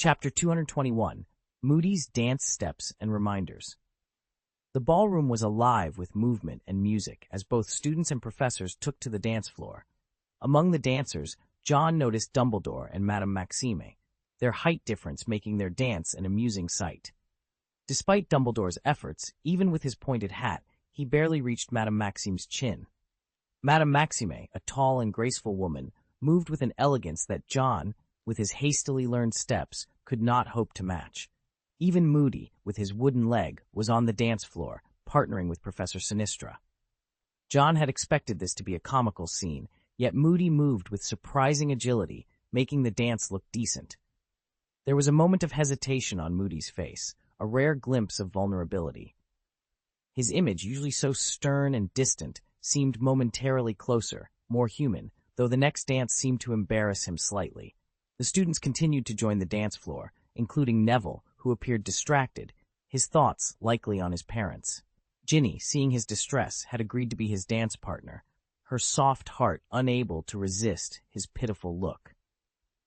Chapter 221, Moody's Dance Steps and Reminders. The ballroom was alive with movement and music as both students and professors took to the dance floor. Among the dancers, John noticed Dumbledore and Madame Maxime, their height difference making their dance an amusing sight. Despite Dumbledore's efforts, even with his pointed hat, he barely reached Madame Maxime's chin. Madame Maxime, a tall and graceful woman, moved with an elegance that John, with his hastily learned steps, could not hope to match. Even Moody, with his wooden leg, was on the dance floor, partnering with Professor Sinistra. John had expected this to be a comical scene, yet Moody moved with surprising agility, making the dance look decent. There was a moment of hesitation on Moody's face, a rare glimpse of vulnerability. His image, usually so stern and distant, seemed momentarily closer, more human, though the next dance seemed to embarrass him slightly. The students continued to join the dance floor, including Neville, who appeared distracted, his thoughts likely on his parents. Ginny, seeing his distress, had agreed to be his dance partner, her soft heart unable to resist his pitiful look.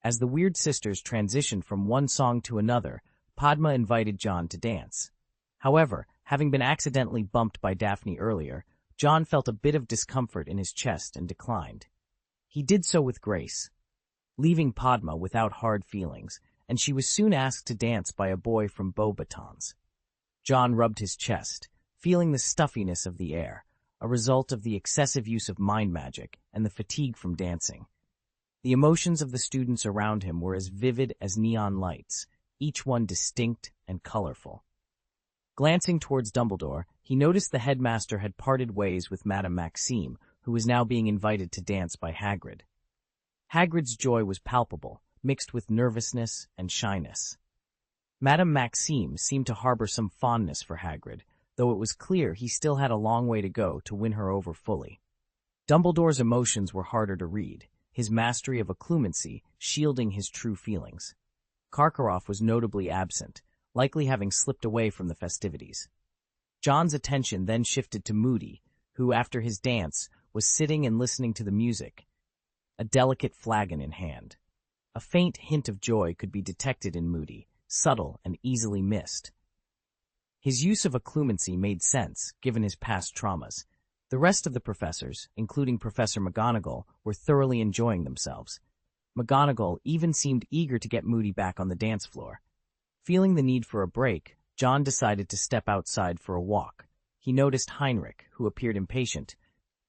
As the Weird Sisters transitioned from one song to another, Padma invited John to dance. However, having been accidentally bumped by Daphne earlier, John felt a bit of discomfort in his chest and declined. He did so with grace, leaving Padma without hard feelings, and she was soon asked to dance by a boy from Beauxbatons. John rubbed his chest, feeling the stuffiness of the air, a result of the excessive use of mind magic and the fatigue from dancing. The emotions of the students around him were as vivid as neon lights, each one distinct and colorful. Glancing towards Dumbledore, he noticed the headmaster had parted ways with Madame Maxime, who was now being invited to dance by Hagrid. Hagrid's joy was palpable, mixed with nervousness and shyness. Madame Maxime seemed to harbor some fondness for Hagrid, though it was clear he still had a long way to go to win her over fully. Dumbledore's emotions were harder to read, his mastery of occlumency shielding his true feelings. Karkaroff was notably absent, likely having slipped away from the festivities. John's attention then shifted to Moody, who, after his dance, was sitting and listening to the music, a delicate flagon in hand. A faint hint of joy could be detected in Moody, subtle and easily missed. His use of occlumency made sense, given his past traumas. The rest of the professors, including Professor McGonagall, were thoroughly enjoying themselves. McGonagall even seemed eager to get Moody back on the dance floor. Feeling the need for a break, John decided to step outside for a walk. He noticed Heinrich, who appeared impatient,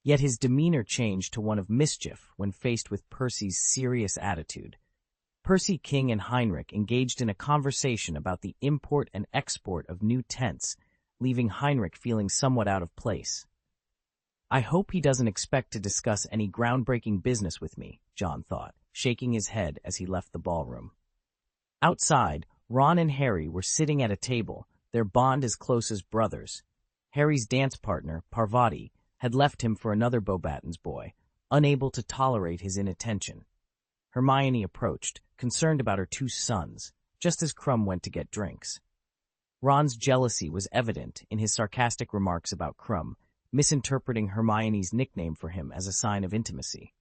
yet his demeanor changed to one of mischief when faced with Percy's serious attitude. Percy King and Heinrich engaged in a conversation about the import and export of new tents, leaving Heinrich feeling somewhat out of place. "I hope he doesn't expect to discuss any groundbreaking business with me," John thought, shaking his head as he left the ballroom. Outside, Ron and Harry were sitting at a table, their bond as close as brothers. Harry's dance partner, Parvati, had left him for another Beauxbatons boy, unable to tolerate his inattention. Hermione approached, concerned about her two sons, just as Krum went to get drinks. Ron's jealousy was evident in his sarcastic remarks about Krum, misinterpreting Hermione's nickname for him as a sign of intimacy.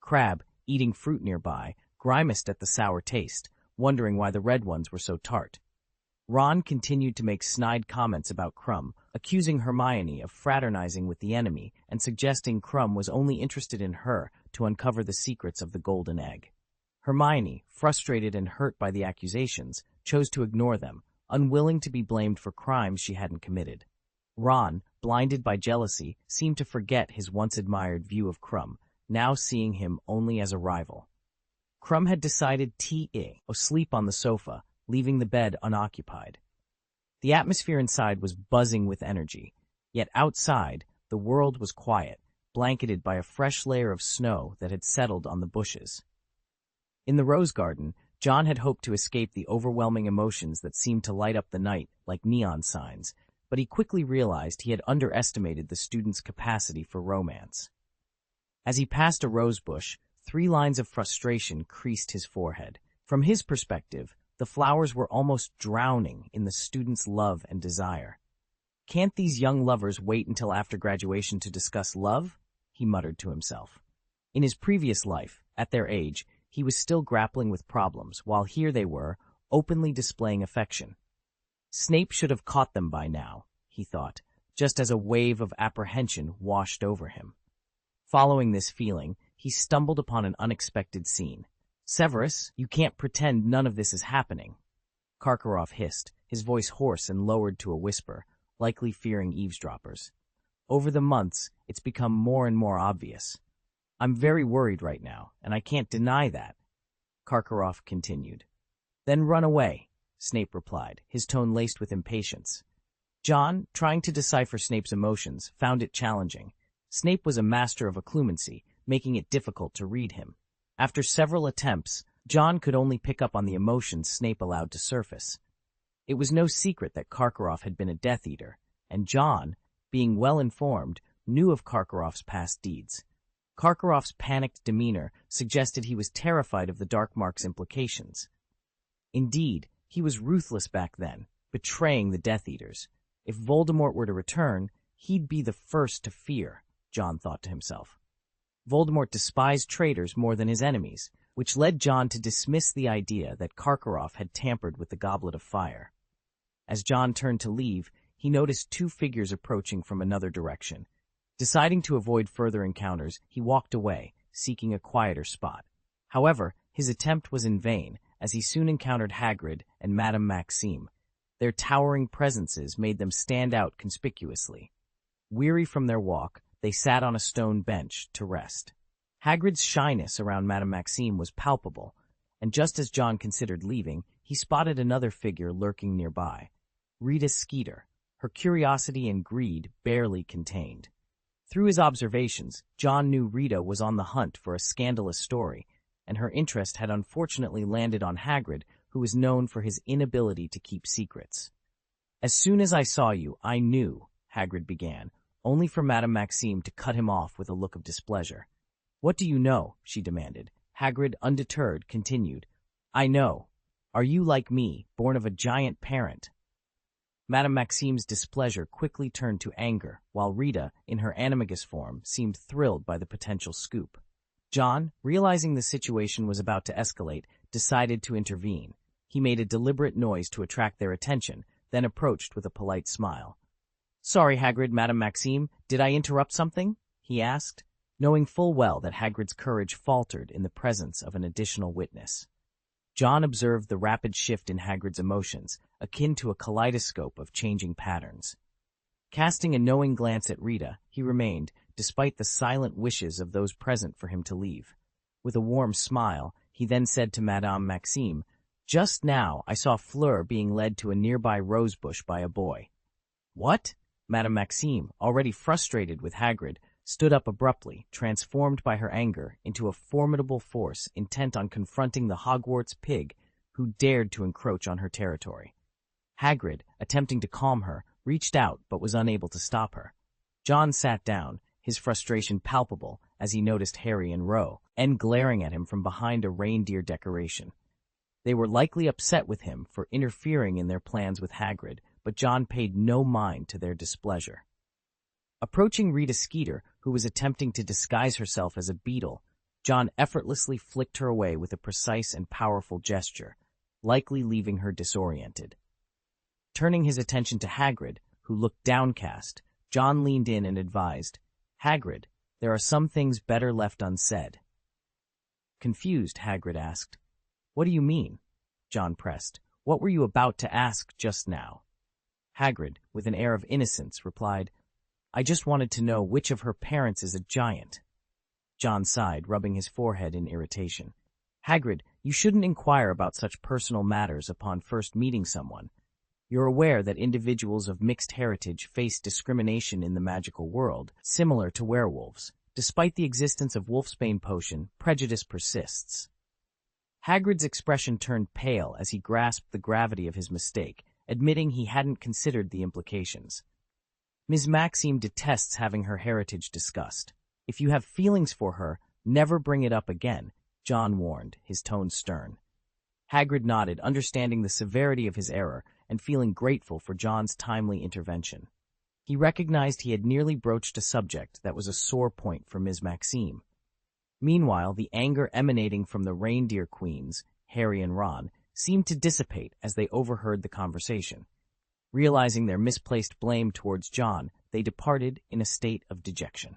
Crabbe, eating fruit nearby, grimaced at the sour taste, wondering why the red ones were so tart. Ron continued to make snide comments about Krum, accusing Hermione of fraternizing with the enemy and suggesting Krum was only interested in her to uncover the secrets of the golden egg. Hermione, frustrated and hurt by the accusations, chose to ignore them, unwilling to be blamed for crimes she hadn't committed. Ron, blinded by jealousy, seemed to forget his once-admired view of Krum, now seeing him only as a rival. Krum had decided to sleep on the sofa, leaving the bed unoccupied. The atmosphere inside was buzzing with energy, yet outside, the world was quiet, blanketed by a fresh layer of snow that had settled on the bushes. In the rose garden, John had hoped to escape the overwhelming emotions that seemed to light up the night like neon signs, but he quickly realized he had underestimated the student's capacity for romance. As he passed a rose bush, 3 lines of frustration creased his forehead. From his perspective, the flowers were almost drowning in the student's love and desire. "Can't these young lovers wait until after graduation to discuss love?" he muttered to himself. In his previous life, at their age, he was still grappling with problems, while here they were, openly displaying affection. Snape should have caught them by now, he thought, just as a wave of apprehension washed over him. Following this feeling, he stumbled upon an unexpected scene. "Severus, you can't pretend none of this is happening," Karkaroff hissed, his voice hoarse and lowered to a whisper, likely fearing eavesdroppers. "Over the months, it's become more and more obvious. I'm very worried right now, and I can't deny that," Karkaroff continued. "Then run away," Snape replied, his tone laced with impatience. John, trying to decipher Snape's emotions, found it challenging. Snape was a master of occlumency, making it difficult to read him. After several attempts, John could only pick up on the emotions Snape allowed to surface. It was no secret that Karkaroff had been a Death Eater, and John, being well informed, knew of Karkaroff's past deeds. Karkaroff's panicked demeanor suggested he was terrified of the Dark Mark's implications. Indeed, he was ruthless back then, betraying the Death Eaters. If Voldemort were to return, he'd be the first to fear, John thought to himself. Voldemort despised traitors more than his enemies, which led John to dismiss the idea that Karkaroff had tampered with the Goblet of Fire. As John turned to leave, he noticed two figures approaching from another direction. Deciding to avoid further encounters, he walked away, seeking a quieter spot. However, his attempt was in vain, as he soon encountered Hagrid and Madame Maxime. Their towering presences made them stand out conspicuously. Weary from their walk, they sat on a stone bench to rest. Hagrid's shyness around Madame Maxime was palpable, and just as John considered leaving, he spotted another figure lurking nearby. Rita Skeeter, her curiosity and greed barely contained. Through his observations, John knew Rita was on the hunt for a scandalous story, and her interest had unfortunately landed on Hagrid, who was known for his inability to keep secrets. "As soon as I saw you, I knew," Hagrid began, only for Madame Maxime to cut him off with a look of displeasure. "What do you know?" she demanded. Hagrid, undeterred, continued, "I know. Are you like me, born of a giant parent?" Madame Maxime's displeasure quickly turned to anger, while Rita, in her animagus form, seemed thrilled by the potential scoop. John, realizing the situation was about to escalate, decided to intervene. He made a deliberate noise to attract their attention, then approached with a polite smile. "Sorry, Hagrid, Madame Maxime, did I interrupt something?" he asked, knowing full well that Hagrid's courage faltered in the presence of an additional witness. John observed the rapid shift in Hagrid's emotions, akin to a kaleidoscope of changing patterns. Casting a knowing glance at Rita, he remained, despite the silent wishes of those present for him to leave. With a warm smile, he then said to Madame Maxime, "Just now I saw Fleur being led to a nearby rosebush by a boy." "What?" Madame Maxime, already frustrated with Hagrid, stood up abruptly, transformed by her anger into a formidable force intent on confronting the Hogwarts pig who dared to encroach on her territory. Hagrid, attempting to calm her, reached out but was unable to stop her. John sat down, his frustration palpable as he noticed Harry and Ron glaring at him from behind a reindeer decoration. They were likely upset with him for interfering in their plans with Hagrid, but John paid no mind to their displeasure. Approaching Rita Skeeter, who was attempting to disguise herself as a beetle, John effortlessly flicked her away with a precise and powerful gesture, likely leaving her disoriented. Turning his attention to Hagrid, who looked downcast, John leaned in and advised, "Hagrid, there are some things better left unsaid." Confused, Hagrid asked, "What do you mean?" John pressed, "What were you about to ask just now?" Hagrid, with an air of innocence, replied, "I just wanted to know which of her parents is a giant." John sighed, rubbing his forehead in irritation. "Hagrid, you shouldn't inquire about such personal matters upon first meeting someone. You're aware that individuals of mixed heritage face discrimination in the magical world, similar to werewolves. Despite the existence of wolfsbane potion, prejudice persists." Hagrid's expression turned pale as he grasped the gravity of his mistake, admitting he hadn't considered the implications. "Ms. Maxime detests having her heritage discussed. If you have feelings for her, never bring it up again," John warned, his tone stern. Hagrid nodded, understanding the severity of his error and feeling grateful for John's timely intervention. He recognized he had nearly broached a subject that was a sore point for Ms. Maxime. Meanwhile, the anger emanating from the reindeer queens, Harry and Ron, seemed to dissipate as they overheard the conversation. Realizing their misplaced blame towards John, they departed in a state of dejection.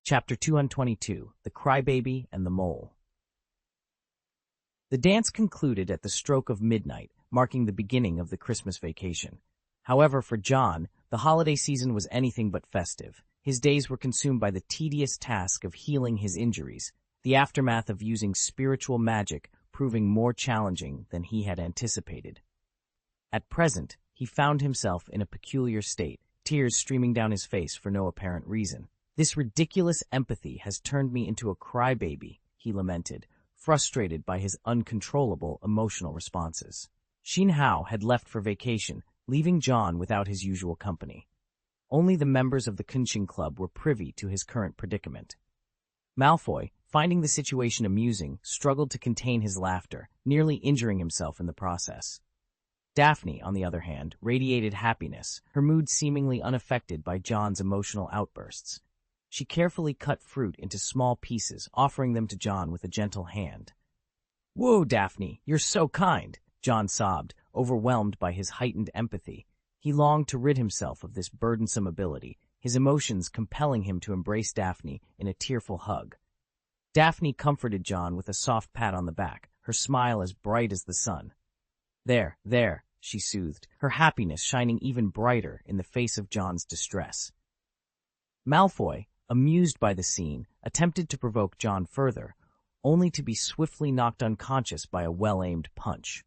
Chapter 222, The Crybaby and the Mole. The dance concluded at the stroke of midnight, marking the beginning of the Christmas vacation. However, for John, the holiday season was anything but festive. His days were consumed by the tedious task of healing his injuries, the aftermath of using spiritual magic proving more challenging than he had anticipated. At present, he found himself in a peculiar state, tears streaming down his face for no apparent reason. "This ridiculous empathy has turned me into a crybaby," he lamented, frustrated by his uncontrollable emotional responses. Xin Hao had left for vacation, leaving John without his usual company. Only the members of the Kunqing Club were privy to his current predicament. Malfoy, finding the situation amusing, struggled to contain his laughter, nearly injuring himself in the process. Daphne, on the other hand, radiated happiness, her mood seemingly unaffected by John's emotional outbursts. She carefully cut fruit into small pieces, offering them to John with a gentle hand. "Whoa, Daphne, you're so kind," John sobbed, overwhelmed by his heightened empathy. He longed to rid himself of this burdensome ability, his emotions compelling him to embrace Daphne in a tearful hug. Daphne comforted John with a soft pat on the back, her smile as bright as the sun. There, she soothed, her happiness shining even brighter in the face of John's distress. Malfoy, amused by the scene, attempted to provoke John further, only to be swiftly knocked unconscious by a well-aimed punch.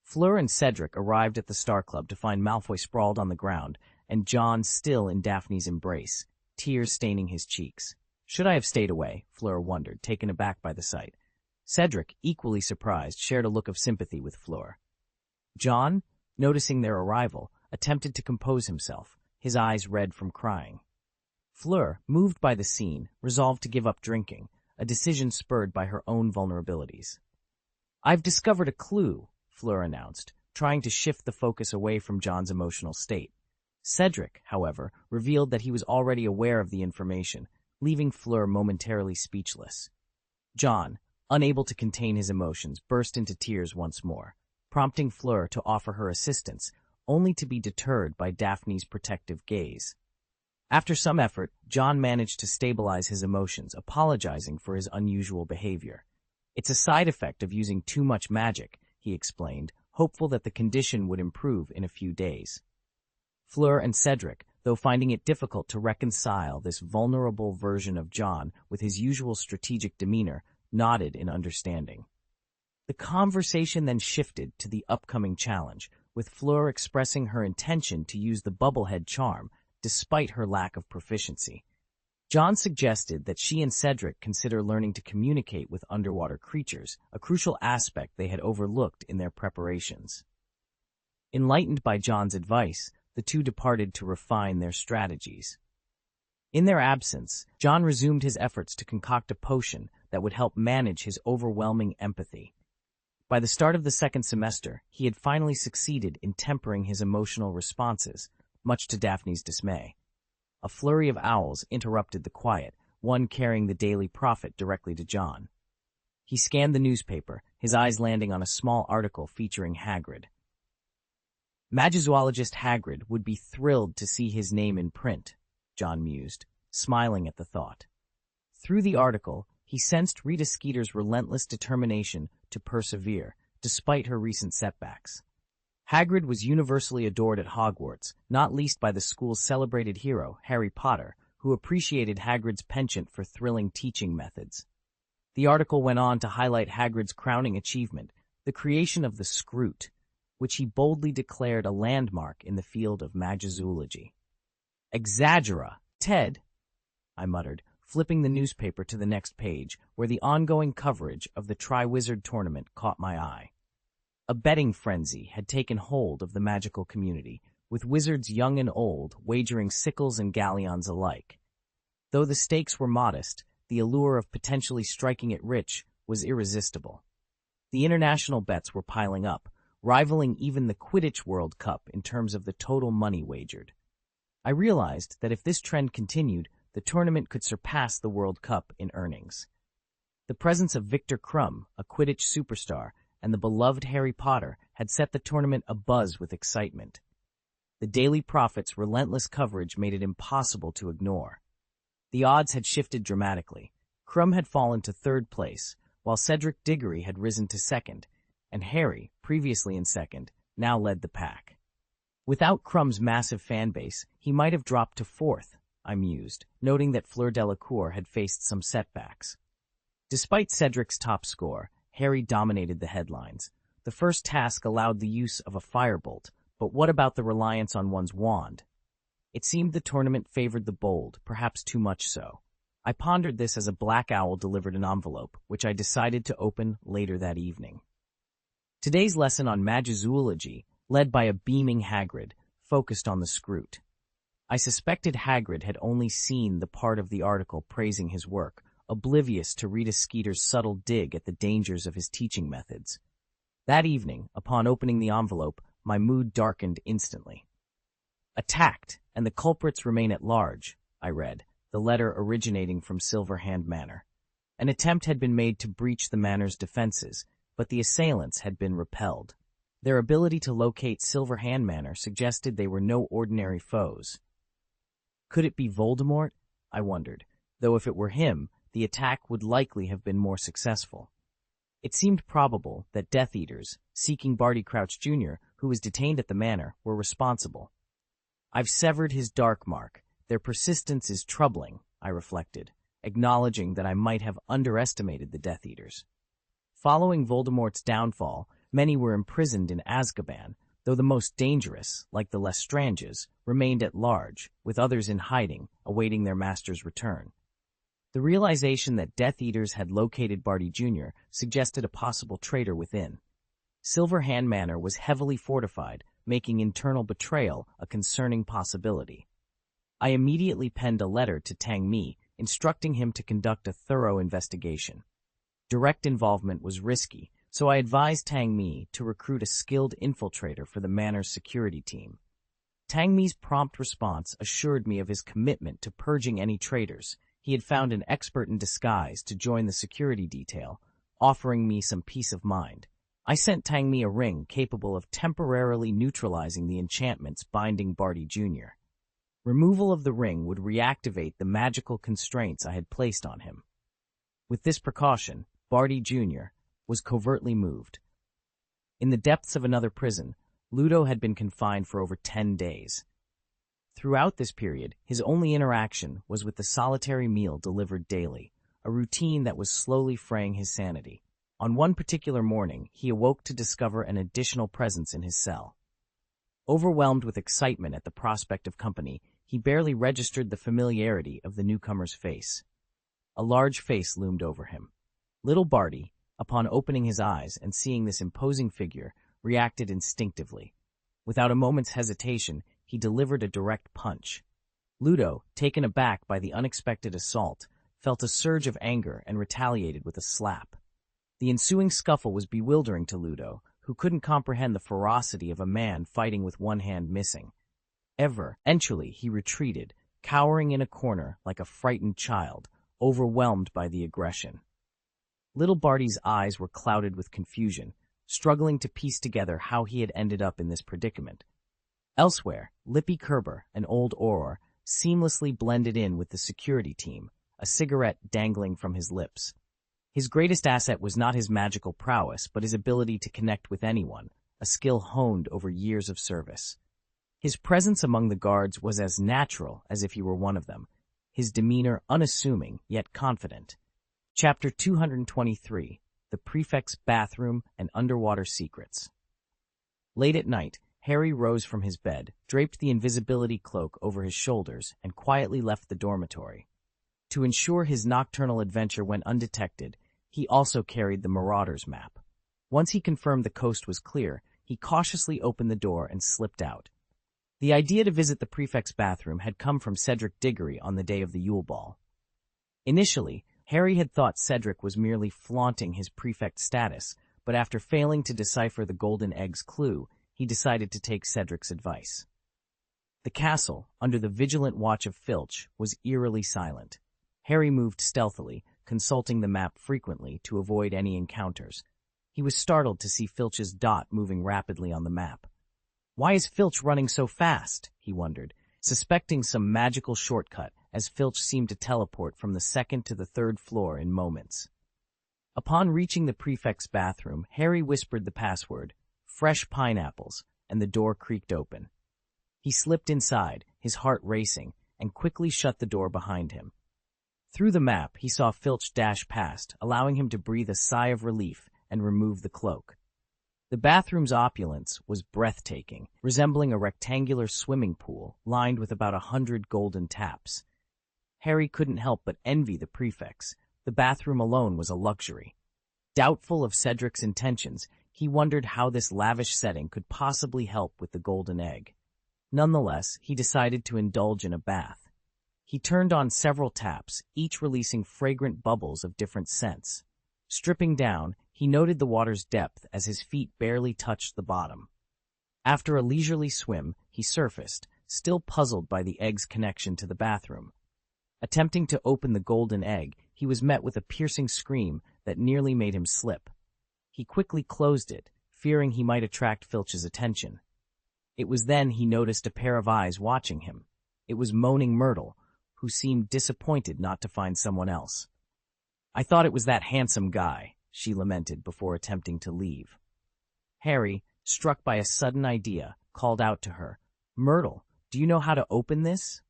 Fleur and Cedric arrived at the Star Club to find Malfoy sprawled on the ground and John still in Daphne's embrace, tears staining his cheeks. Should I have stayed away? Fleur wondered, taken aback by the sight. Cedric, equally surprised, shared a look of sympathy with Fleur. John, noticing their arrival, attempted to compose himself, his eyes red from crying. Fleur, moved by the scene, resolved to give up drinking, a decision spurred by her own vulnerabilities. "I've discovered a clue," Fleur announced, trying to shift the focus away from John's emotional state. Cedric, however, revealed that he was already aware of the information, leaving Fleur momentarily speechless. John, unable to contain his emotions, burst into tears once more, prompting Fleur to offer her assistance, only to be deterred by Daphne's protective gaze. After some effort, John managed to stabilize his emotions, apologizing for his unusual behavior. "It's a side effect of using too much magic," he explained, hopeful that the condition would improve in a few days. Fleur and Cedric, though finding it difficult to reconcile this vulnerable version of John with his usual strategic demeanor, nodded in understanding. The conversation then shifted to the upcoming challenge, with Fleur expressing her intention to use the bubblehead charm, despite her lack of proficiency. John suggested that she and Cedric consider learning to communicate with underwater creatures, a crucial aspect they had overlooked in their preparations. Enlightened by John's advice, the two departed to refine their strategies. In their absence, John resumed his efforts to concoct a potion that would help manage his overwhelming empathy. By the start of the second semester, he had finally succeeded in tempering his emotional responses, much to Daphne's dismay. A flurry of owls interrupted the quiet, one carrying the Daily Prophet directly to John. He scanned the newspaper, his eyes landing on a small article featuring Hagrid. Magizoologist Hagrid would be thrilled to see his name in print, John mused, smiling at the thought. Through the article, he sensed Rita Skeeter's relentless determination to persevere, despite her recent setbacks. Hagrid was universally adored at Hogwarts, not least by the school's celebrated hero, Harry Potter, who appreciated Hagrid's penchant for thrilling teaching methods. The article went on to highlight Hagrid's crowning achievement, the creation of the Scroot, which he boldly declared a landmark in the field of magizoology. "Exaggera, Ted," I muttered, flipping the newspaper to the next page, where the ongoing coverage of the Triwizard Tournament caught my eye. A betting frenzy had taken hold of the magical community, with wizards young and old wagering sickles and galleons alike. Though the stakes were modest, the allure of potentially striking it rich was irresistible. The international bets were piling up, rivaling even the Quidditch World Cup in terms of the total money wagered. I realized that if this trend continued, the tournament could surpass the World Cup in earnings. The presence of Victor Crumb, a Quidditch superstar, and the beloved Harry Potter had set the tournament abuzz with excitement. The Daily Prophet's relentless coverage made it impossible to ignore. The odds had shifted dramatically. Crumb had fallen to third place, while Cedric Diggory had risen to second, and Harry, previously in second, now led the pack. Without Crumb's massive fan base, he might have dropped to fourth, I mused, noting that Fleur Delacour had faced some setbacks. Despite Cedric's top score, Harry dominated the headlines. The first task allowed the use of a firebolt, but what about the reliance on one's wand? It seemed the tournament favored the bold, perhaps too much so. I pondered this as a black owl delivered an envelope, which I decided to open later that evening. Today's lesson on Magizoology, led by a beaming Hagrid, focused on the Scroot. I suspected Hagrid had only seen the part of the article praising his work, oblivious to Rita Skeeter's subtle dig at the dangers of his teaching methods. That evening, upon opening the envelope, my mood darkened instantly. "Attacked, and the culprits remain at large," I read, the letter originating from Silverhand Manor. An attempt had been made to breach the manor's defenses, but the assailants had been repelled. Their ability to locate Silverhand Manor suggested they were no ordinary foes. Could it be Voldemort? I wondered, though if it were him, the attack would likely have been more successful. It seemed probable that Death Eaters, seeking Barty Crouch Jr., who was detained at the manor, were responsible. I've severed his dark mark. Their persistence is troubling, I reflected, acknowledging that I might have underestimated the Death Eaters. Following Voldemort's downfall, many were imprisoned in Azkaban, though the most dangerous, like the Lestranges, remained at large, with others in hiding, awaiting their master's return. The realization that Death Eaters had located Barty Jr. suggested a possible traitor within. Silverhand Manor was heavily fortified, making internal betrayal a concerning possibility. I immediately penned a letter to Tang Mi, instructing him to conduct a thorough investigation. Direct involvement was risky, so I advised Tang Mi to recruit a skilled infiltrator for the manor's security team. Tang Mi's prompt response assured me of his commitment to purging any traitors. He had found an expert in disguise to join the security detail, offering me some peace of mind. I sent Tang Mi a ring capable of temporarily neutralizing the enchantments binding Barty Jr. Removal of the ring would reactivate the magical constraints I had placed on him. With this precaution, Barty Jr. was covertly moved. In the depths of another prison, Ludo had been confined for over 10 days. Throughout this period, his only interaction was with the solitary meal delivered daily, a routine that was slowly fraying his sanity. On one particular morning, he awoke to discover an additional presence in his cell. Overwhelmed with excitement at the prospect of company, he barely registered the familiarity of the newcomer's face. A large face loomed over him. Little Barty, upon opening his eyes and seeing this imposing figure, reacted instinctively. Without a moment's hesitation, he delivered a direct punch. Ludo, taken aback by the unexpected assault, felt a surge of anger and retaliated with a slap. The ensuing scuffle was bewildering to Ludo, who couldn't comprehend the ferocity of a man fighting with one hand missing. Eventually, he retreated, cowering in a corner like a frightened child, overwhelmed by the aggression. Little Barty's eyes were clouded with confusion, struggling to piece together how he had ended up in this predicament. Elsewhere, Lippy Kerber, an old Auror, seamlessly blended in with the security team, a cigarette dangling from his lips. His greatest asset was not his magical prowess, but his ability to connect with anyone, a skill honed over years of service. His presence among the guards was as natural as if he were one of them, his demeanor unassuming yet confident. Chapter 223, The Prefect's Bathroom and Underwater Secrets. Late at night, Harry rose from his bed, draped the invisibility cloak over his shoulders, and quietly left the dormitory. To ensure his nocturnal adventure went undetected, he also carried the Marauder's map. Once he confirmed the coast was clear, he cautiously opened the door and slipped out. The idea to visit the prefect's bathroom had come from Cedric Diggory on the day of the Yule Ball. Initially, Harry had thought Cedric was merely flaunting his prefect status, but after failing to decipher the Golden Egg's clue, he decided to take Cedric's advice. The castle, under the vigilant watch of Filch, was eerily silent. Harry moved stealthily, consulting the map frequently to avoid any encounters. He was startled to see Filch's dot moving rapidly on the map. Why is Filch running so fast? He wondered, suspecting some magical shortcut as Filch seemed to teleport from the second to the third floor in moments. Upon reaching the prefect's bathroom, Harry whispered the password, "fresh pineapples," and the door creaked open. He slipped inside, his heart racing, and quickly shut the door behind him. Through the map, he saw Filch dash past, allowing him to breathe a sigh of relief and remove the cloak. The bathroom's opulence was breathtaking, resembling a rectangular swimming pool lined with about 100 golden taps. Harry couldn't help but envy the prefects. The bathroom alone was a luxury. Doubtful of Cedric's intentions, he wondered how this lavish setting could possibly help with the golden egg. Nonetheless, he decided to indulge in a bath. He turned on several taps, each releasing fragrant bubbles of different scents. Stripping down, he noted the water's depth as his feet barely touched the bottom. After a leisurely swim, he surfaced, still puzzled by the egg's connection to the bathroom. Attempting to open the golden egg, he was met with a piercing scream that nearly made him slip. He quickly closed it, fearing he might attract Filch's attention. It was then he noticed a pair of eyes watching him. It was moaning Myrtle, who seemed disappointed not to find someone else. "I thought it was that handsome guy," she lamented before attempting to leave. Harry, struck by a sudden idea, called out to her, "Myrtle, do you know how to open this?"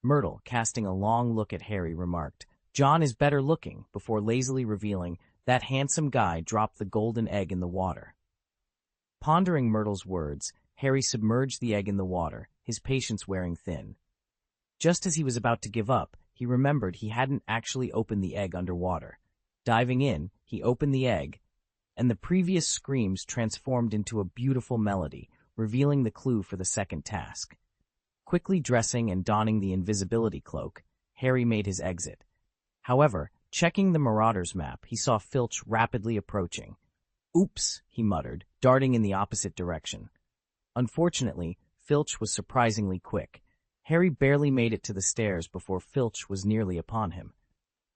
Myrtle, casting a long look at Harry, remarked, "John is better looking," before lazily revealing, "That handsome guy dropped the golden egg in the water." Pondering Myrtle's words, Harry submerged the egg in the water, his patience wearing thin. Just as he was about to give up, he remembered he hadn't actually opened the egg underwater. Diving in, he opened the egg, and the previous screams transformed into a beautiful melody, revealing the clue for the second task. Quickly dressing and donning the invisibility cloak, Harry made his exit. However, checking the Marauder's map, he saw Filch rapidly approaching. "Oops," he muttered, darting in the opposite direction. Unfortunately, Filch was surprisingly quick. Harry barely made it to the stairs before Filch was nearly upon him.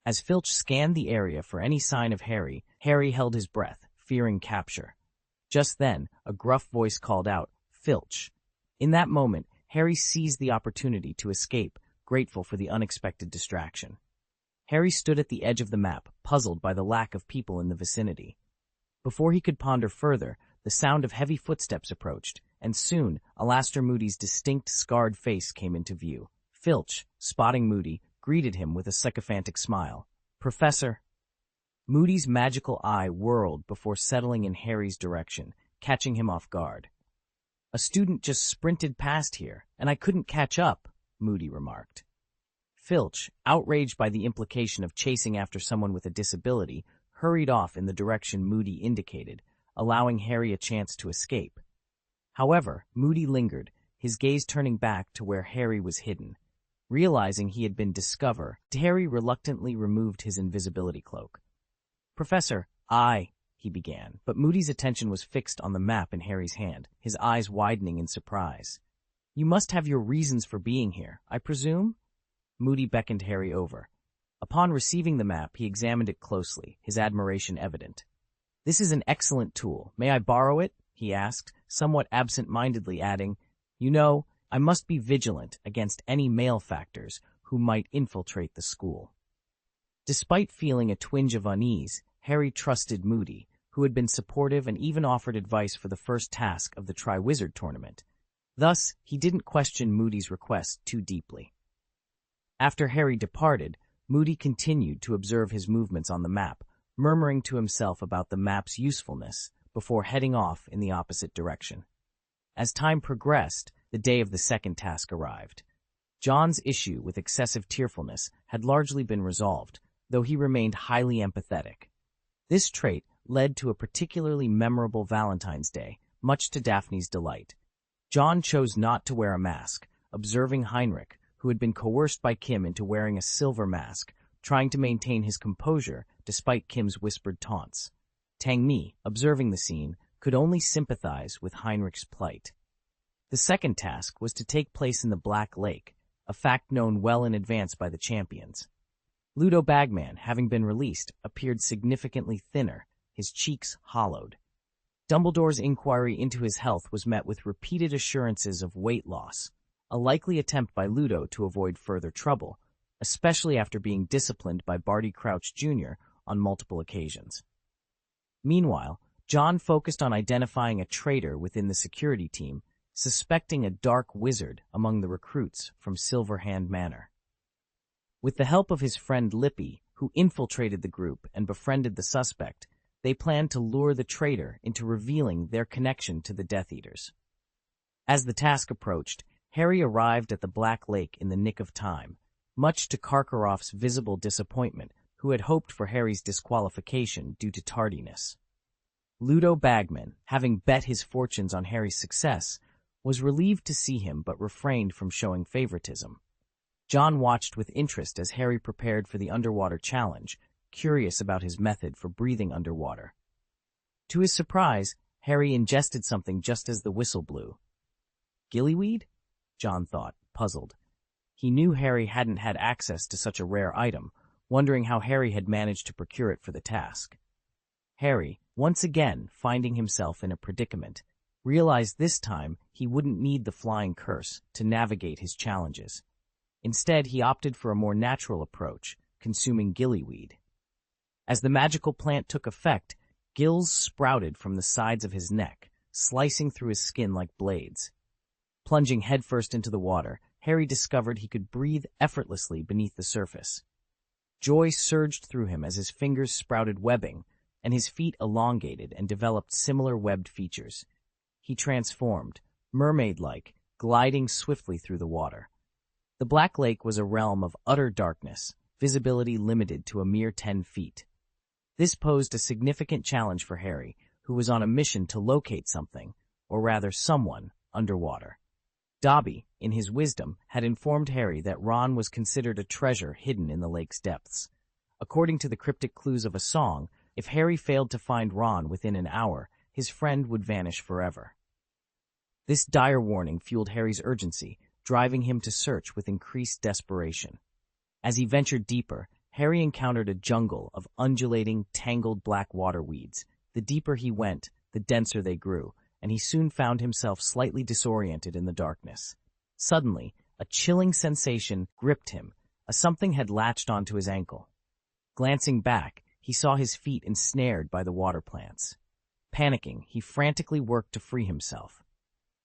As Filch scanned the area for any sign of Harry, Harry held his breath, fearing capture. Just then, a gruff voice called out, "Filch." In that moment, Harry seized the opportunity to escape, grateful for the unexpected distraction. Harry stood at the edge of the map, puzzled by the lack of people in the vicinity. Before he could ponder further, the sound of heavy footsteps approached, and soon, Alastor Moody's distinct, scarred face came into view. Filch, spotting Moody, greeted him with a sycophantic smile. "Professor." Moody's magical eye whirled before settling in Harry's direction, catching him off guard. "A student just sprinted past here, and I couldn't catch up," Moody remarked. Filch, outraged by the implication of chasing after someone with a disability, hurried off in the direction Moody indicated, allowing Harry a chance to escape. However, Moody lingered, his gaze turning back to where Harry was hidden. Realizing he had been discovered, Harry reluctantly removed his invisibility cloak. "Professor, he began, but Moody's attention was fixed on the map in Harry's hand, his eyes widening in surprise. "You must have your reasons for being here, I presume?" Moody beckoned Harry over. Upon receiving the map, he examined it closely, his admiration evident. "This is an excellent tool. May I borrow it?" he asked, somewhat absent-mindedly adding, "You know, I must be vigilant against any malefactors who might infiltrate the school." Despite feeling a twinge of unease, Harry trusted Moody, who had been supportive and even offered advice for the first task of the Triwizard Tournament. Thus, he didn't question Moody's request too deeply. After Harry departed, Moody continued to observe his movements on the map, murmuring to himself about the map's usefulness before heading off in the opposite direction. As time progressed, the day of the second task arrived. John's issue with excessive tearfulness had largely been resolved, though he remained highly empathetic. This trait led to a particularly memorable Valentine's Day, much to Daphne's delight. John chose not to wear a mask, observing Heinrich, who had been coerced by Kim into wearing a silver mask, trying to maintain his composure despite Kim's whispered taunts. Tang Mi, observing the scene, could only sympathize with Heinrich's plight. The second task was to take place in the Black Lake, a fact known well in advance by the champions. Ludo Bagman, having been released, appeared significantly thinner, his cheeks hollowed. Dumbledore's inquiry into his health was met with repeated assurances of weight loss, a likely attempt by Ludo to avoid further trouble, especially after being disciplined by Barty Crouch Jr. on multiple occasions. Meanwhile, John focused on identifying a traitor within the security team, suspecting a dark wizard among the recruits from Silverhand Manor. With the help of his friend Lippy, who infiltrated the group and befriended the suspect, they planned to lure the traitor into revealing their connection to the Death Eaters. As the task approached, Harry arrived at the Black Lake in the nick of time, much to Karkaroff's visible disappointment, who had hoped for Harry's disqualification due to tardiness. Ludo Bagman, having bet his fortunes on Harry's success, was relieved to see him but refrained from showing favoritism. John watched with interest as Harry prepared for the underwater challenge, curious about his method for breathing underwater. To his surprise, Harry ingested something just as the whistle blew. Gillyweed? John thought, puzzled. He knew Harry hadn't had access to such a rare item, wondering how Harry had managed to procure it for the task. Harry, once again finding himself in a predicament, realized this time he wouldn't need the flying curse to navigate his challenges. Instead, he opted for a more natural approach, consuming gillyweed. As the magical plant took effect, gills sprouted from the sides of his neck, slicing through his skin like blades. Plunging headfirst into the water, Harry discovered he could breathe effortlessly beneath the surface. Joy surged through him as his fingers sprouted webbing, and his feet elongated and developed similar webbed features. He transformed, mermaid-like, gliding swiftly through the water. The Black Lake was a realm of utter darkness, visibility limited to a mere 10 feet. This posed a significant challenge for Harry, who was on a mission to locate something, or rather someone, underwater. Dobby, in his wisdom, had informed Harry that Ron was considered a treasure hidden in the lake's depths. According to the cryptic clues of a song, if Harry failed to find Ron within an hour, his friend would vanish forever. This dire warning fueled Harry's urgency, driving him to search with increased desperation. As he ventured deeper, Harry encountered a jungle of undulating, tangled black water weeds. The deeper he went, the denser they grew, and he soon found himself slightly disoriented in the darkness. Suddenly, a chilling sensation gripped him, as something had latched onto his ankle. Glancing back, he saw his feet ensnared by the water plants. Panicking, he frantically worked to free himself.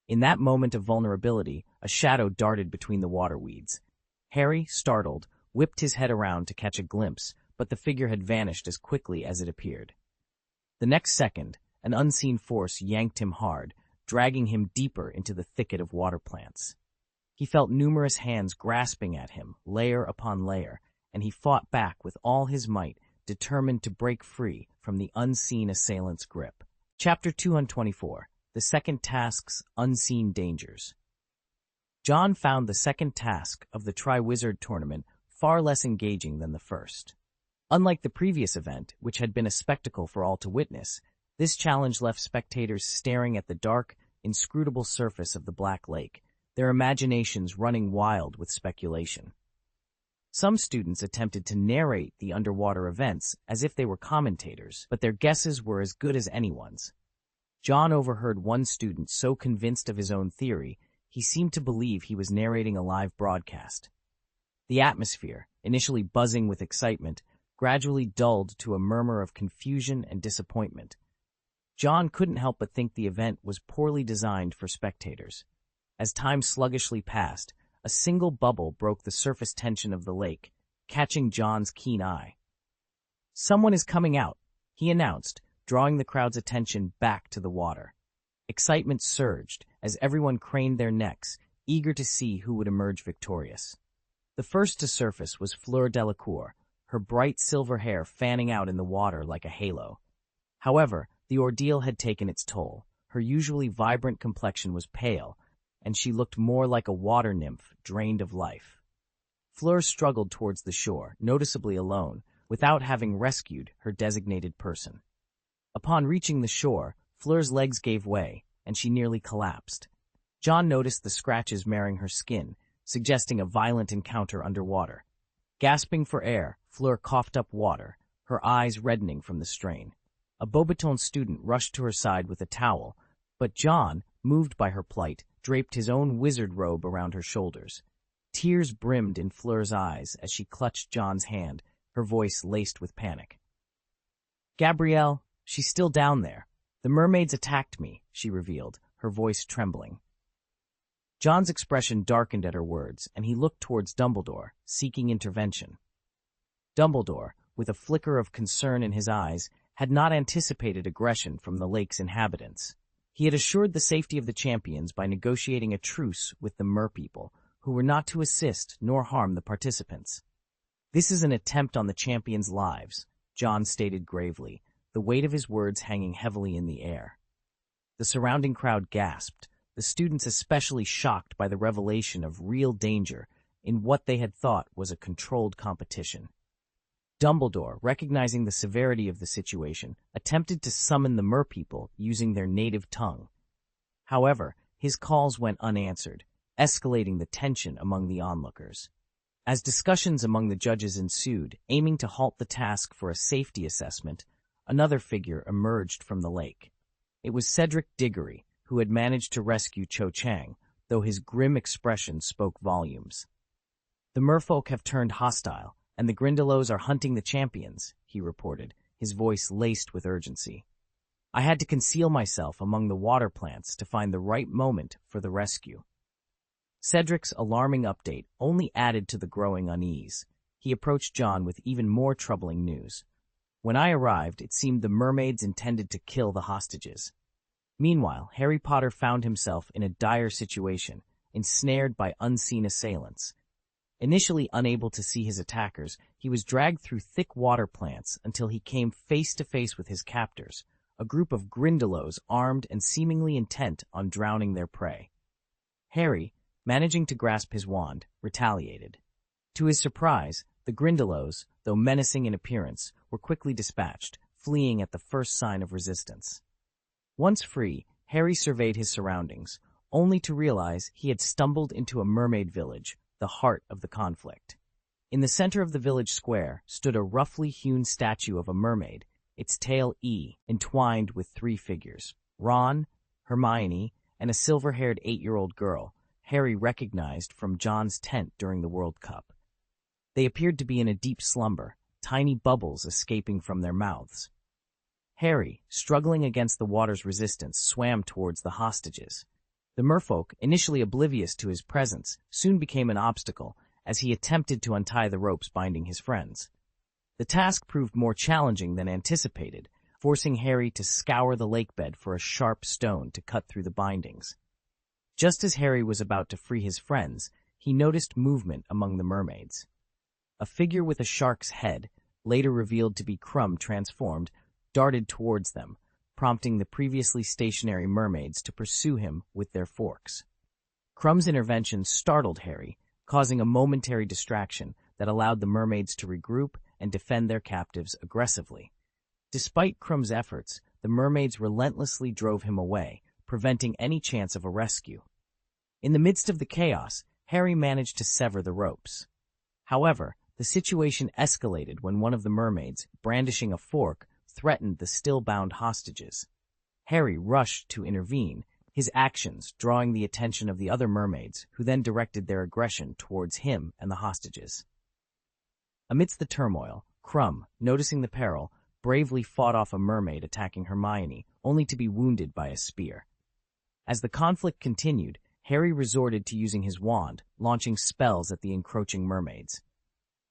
In that moment of vulnerability, a shadow darted between the water weeds. Harry, startled, whipped his head around to catch a glimpse, but the figure had vanished as quickly as it appeared. The next second, an unseen force yanked him hard, dragging him deeper into the thicket of water plants. He felt numerous hands grasping at him, layer upon layer, and he fought back with all his might, determined to break free from the unseen assailant's grip. Chapter 224. The Second Task's Unseen Dangers. John found the second task of the Triwizard Tournament far less engaging than the first. Unlike the previous event, which had been a spectacle for all to witness, this challenge left spectators staring at the dark, inscrutable surface of the Black Lake, their imaginations running wild with speculation. Some students attempted to narrate the underwater events as if they were commentators, but their guesses were as good as anyone's. John overheard one student so convinced of his own theory, he seemed to believe he was narrating a live broadcast. The atmosphere, initially buzzing with excitement, gradually dulled to a murmur of confusion and disappointment. John couldn't help but think the event was poorly designed for spectators. As time sluggishly passed, a single bubble broke the surface tension of the lake, catching John's keen eye. "Someone is coming out," he announced, drawing the crowd's attention back to the water. Excitement surged as everyone craned their necks, eager to see who would emerge victorious. The first to surface was Fleur Delacour, her bright silver hair fanning out in the water like a halo. However, the ordeal had taken its toll. Her usually vibrant complexion was pale, and she looked more like a water nymph drained of life. Fleur struggled towards the shore, noticeably alone, without having rescued her designated person. Upon reaching the shore, Fleur's legs gave way, and she nearly collapsed. John noticed the scratches marring her skin, suggesting a violent encounter underwater. Gasping for air, Fleur coughed up water, her eyes reddening from the strain. A Beaubaton student rushed to her side with a towel, but John, moved by her plight, draped his own wizard robe around her shoulders. Tears brimmed in Fleur's eyes as she clutched John's hand, her voice laced with panic. "Gabrielle, she's still down there. The mermaids attacked me," she revealed, her voice trembling. John's expression darkened at her words, and he looked towards Dumbledore, seeking intervention. Dumbledore, with a flicker of concern in his eyes, had not anticipated aggression from the lake's inhabitants. He had assured the safety of the champions by negotiating a truce with the merpeople, who were not to assist nor harm the participants. "This is an attempt on the champions' lives," John stated gravely, the weight of his words hanging heavily in the air. The surrounding crowd gasped, the students especially shocked by the revelation of real danger in what they had thought was a controlled competition. Dumbledore, recognizing the severity of the situation, attempted to summon the merpeople using their native tongue. However, his calls went unanswered, escalating the tension among the onlookers. As discussions among the judges ensued, aiming to halt the task for a safety assessment, another figure emerged from the lake. It was Cedric Diggory, who had managed to rescue Cho Chang, though his grim expression spoke volumes. "The merfolk have turned hostile, and the Grindylows are hunting the champions," he reported, his voice laced with urgency. "I had to conceal myself among the water plants to find the right moment for the rescue." Cedric's alarming update only added to the growing unease. He approached John with even more troubling news. "When I arrived, it seemed the mermaids intended to kill the hostages." Meanwhile, Harry Potter found himself in a dire situation, ensnared by unseen assailants. Initially unable to see his attackers, he was dragged through thick water plants until he came face to face with his captors, a group of Grindylows armed and seemingly intent on drowning their prey. Harry, managing to grasp his wand, retaliated. To his surprise, the Grindylows, though menacing in appearance, were quickly dispatched, fleeing at the first sign of resistance. Once free, Harry surveyed his surroundings, only to realize he had stumbled into a mermaid village, the heart of the conflict. In the center of the village square stood a roughly hewn statue of a mermaid, its tail entwined with three figures: Ron, Hermione, and a silver-haired 8-year-old girl Harry recognized from John's tent during the World Cup. They appeared to be in a deep slumber, tiny bubbles escaping from their mouths. Harry, struggling against the water's resistance, swam towards the hostages. The merfolk, initially oblivious to his presence, soon became an obstacle as he attempted to untie the ropes binding his friends. The task proved more challenging than anticipated, forcing Harry to scour the lakebed for a sharp stone to cut through the bindings. Just as Harry was about to free his friends, he noticed movement among the mermaids. A figure with a shark's head, later revealed to be Crumb transformed, darted towards them, prompting the previously stationary mermaids to pursue him with their forks. Crumb's intervention startled Harry, causing a momentary distraction that allowed the mermaids to regroup and defend their captives aggressively. Despite Crumb's efforts, the mermaids relentlessly drove him away, preventing any chance of a rescue. In the midst of the chaos, Harry managed to sever the ropes. However, the situation escalated when one of the mermaids, brandishing a fork, threatened the still-bound hostages. Harry rushed to intervene, his actions drawing the attention of the other mermaids, who then directed their aggression towards him and the hostages. Amidst the turmoil, Crumb, noticing the peril, bravely fought off a mermaid attacking Hermione, only to be wounded by a spear. As the conflict continued, Harry resorted to using his wand, launching spells at the encroaching mermaids.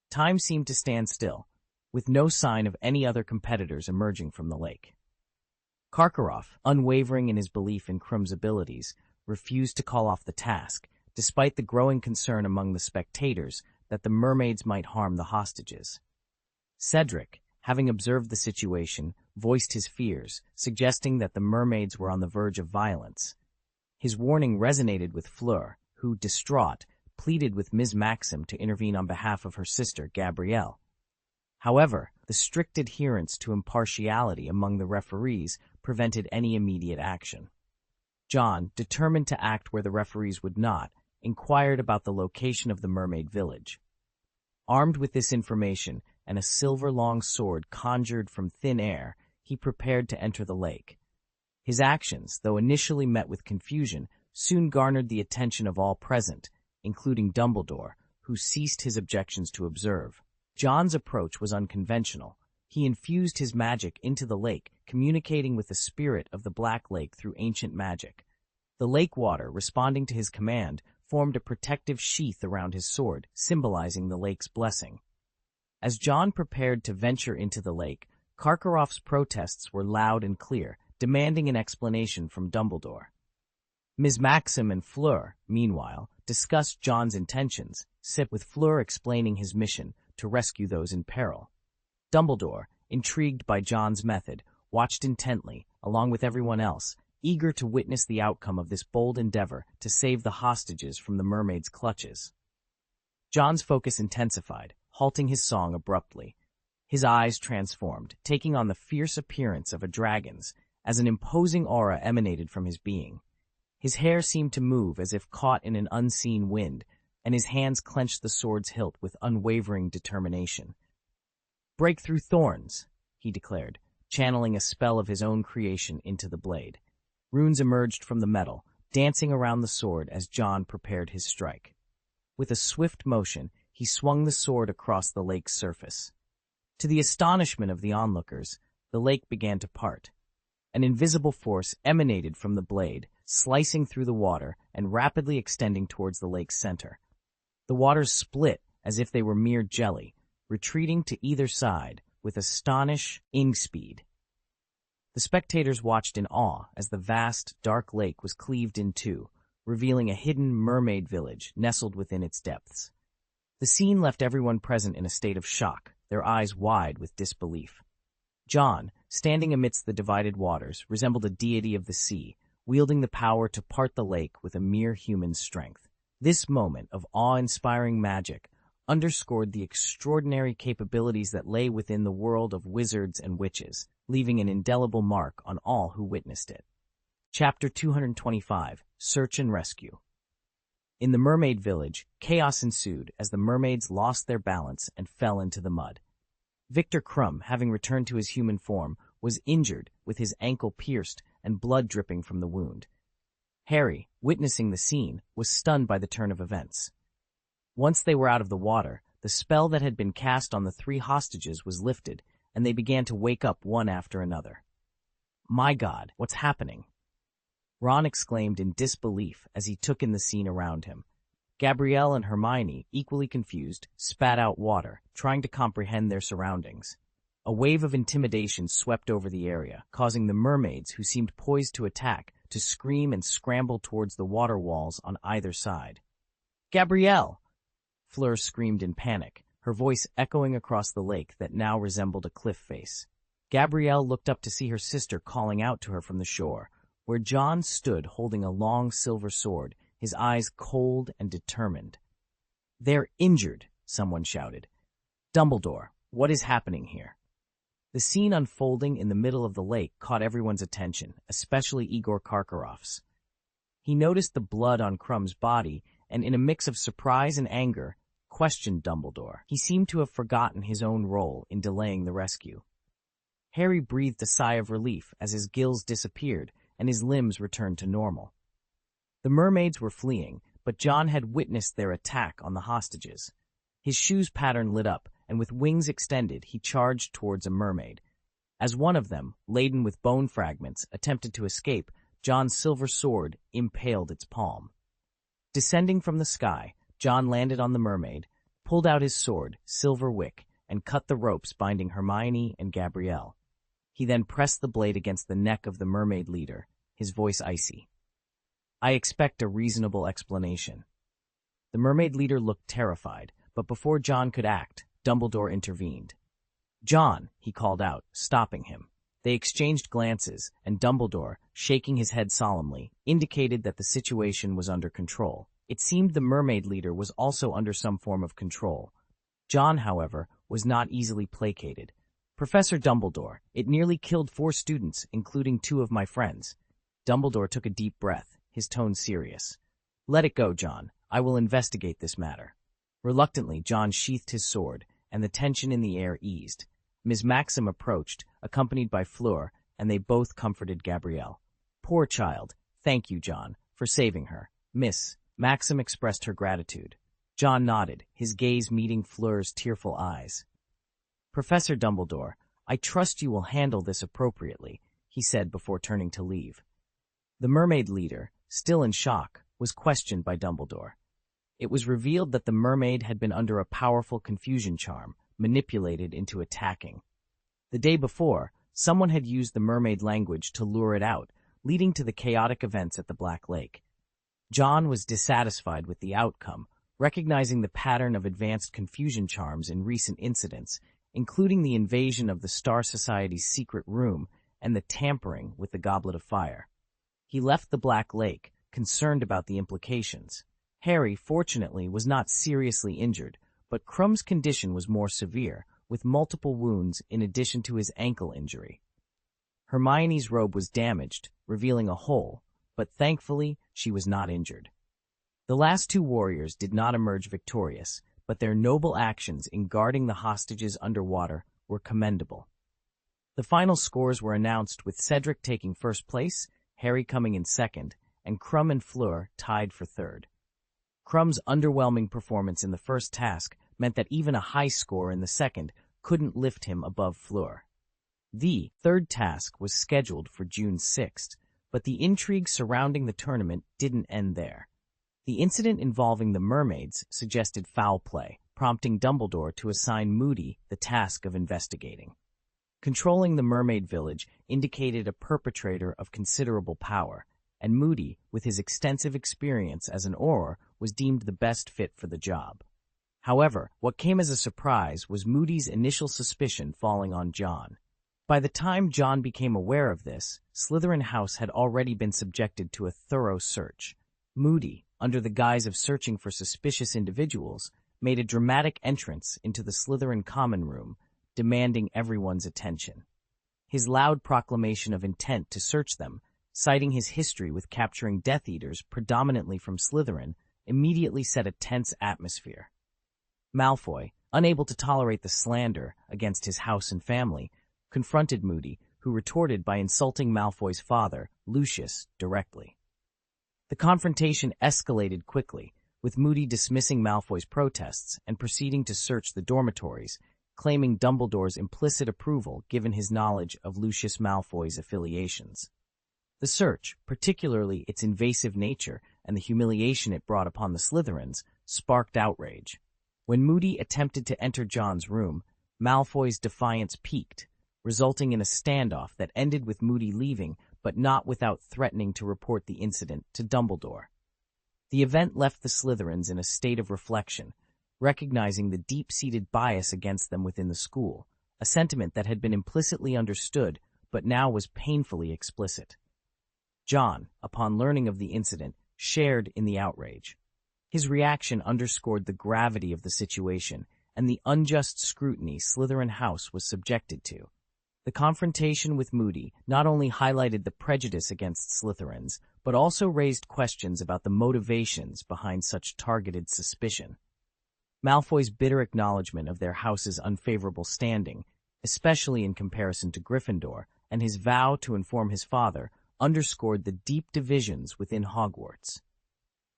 Time seemed to stand still, with no sign of any other competitors emerging from the lake. Karkaroff, unwavering in his belief in Crumb's abilities, refused to call off the task, despite the growing concern among the spectators that the mermaids might harm the hostages. Cedric, having observed the situation, voiced his fears, suggesting that the mermaids were on the verge of violence. His warning resonated with Fleur, who, distraught, pleaded with Ms. Maxim to intervene on behalf of her sister, Gabrielle. However, the strict adherence to impartiality among the referees prevented any immediate action. John, determined to act where the referees would not, inquired about the location of the mermaid village. Armed with this information and a silver-long sword conjured from thin air, he prepared to enter the lake. His actions, though initially met with confusion, soon garnered the attention of all present, including Dumbledore, who ceased his objections to observe. John's approach was unconventional. He infused his magic into the lake, communicating with the spirit of the Black Lake through ancient magic. The lake water, responding to his command, formed a protective sheath around his sword, symbolizing the lake's blessing. As John prepared to venture into the lake, Karkaroff's protests were loud and clear, demanding an explanation from Dumbledore. Ms. Maxim and Fleur, meanwhile, discussed John's intentions, with Fleur explaining his mission to rescue those in peril. Dumbledore, intrigued by John's method, watched intently, along with everyone else, eager to witness the outcome of this bold endeavor to save the hostages from the mermaid's clutches. John's focus intensified, halting his song abruptly. His eyes transformed, taking on the fierce appearance of a dragon's, as an imposing aura emanated from his being. His hair seemed to move as if caught in an unseen wind, and his hands clenched the sword's hilt with unwavering determination. "Break through thorns," he declared, channeling a spell of his own creation into the blade. Runes emerged from the metal, dancing around the sword as John prepared his strike. With a swift motion, he swung the sword across the lake's surface. To the astonishment of the onlookers, the lake began to part. An invisible force emanated from the blade, slicing through the water and rapidly extending towards the lake's center. The waters split as if they were mere jelly, retreating to either side with astonishing speed. The spectators watched in awe as the vast, dark lake was cleaved in two, revealing a hidden mermaid village nestled within its depths. The scene left everyone present in a state of shock, their eyes wide with disbelief. John, standing amidst the divided waters, resembled a deity of the sea, wielding the power to part the lake with a mere human strength. This moment of awe-inspiring magic underscored the extraordinary capabilities that lay within the world of wizards and witches, leaving an indelible mark on all who witnessed it. Chapter 225, Search and Rescue. In the mermaid village, chaos ensued as the mermaids lost their balance and fell into the mud. Victor Crumb, having returned to his human form, was injured, with his ankle pierced and blood dripping from the wound. Harry, witnessing the scene, was stunned by the turn of events. Once they were out of the water, the spell that had been cast on the three hostages was lifted, and they began to wake up one after another. "My God, what's happening?" Ron exclaimed in disbelief as he took in the scene around him. Gabrielle and Hermione, equally confused, spat out water, trying to comprehend their surroundings. A wave of intimidation swept over the area, causing the mermaids, who seemed poised to attack, to scream and scramble towards the water walls on either side. "Gabrielle!" Fleur screamed in panic, her voice echoing across the lake that now resembled a cliff face. Gabrielle looked up to see her sister calling out to her from the shore, where John stood holding a long silver sword, his eyes cold and determined. "They're injured," someone shouted. "Dumbledore, what is happening here?" The scene unfolding in the middle of the lake caught everyone's attention, especially Igor Karkaroff's. He noticed the blood on Crumb's body and, in a mix of surprise and anger, questioned Dumbledore. He seemed to have forgotten his own role in delaying the rescue. Harry breathed a sigh of relief as his gills disappeared and his limbs returned to normal. The mermaids were fleeing, but John had witnessed their attack on the hostages. His shoe's pattern lit up, and with wings extended, he charged towards a mermaid. As one of them, laden with bone fragments, attempted to escape, John's silver sword impaled its palm. Descending from the sky, John landed on the mermaid, pulled out his sword, Silver Wick, and cut the ropes binding Hermione and Gabrielle. He then pressed the blade against the neck of the mermaid leader, his voice icy. "I expect a reasonable explanation." The mermaid leader looked terrified, but before John could act, Dumbledore intervened. "John," he called out, stopping him. They exchanged glances, and Dumbledore, shaking his head solemnly, indicated that the situation was under control. It seemed the mermaid leader was also under some form of control. John, however, was not easily placated. "Professor Dumbledore, it nearly killed 4 students, including 2 of my friends." Dumbledore took a deep breath, his tone serious. "Let it go, John. I will investigate this matter." Reluctantly, John sheathed his sword, and the tension in the air eased. Ms. Maxim approached, accompanied by Fleur, and they both comforted Gabrielle. "Poor child. Thank you, John, for saving her. Miss." Maxim expressed her gratitude. John nodded, his gaze meeting Fleur's tearful eyes. "Professor Dumbledore, I trust you will handle this appropriately," he said before turning to leave. The mermaid leader, still in shock, was questioned by Dumbledore. It was revealed that the mermaid had been under a powerful confusion charm, manipulated into attacking. The day before, someone had used the mermaid language to lure it out, leading to the chaotic events at the Black Lake. John was dissatisfied with the outcome, recognizing the pattern of advanced confusion charms in recent incidents, including the invasion of the Star Society's secret room and the tampering with the Goblet of Fire. He left the Black Lake, concerned about the implications. Harry, fortunately, was not seriously injured, but Krumm's condition was more severe, with multiple wounds in addition to his ankle injury. Hermione's robe was damaged, revealing a hole, but thankfully she was not injured. The last two warriors did not emerge victorious, but their noble actions in guarding the hostages underwater were commendable. The final scores were announced with Cedric taking first place, Harry coming in second, and Krumm and Fleur tied for third. Krumm's underwhelming performance in the first task meant that even a high score in the second couldn't lift him above Fleur. The third task was scheduled for June 6th, but the intrigue surrounding the tournament didn't end there. The incident involving the mermaids suggested foul play, prompting Dumbledore to assign Moody the task of investigating. Controlling the mermaid village indicated a perpetrator of considerable power, and Moody, with his extensive experience as an Auror, was deemed the best fit for the job. However, what came as a surprise was Moody's initial suspicion falling on John. By the time John became aware of this, Slytherin House had already been subjected to a thorough search. Moody, under the guise of searching for suspicious individuals, made a dramatic entrance into the Slytherin common room, demanding everyone's attention. His loud proclamation of intent to search them, citing his history with capturing Death Eaters predominantly from Slytherin, immediately set a tense atmosphere. Malfoy, unable to tolerate the slander against his house and family, confronted Moody, who retorted by insulting Malfoy's father, Lucius, directly. The confrontation escalated quickly, with Moody dismissing Malfoy's protests and proceeding to search the dormitories, claiming Dumbledore's implicit approval given his knowledge of Lucius Malfoy's affiliations. The search, particularly its invasive nature and the humiliation it brought upon the Slytherins, sparked outrage. When Moody attempted to enter John's room, Malfoy's defiance peaked, resulting in a standoff that ended with Moody leaving, but not without threatening to report the incident to Dumbledore. The event left the Slytherins in a state of reflection, recognizing the deep-seated bias against them within the school, a sentiment that had been implicitly understood but now was painfully explicit. John, upon learning of the incident, shared in the outrage. His reaction underscored the gravity of the situation and the unjust scrutiny Slytherin House was subjected to. The confrontation with Moody not only highlighted the prejudice against Slytherins, but also raised questions about the motivations behind such targeted suspicion. Malfoy's bitter acknowledgement of their house's unfavorable standing, especially in comparison to Gryffindor, and his vow to inform his father, underscored the deep divisions within Hogwarts.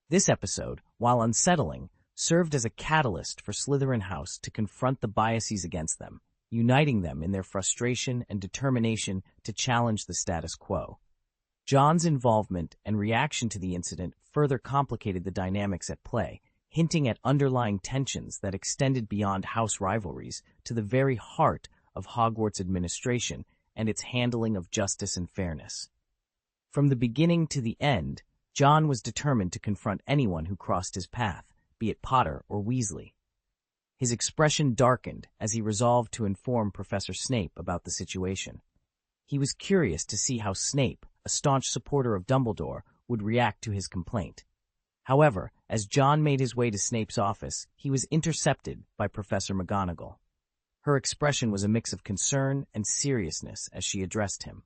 This episode, while unsettling, served as a catalyst for Slytherin House to confront the biases against them, uniting them in their frustration and determination to challenge the status quo. John's involvement and reaction to the incident further complicated the dynamics at play, hinting at underlying tensions that extended beyond house rivalries to the very heart of Hogwarts administration and its handling of justice and fairness. From the beginning to the end, John was determined to confront anyone who crossed his path, be it Potter or Weasley. His expression darkened as he resolved to inform Professor Snape about the situation. He was curious to see how Snape, a staunch supporter of Dumbledore, would react to his complaint. However, as John made his way to Snape's office, he was intercepted by Professor McGonagall. Her expression was a mix of concern and seriousness as she addressed him.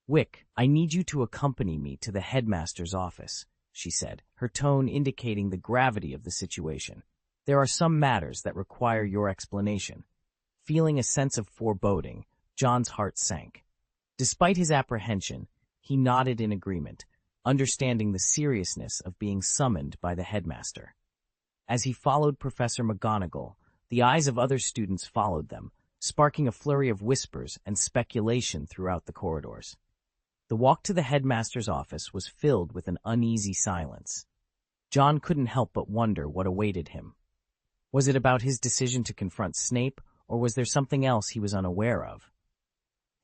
"Wick, I need you to accompany me to the headmaster's office," she said, her tone indicating the gravity of the situation. "There are some matters that require your explanation." Feeling a sense of foreboding, John's heart sank. Despite his apprehension, he nodded in agreement, understanding the seriousness of being summoned by the headmaster. As he followed Professor McGonagall, the eyes of other students followed them, sparking a flurry of whispers and speculation throughout the corridors. The walk to the headmaster's office was filled with an uneasy silence. John couldn't help but wonder what awaited him. Was it about his decision to confront Snape, or was there something else he was unaware of?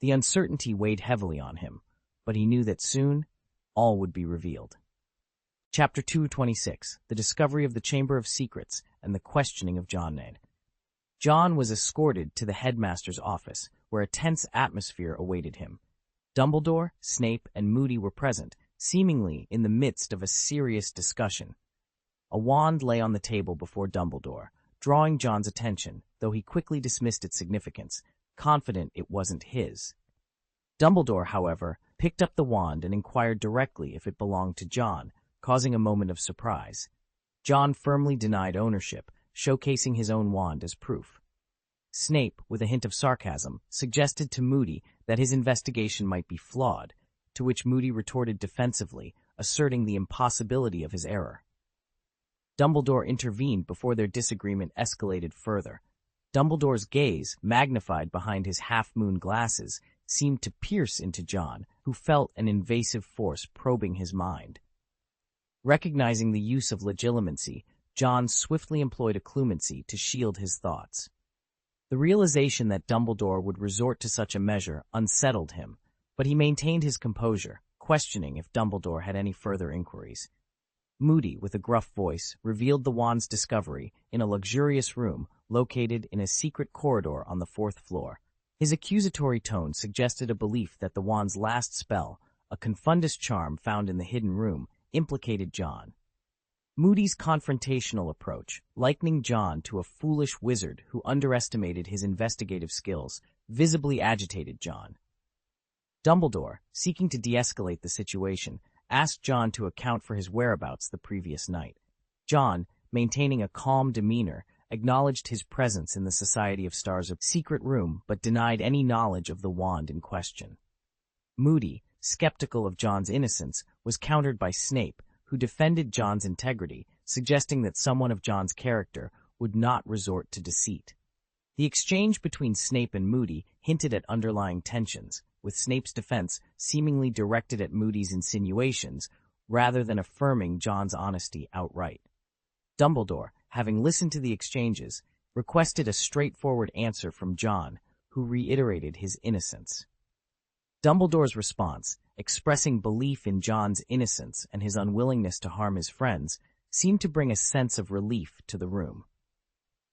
The uncertainty weighed heavily on him, but he knew that soon all would be revealed. Chapter 226, The Discovery of the Chamber of Secrets and the Questioning of John. John was escorted to the headmaster's office, where a tense atmosphere awaited him. Dumbledore, Snape, and Moody were present, seemingly in the midst of a serious discussion. A wand lay on the table before Dumbledore, drawing John's attention, though he quickly dismissed its significance, confident it wasn't his. Dumbledore, however, picked up the wand and inquired directly if it belonged to John, causing a moment of surprise. John firmly denied ownership, showcasing his own wand as proof. Snape, with a hint of sarcasm, suggested to Moody that his investigation might be flawed, to which Moody retorted defensively, asserting the impossibility of his error. Dumbledore intervened before their disagreement escalated further. Dumbledore's gaze, magnified behind his half-moon glasses, seemed to pierce into John, who felt an invasive force probing his mind. Recognizing the use of legilimency, John swiftly employed occlumency to shield his thoughts. The realization that Dumbledore would resort to such a measure unsettled him, but he maintained his composure, questioning if Dumbledore had any further inquiries. Moody, with a gruff voice, revealed the wand's discovery in a luxurious room located in a secret corridor on the 4th floor. His accusatory tone suggested a belief that the wand's last spell, a confundus charm found in the hidden room, implicated John. Moody's confrontational approach, likening John to a foolish wizard who underestimated his investigative skills, visibly agitated John. Dumbledore, seeking to de-escalate the situation, asked John to account for his whereabouts the previous night. John, maintaining a calm demeanor, acknowledged his presence in the Society of Stars' secret room but denied any knowledge of the wand in question. Moody, skeptical of John's innocence, was countered by Snape, who defended John's integrity, suggesting that someone of John's character would not resort to deceit. The exchange between Snape and Moody hinted at underlying tensions, with Snape's defense seemingly directed at Moody's insinuations rather than affirming John's honesty outright. Dumbledore, having listened to the exchanges, requested a straightforward answer from John, who reiterated his innocence. Dumbledore's response, expressing belief in John's innocence and his unwillingness to harm his friends, seemed to bring a sense of relief to the room.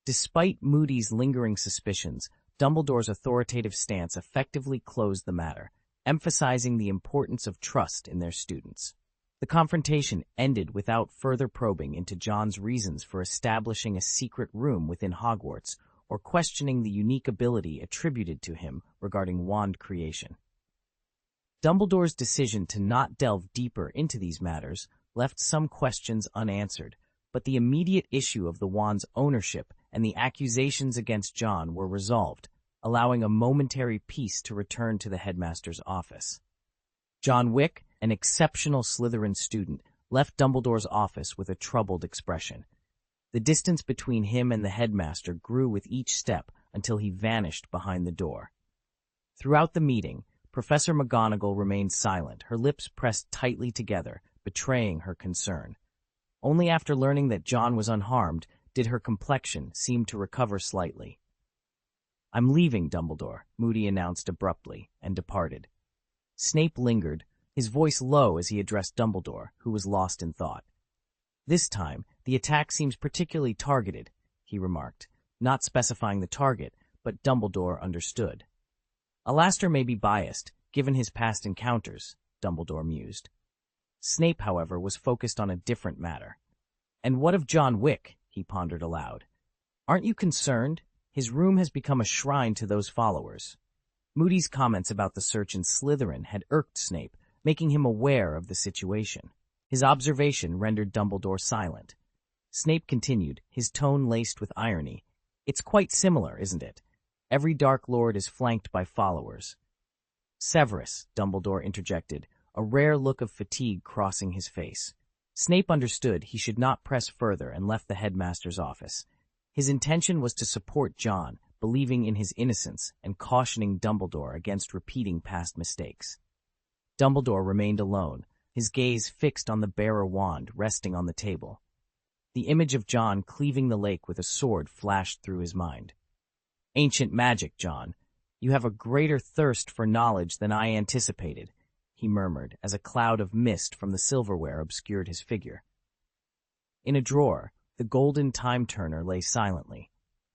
Despite Moody's lingering suspicions, Dumbledore's authoritative stance effectively closed the matter, emphasizing the importance of trust in their students. The confrontation ended without further probing into John's reasons for establishing a secret room within Hogwarts or questioning the unique ability attributed to him regarding wand creation. Dumbledore's decision to not delve deeper into these matters left some questions unanswered, but the immediate issue of the wand's ownership and the accusations against John were resolved, allowing a momentary peace to return to the headmaster's office. John Wick, an exceptional Slytherin student, left Dumbledore's office with a troubled expression. The distance between him and the headmaster grew with each step until he vanished behind the door. Throughout the meeting, Professor McGonagall remained silent, her lips pressed tightly together, betraying her concern. Only after learning that John was unharmed did her complexion seem to recover slightly. "I'm leaving, Dumbledore," Moody announced abruptly, and departed. Snape lingered, his voice low as he addressed Dumbledore, who was lost in thought. "This time, the attack seems particularly targeted," he remarked, not specifying the target, but Dumbledore understood. "Alastor may be biased, given his past encounters," Dumbledore mused. Snape, however, was focused on a different matter. "And what of John Wick?" he pondered aloud. "Aren't you concerned? His room has become a shrine to those followers." Moody's comments about the search in Slytherin had irked Snape, making him aware of the situation. His observation rendered Dumbledore silent. Snape continued, his tone laced with irony. "It's quite similar, isn't it? Every Dark Lord is flanked by followers. Severus, Dumbledore interjected, a rare look of fatigue crossing his face. Snape understood he should not press further and left the headmaster's office. His intention was to support John, believing in his innocence and cautioning Dumbledore against repeating past mistakes. Dumbledore remained alone, his gaze fixed on the bearer wand resting on the table. The image of John cleaving the lake with a sword flashed through his mind. "Ancient magic, John. You have a greater thirst for knowledge than I anticipated," he murmured as a cloud of mist from the silverware obscured his figure. In a drawer, the golden time-turner lay silently.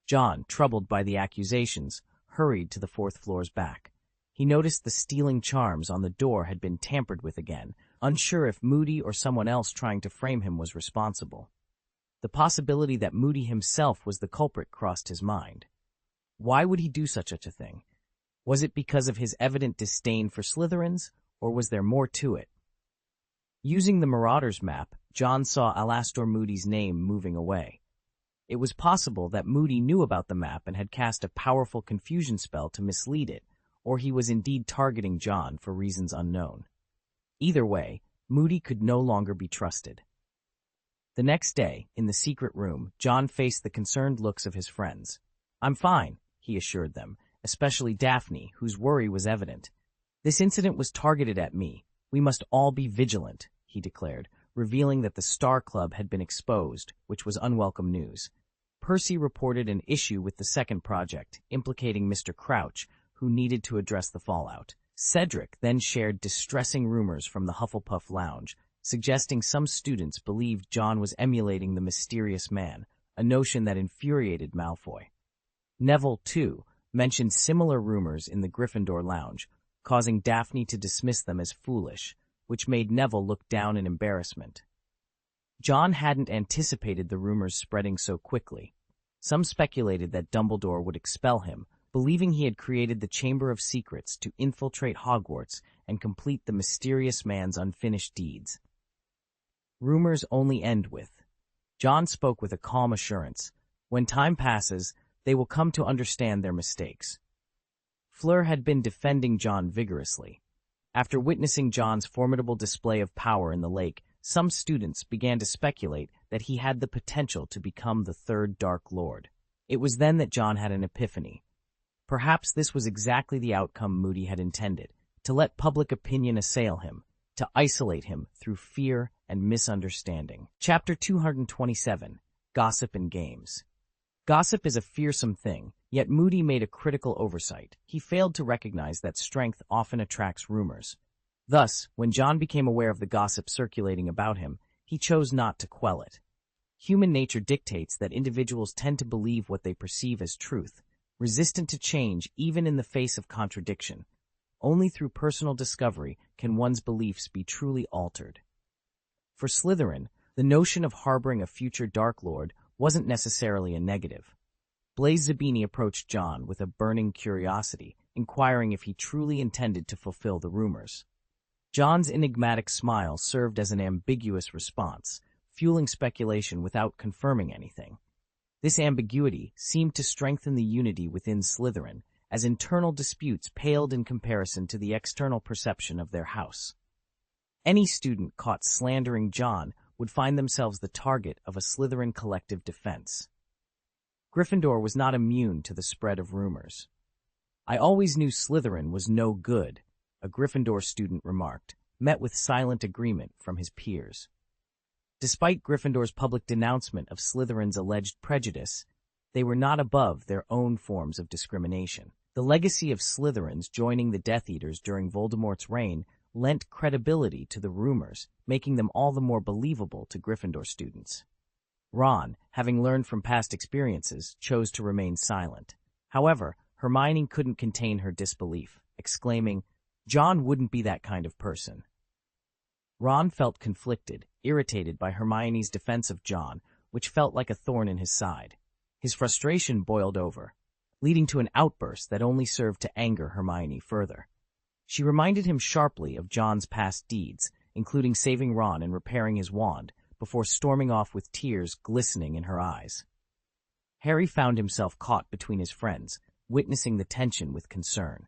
John, troubled by the accusations, hurried to the fourth floor's back. He noticed the stealing charms on the door had been tampered with again, unsure if Moody or someone else trying to frame him was responsible. The possibility that Moody himself was the culprit crossed his mind. Why would he do such a thing? Was it because of his evident disdain for Slytherins, or was there more to it? Using the Marauder's map, John saw Alastor Moody's name moving away. It was possible that Moody knew about the map and had cast a powerful confusion spell to mislead it, or he was indeed targeting John for reasons unknown. Either way, Moody could no longer be trusted. The next day, in the secret room, John faced the concerned looks of his friends. "I'm fine," he assured them, especially Daphne, whose worry was evident. "This incident was targeted at me. We must all be vigilant," he declared, revealing that the Star Club had been exposed, which was unwelcome news. Percy reported an issue with the second project, implicating Mr. Crouch, who needed to address the fallout. Cedric then shared distressing rumors from the Hufflepuff Lounge, suggesting some students believed John was emulating the mysterious man, a notion that infuriated Malfoy. Neville, too, mentioned similar rumors in the Gryffindor Lounge, causing Daphne to dismiss them as foolish, which made Neville look down in embarrassment. John hadn't anticipated the rumors spreading so quickly. Some speculated that Dumbledore would expel him, believing he had created the Chamber of Secrets to infiltrate Hogwarts and complete the mysterious man's unfinished deeds. Rumors only end with. John spoke with a calm assurance. When time passes, they will come to understand their mistakes. Fleur had been defending John vigorously. After witnessing John's formidable display of power in the lake, some students began to speculate that he had the potential to become the third Dark Lord. It was then that John had an epiphany. Perhaps this was exactly the outcome Moody had intended, to let public opinion assail him, to isolate him through fear and misunderstanding. Chapter 227, Gossip and Games. Gossip is a fearsome thing, yet Moody made a critical oversight. He failed to recognize that strength often attracts rumors. Thus, when John became aware of the gossip circulating about him, he chose not to quell it. Human nature dictates that individuals tend to believe what they perceive as truth, resistant to change even in the face of contradiction. Only through personal discovery can one's beliefs be truly altered. For Slytherin, the notion of harboring a future Dark Lord wasn't necessarily a negative. Blaise Zabini approached John with a burning curiosity, inquiring if he truly intended to fulfill the rumors. John's enigmatic smile served as an ambiguous response, fueling speculation without confirming anything. This ambiguity seemed to strengthen the unity within Slytherin, as internal disputes paled in comparison to the external perception of their house. Any student caught slandering John would find themselves the target of a Slytherin collective defense. Gryffindor was not immune to the spread of rumors. "I always knew Slytherin was no good," a Gryffindor student remarked, met with silent agreement from his peers. Despite Gryffindor's public denouncement of Slytherin's alleged prejudice, they were not above their own forms of discrimination. The legacy of Slytherins joining the Death Eaters during Voldemort's reign lent credibility to the rumors, making them all the more believable to Gryffindor students. Ron, having learned from past experiences, chose to remain silent. However, Hermione couldn't contain her disbelief, exclaiming, "John wouldn't be that kind of person." Ron felt conflicted, irritated by Hermione's defense of John, which felt like a thorn in his side. His frustration boiled over, leading to an outburst that only served to anger Hermione further. She reminded him sharply of John's past deeds, including saving Ron and repairing his wand, before storming off with tears glistening in her eyes. Harry found himself caught between his friends, witnessing the tension with concern.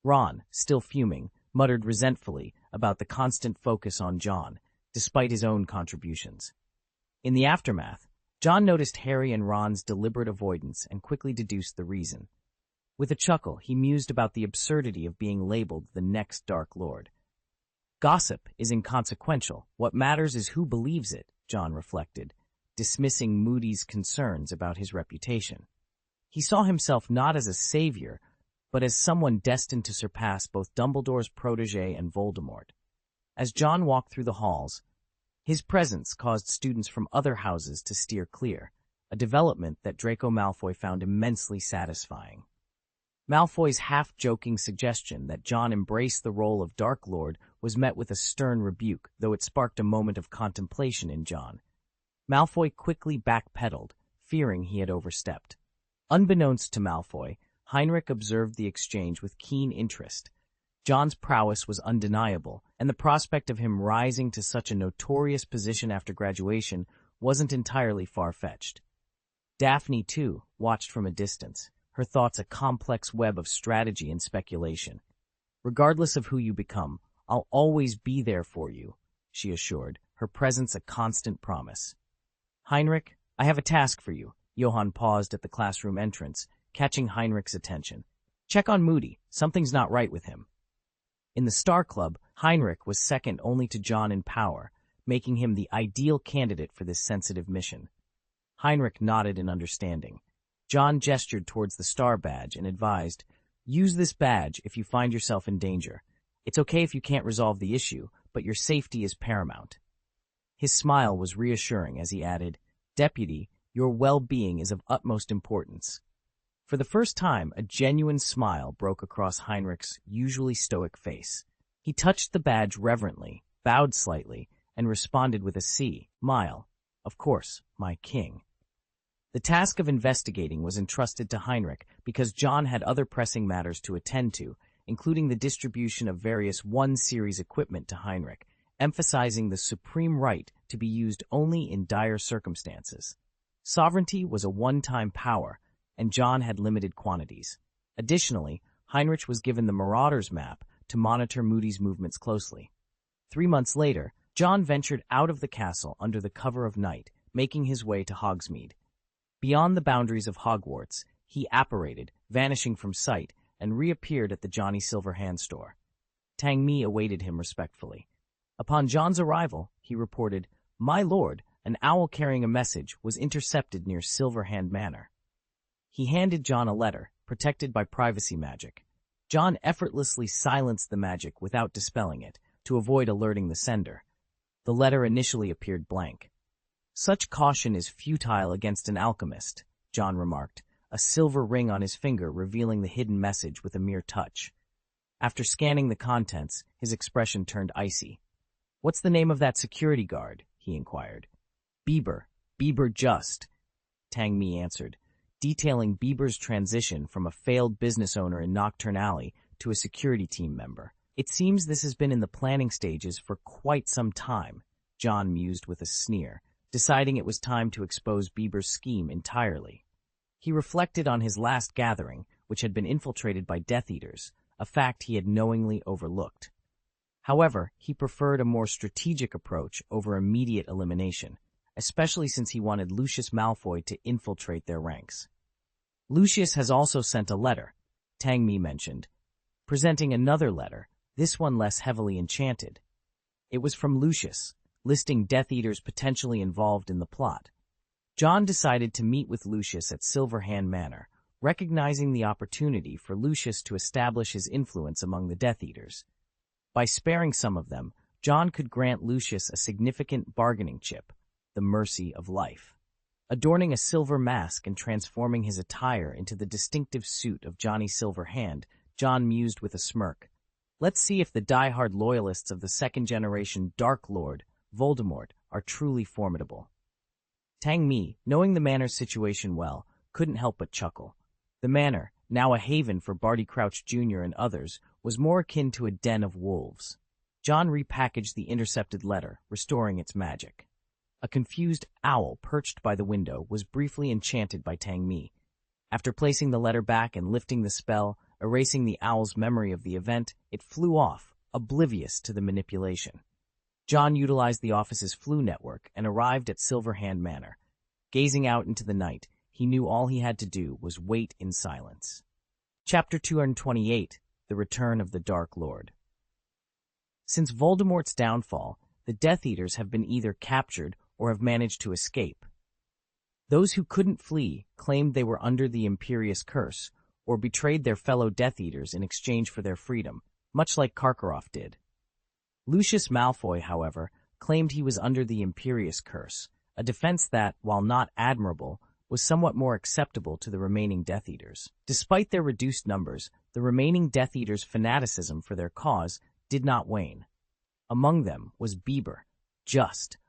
Ron, still fuming, muttered resentfully about the constant focus on John, despite his own contributions. In the aftermath, John noticed Harry and Ron's deliberate avoidance and quickly deduced the reason. With a chuckle, he mused about the absurdity of being labeled the next Dark Lord. Gossip is inconsequential. What matters is who believes it, John reflected, dismissing Moody's concerns about his reputation. He saw himself not as a savior, but as someone destined to surpass both Dumbledore's protégé and Voldemort. As John walked through the halls, his presence caused students from other houses to steer clear, a development that Draco Malfoy found immensely satisfying. Malfoy's half-joking suggestion that John embrace the role of Dark Lord was met with a stern rebuke, though it sparked a moment of contemplation in John. Malfoy quickly backpedaled, fearing he had overstepped. Unbeknownst to Malfoy, Heinrich observed the exchange with keen interest. John's prowess was undeniable, and the prospect of him rising to such a notorious position after graduation wasn't entirely far-fetched. Daphne, too, watched from a distance, her thoughts a complex web of strategy and speculation. "Regardless of who you become, I'll always be there for you," she assured, her presence a constant promise. "Heinrich, I have a task for you." Johann paused at the classroom entrance, catching Heinrich's attention. "Check on Moody. Something's not right with him." In the Star Club, Heinrich was second only to John in power, making him the ideal candidate for this sensitive mission. Heinrich nodded in understanding. John gestured towards the star badge and advised, "Use this badge if you find yourself in danger. It's okay if you can't resolve the issue, but your safety is paramount." His smile was reassuring as he added, "Deputy, your well-being is of utmost importance." For the first time, a genuine smile broke across Heinrich's usually stoic face. He touched the badge reverently, bowed slightly, and responded with a smile. "Of course, my king." The task of investigating was entrusted to Heinrich because John had other pressing matters to attend to, including the distribution of various 1-series equipment to Heinrich, emphasizing the supreme right to be used only in dire circumstances. Sovereignty was a one-time power, and John had limited quantities. Additionally, Heinrich was given the Marauder's map to monitor Moody's movements closely. 3 months later, John ventured out of the castle under the cover of night, making his way to Hogsmeade. Beyond the boundaries of Hogwarts, he apparated, vanishing from sight, and reappeared at the Johnny Silverhand store. Tang Mi awaited him respectfully. Upon John's arrival, he reported, "My lord, an owl carrying a message was intercepted near Silverhand Manor." He handed John a letter, protected by privacy magic. John effortlessly silenced the magic without dispelling it, to avoid alerting the sender. The letter initially appeared blank. "Such caution is futile against an alchemist," John remarked, a silver ring on his finger revealing the hidden message with a mere touch. After scanning the contents, his expression turned icy. "What's the name of that security guard?" he inquired. Bieber Just," Tang Mi answered, detailing Bieber's transition from a failed business owner in Nocturne Alley to a security team member. "It seems this has been in the planning stages for quite some time," John mused with a sneer, deciding it was time to expose Bieber's scheme entirely. He reflected on his last gathering, which had been infiltrated by Death Eaters, a fact he had knowingly overlooked. However, he preferred a more strategic approach over immediate elimination, especially since he wanted Lucius Malfoy to infiltrate their ranks. "Lucius has also sent a letter," Tang Mi mentioned, presenting another letter, this one less heavily enchanted. It was from Lucius, listing Death Eaters potentially involved in the plot. John decided to meet with Lucius at Silverhand Manor, recognizing the opportunity for Lucius to establish his influence among the Death Eaters. By sparing some of them, John could grant Lucius a significant bargaining chip, the mercy of life. Adorning a silver mask and transforming his attire into the distinctive suit of Johnny Silverhand, John mused with a smirk. "Let's see if the die-hard loyalists of the second-generation Dark Lord, Voldemort, are truly formidable." Tang Mi, knowing the Manor's situation well, couldn't help but chuckle. The Manor, now a haven for Barty Crouch Jr. and others, was more akin to a den of wolves. John repackaged the intercepted letter, restoring its magic. A confused owl perched by the window was briefly enchanted by Tang Mi. After placing the letter back and lifting the spell, erasing the owl's memory of the event, it flew off, oblivious to the manipulation. John utilized the office's flu network and arrived at Silverhand Manor. Gazing out into the night, he knew all he had to do was wait in silence. Chapter 228, The Return of the Dark Lord. Since Voldemort's downfall, the Death Eaters have been either captured or have managed to escape. Those who couldn't flee claimed they were under the Imperious Curse, or betrayed their fellow Death Eaters in exchange for their freedom, much like Karkaroff did. Lucius Malfoy, however, claimed he was under the Imperious Curse, a defense that, while not admirable, was somewhat more acceptable to the remaining Death Eaters. Despite their reduced numbers, the remaining Death Eaters' fanaticism for their cause did not wane. Among them was Bieber,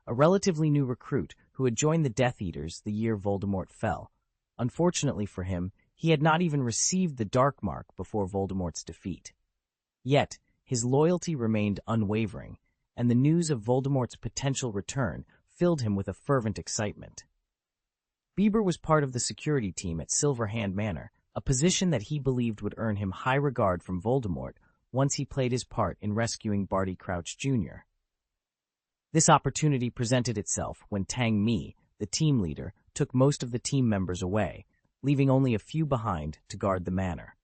a relatively new recruit who had joined the Death Eaters the year Voldemort fell. Unfortunately for him, he had not even received the Dark Mark before Voldemort's defeat. Yet, his loyalty remained unwavering, and the news of Voldemort's potential return filled him with a fervent excitement. Bieber was part of the security team at Silverhand Manor, a position that he believed would earn him high regard from Voldemort once he played his part in rescuing Barty Crouch Jr. This opportunity presented itself when Tang Mi, the team leader, took most of the team members away, leaving only a few behind to guard the manor.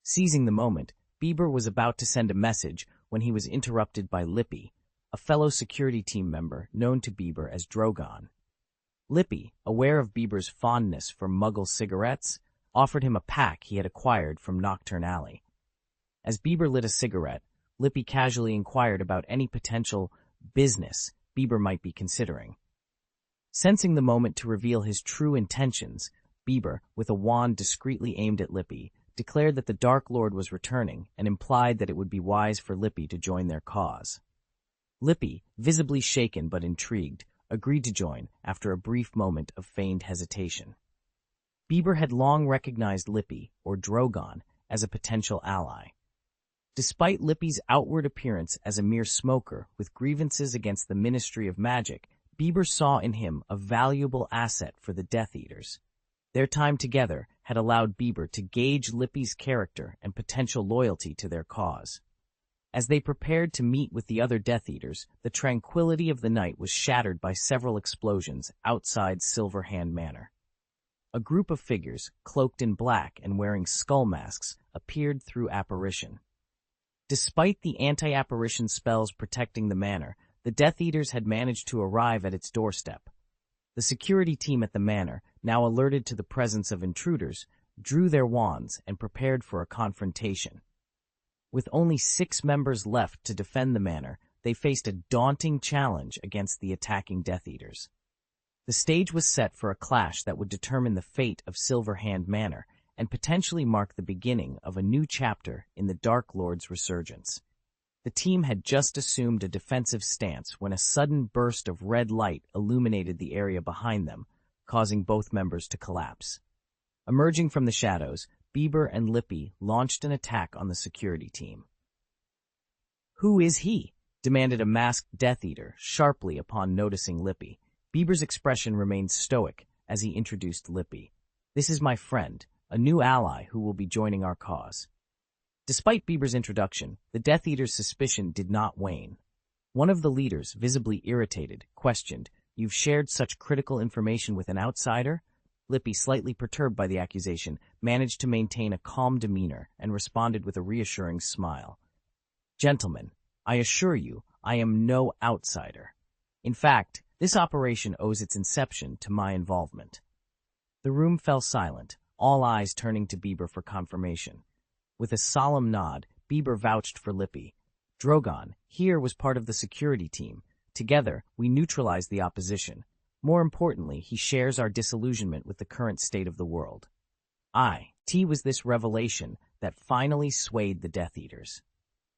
Seizing the moment, Bieber was about to send a message when he was interrupted by Lippy, a fellow security team member known to Bieber as Drogon. Lippy, aware of Bieber's fondness for Muggle cigarettes, offered him a pack he had acquired from Nocturne Alley. As Bieber lit a cigarette, Lippy casually inquired about any potential business Bieber might be considering. Sensing the moment to reveal his true intentions, Bieber, with a wand discreetly aimed at Lippy, declared that the Dark Lord was returning and implied that it would be wise for Lippy to join their cause. Lippy, visibly shaken but intrigued, agreed to join after a brief moment of feigned hesitation. Bieber had long recognized Lippy, or Drogon, as a potential ally. Despite Lippy's outward appearance as a mere smoker with grievances against the Ministry of Magic, Bieber saw in him a valuable asset for the Death Eaters. Their time together had allowed Bieber to gauge Lippy's character and potential loyalty to their cause. As they prepared to meet with the other Death Eaters, the tranquility of the night was shattered by several explosions outside Silverhand Manor. A group of figures, cloaked in black and wearing skull masks, appeared through apparition. Despite the anti-apparition spells protecting the manor, the Death Eaters had managed to arrive at its doorstep. The security team at the manor, now alerted to the presence of intruders, drew their wands and prepared for a confrontation. With only 6 members left to defend the manor, they faced a daunting challenge against the attacking Death Eaters. The stage was set for a clash that would determine the fate of Silverhand Manor and potentially mark the beginning of a new chapter in the Dark Lord's resurgence. The team had just assumed a defensive stance when a sudden burst of red light illuminated the area behind them, causing both members to collapse. Emerging from the shadows, Bieber and Lippy launched an attack on the security team. "Who is he?" demanded a masked Death Eater sharply upon noticing Lippy. Bieber's expression remained stoic as he introduced Lippy. "This is my friend, a new ally who will be joining our cause." Despite Bieber's introduction, the Death Eater's suspicion did not wane. One of the leaders, visibly irritated, questioned, "You've shared such critical information with an outsider?" Lippy, slightly perturbed by the accusation, managed to maintain a calm demeanor and responded with a reassuring smile. "Gentlemen, I assure you, I am no outsider. In fact, this operation owes its inception to my involvement." The room fell silent, all eyes turning to Bieber for confirmation. With a solemn nod, Bieber vouched for Lippy. "Drogon, here was part of the security team. Together, we neutralized the opposition. More importantly, he shares our disillusionment with the current state of the world." T was this revelation that finally swayed the Death Eaters.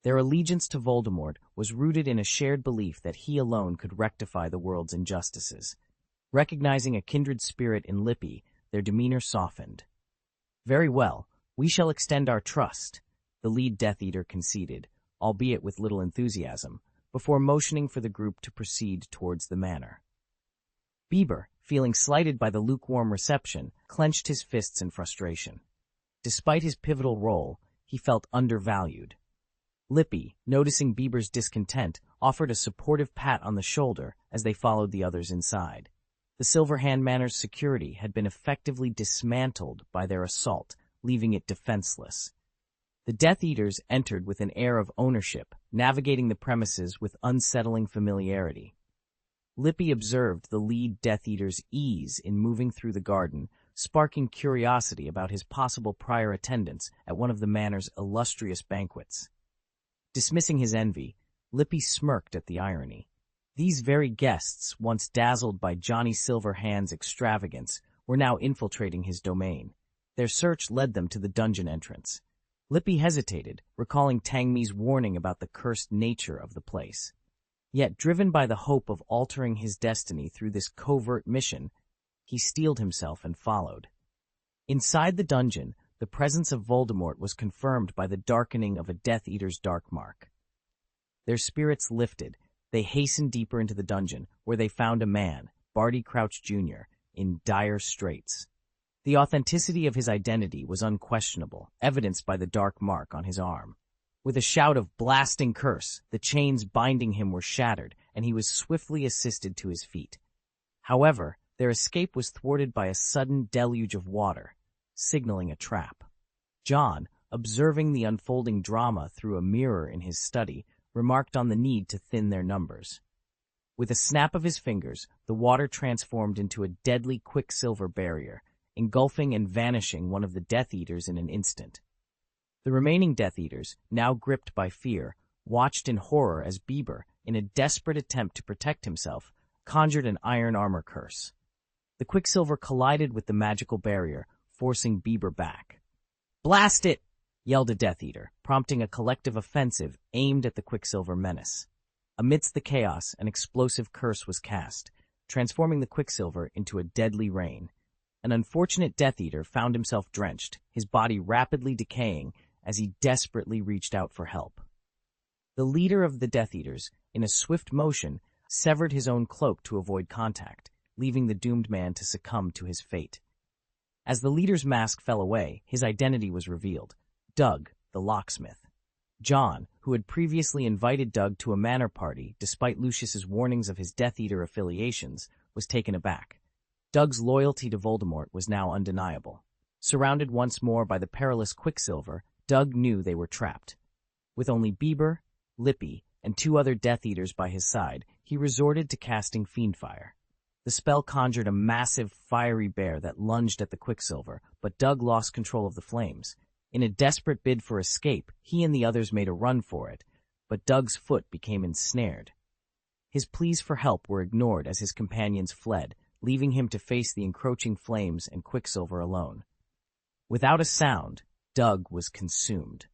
Their allegiance to Voldemort was rooted in a shared belief that he alone could rectify the world's injustices. Recognizing a kindred spirit in Lippy, their demeanor softened. "Very well, we shall extend our trust," the lead Death Eater conceded, albeit with little enthusiasm, before motioning for the group to proceed towards the manor. Bieber, feeling slighted by the lukewarm reception, clenched his fists in frustration. Despite his pivotal role, he felt undervalued. Lippy, noticing Bieber's discontent, offered a supportive pat on the shoulder as they followed the others inside. The Silver Hand Manor's security had been effectively dismantled by their assault, leaving it defenseless. The Death Eaters entered with an air of ownership, navigating the premises with unsettling familiarity. Lippy observed the lead Death Eater's ease in moving through the garden, sparking curiosity about his possible prior attendance at one of the manor's illustrious banquets. Dismissing his envy, Lippy smirked at the irony. These very guests, once dazzled by Johnny Silverhand's extravagance, were now infiltrating his domain. Their search led them to the dungeon entrance. Lippy hesitated, recalling Tangmi's warning about the cursed nature of the place. Yet, driven by the hope of altering his destiny through this covert mission, he steeled himself and followed. Inside the dungeon, the presence of Voldemort was confirmed by the darkening of a Death Eater's dark mark. Their spirits lifted. They hastened deeper into the dungeon, where they found a man, Barty Crouch Jr., in dire straits. The authenticity of his identity was unquestionable, evidenced by the dark mark on his arm. With a shout of blasting curse, the chains binding him were shattered, and he was swiftly assisted to his feet. However, their escape was thwarted by a sudden deluge of water, signaling a trap. John, observing the unfolding drama through a mirror in his study, remarked on the need to thin their numbers. With a snap of his fingers, the water transformed into a deadly quicksilver barrier, engulfing and vanishing one of the Death Eaters in an instant. The remaining Death Eaters, now gripped by fear, watched in horror as Bieber, in a desperate attempt to protect himself, conjured an iron armor curse. The quicksilver collided with the magical barrier, forcing Bieber back. "Blast it!" yelled a Death Eater, prompting a collective offensive aimed at the quicksilver menace. Amidst the chaos, an explosive curse was cast, transforming the quicksilver into a deadly rain. An unfortunate Death Eater found himself drenched, his body rapidly decaying as he desperately reached out for help. The leader of the Death Eaters, in a swift motion, severed his own cloak to avoid contact, leaving the doomed man to succumb to his fate. As the leader's mask fell away, his identity was revealed: Doug, the locksmith. John, who had previously invited Doug to a manor party despite Lucius's warnings of his Death Eater affiliations, was taken aback. Doug's loyalty to Voldemort was now undeniable. Surrounded once more by the perilous Quicksilver, Doug knew they were trapped. With only Bieber, Lippy, and 2 other Death Eaters by his side, he resorted to casting Fiendfire. The spell conjured a massive, fiery bear that lunged at the Quicksilver, but Doug lost control of the flames. In a desperate bid for escape, he and the others made a run for it, but Doug's foot became ensnared. His pleas for help were ignored as his companions fled, leaving him to face the encroaching flames and Quicksilver alone. Without a sound, Doug was consumed.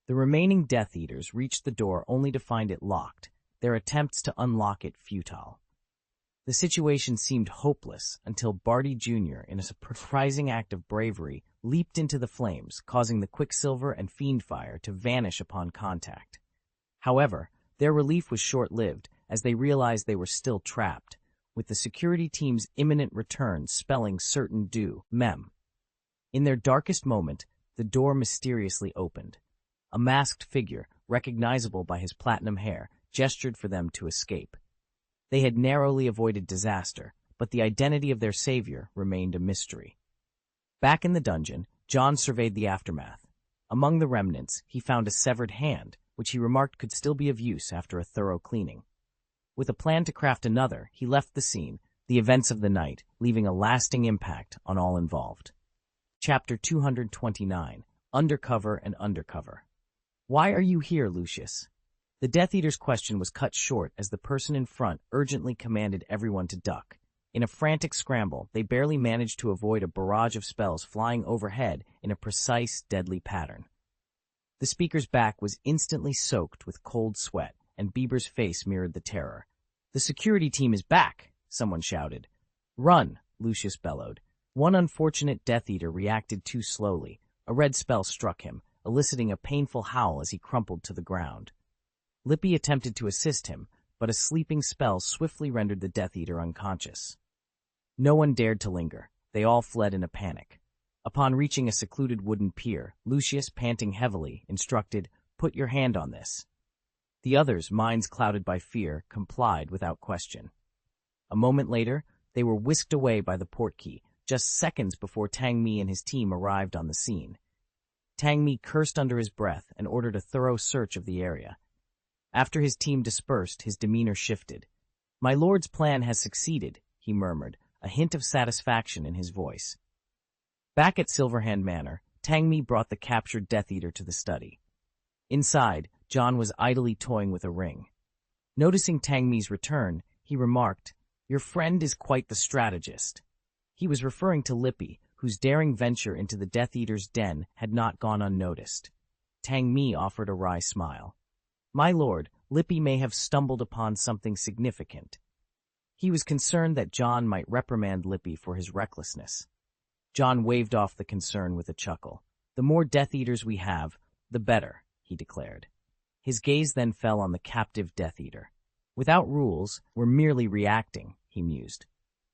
The remaining Death Eaters reached the door only to find it locked, their attempts to unlock it futile. The situation seemed hopeless until Barty Jr., in a surprising act of bravery, leaped into the flames, causing the Quicksilver and Fiendfire to vanish upon contact. However, their relief was short-lived, as they realized they were still trapped, with the security team's imminent return spelling certain doom. In their darkest moment, the door mysteriously opened. A masked figure, recognizable by his platinum hair, gestured for them to escape. They had narrowly avoided disaster, but the identity of their savior remained a mystery. Back in the dungeon, John surveyed the aftermath. Among the remnants, he found a severed hand, which he remarked could still be of use after a thorough cleaning. With a plan to craft another, he left the scene, the events of the night, leaving a lasting impact on all involved. Chapter 229, Undercover and Undercover. "Why are you here, Lucius?" The Death Eater's question was cut short as the person in front urgently commanded everyone to duck. In a frantic scramble, they barely managed to avoid a barrage of spells flying overhead in a precise, deadly pattern. The speaker's back was instantly soaked with cold sweat, and Bieber's face mirrored the terror. "The security team is back!" someone shouted. "Run!" Lucius bellowed. One unfortunate Death Eater reacted too slowly. A red spell struck him, eliciting a painful howl as he crumpled to the ground. Lippy attempted to assist him, but a sleeping spell swiftly rendered the Death Eater unconscious. No one dared to linger. They all fled in a panic. Upon reaching a secluded wooden pier, Lucius, panting heavily, instructed, "Put your hand on this." The others, minds clouded by fear, complied without question. A moment later, they were whisked away by the portkey, just seconds before Tang Mi and his team arrived on the scene. Tang Mi cursed under his breath and ordered a thorough search of the area. After his team dispersed, his demeanor shifted. "My lord's plan has succeeded," he murmured, a hint of satisfaction in his voice. Back at Silverhand Manor, Tang Mi brought the captured Death Eater to the study. Inside, John was idly toying with a ring. Noticing Tang Mi's return, he remarked, "Your friend is quite the strategist." He was referring to Lippy, whose daring venture into the Death Eater's den had not gone unnoticed. Tang Mi offered a wry smile. "My lord, Lippy may have stumbled upon something significant." He was concerned that John might reprimand Lippy for his recklessness. John waved off the concern with a chuckle. "The more Death Eaters we have, the better," he declared. His gaze then fell on the captive Death Eater. "Without rules, we're merely reacting," he mused.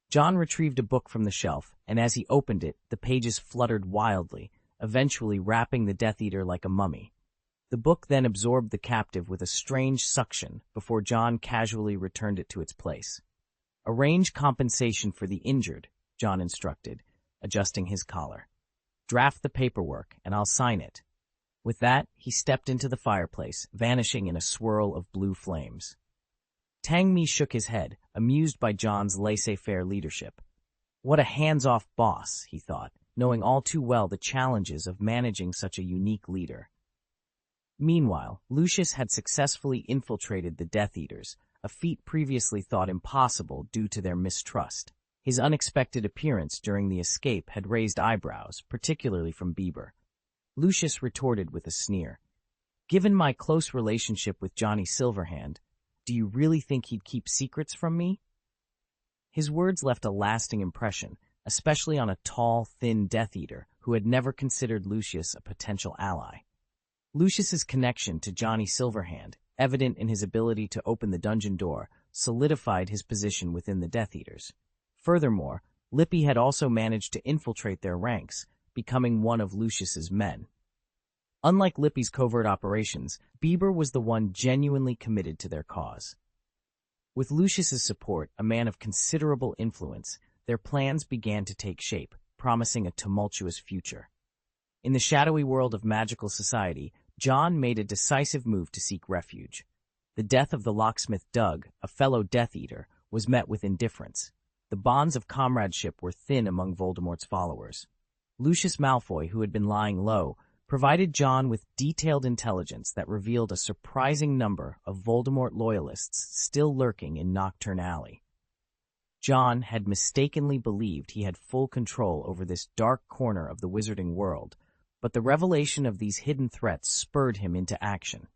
John retrieved a book from the shelf, and as he opened it, the pages fluttered wildly, eventually wrapping the Death Eater like a mummy. The book then absorbed the captive with a strange suction before John casually returned it to its place. "Arrange compensation for the injured," John instructed, adjusting his collar. "Draft the paperwork, and I'll sign it." With that, he stepped into the fireplace, vanishing in a swirl of blue flames. Tang Mi shook his head, amused by John's laissez-faire leadership. What a hands-off boss, he thought, knowing all too well the challenges of managing such a unique leader. Meanwhile, Lucius had successfully infiltrated the Death Eaters, a feat previously thought impossible due to their mistrust. His unexpected appearance during the escape had raised eyebrows, particularly from Bieber. Lucius retorted with a sneer. "Given my close relationship with Johnny Silverhand, do you really think he'd keep secrets from me?" His words left a lasting impression, especially on a tall, thin Death Eater who had never considered Lucius a potential ally. Lucius's connection to Johnny Silverhand, evident in his ability to open the dungeon door, solidified his position within the Death Eaters. Furthermore, Lippy had also managed to infiltrate their ranks, becoming one of Lucius's men. Unlike Lippy's covert operations, Bieber was the one genuinely committed to their cause. With Lucius's support, a man of considerable influence, their plans began to take shape, promising a tumultuous future. In the shadowy world of magical society, John made a decisive move to seek refuge. The death of the locksmith Doug, a fellow Death Eater, was met with indifference. The bonds of comradeship were thin among Voldemort's followers. Lucius Malfoy, who had been lying low, provided John with detailed intelligence that revealed a surprising number of Voldemort loyalists still lurking in Nocturne Alley. John had mistakenly believed he had full control over this dark corner of the wizarding world, but the revelation of these hidden threats spurred him into action.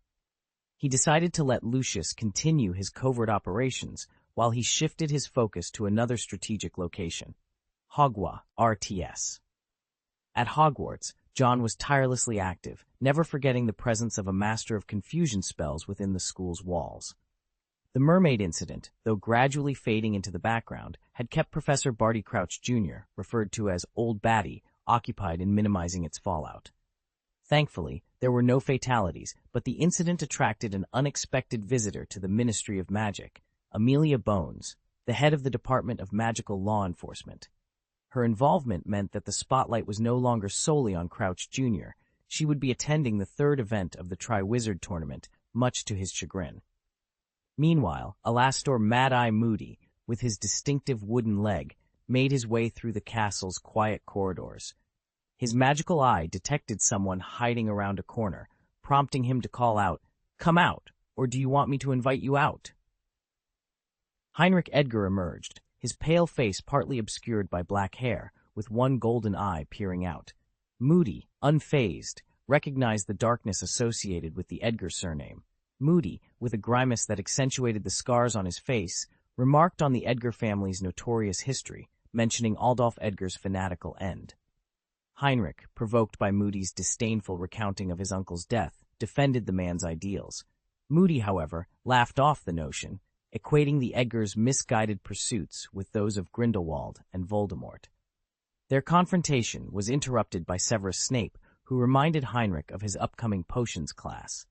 He decided to let Lucius continue his covert operations while he shifted his focus to another strategic location, Hogwarts, RTS. At Hogwarts, John was tirelessly active, never forgetting the presence of a master of confusion spells within the school's walls. The mermaid incident, though gradually fading into the background, had kept Professor Barty Crouch Jr., referred to as Old Batty, occupied in minimizing its fallout. Thankfully, there were no fatalities, but the incident attracted an unexpected visitor to the Ministry of Magic, Amelia Bones, the head of the Department of Magical Law Enforcement. Her involvement meant that the spotlight was no longer solely on Crouch Jr. She would be attending the third event of the Triwizard Tournament, much to his chagrin. Meanwhile, Alastor Mad-Eye Moody, with his distinctive wooden leg, made his way through the castle's quiet corridors. His magical eye detected someone hiding around a corner, prompting him to call out, "Come out, or do you want me to invite you out?" Heinrich Edgar emerged, his pale face partly obscured by black hair, with one golden eye peering out. Moody, unfazed, recognized the darkness associated with the Edgar surname. Moody, with a grimace that accentuated the scars on his face, remarked on the Edgar family's notorious history, mentioning Adolf Edgar's fanatical end. Heinrich, provoked by Moody's disdainful recounting of his uncle's death, defended the man's ideals. Moody, however, laughed off the notion, equating the Edgar's misguided pursuits with those of Grindelwald and Voldemort. Their confrontation was interrupted by Severus Snape, who reminded Heinrich of his upcoming potions class.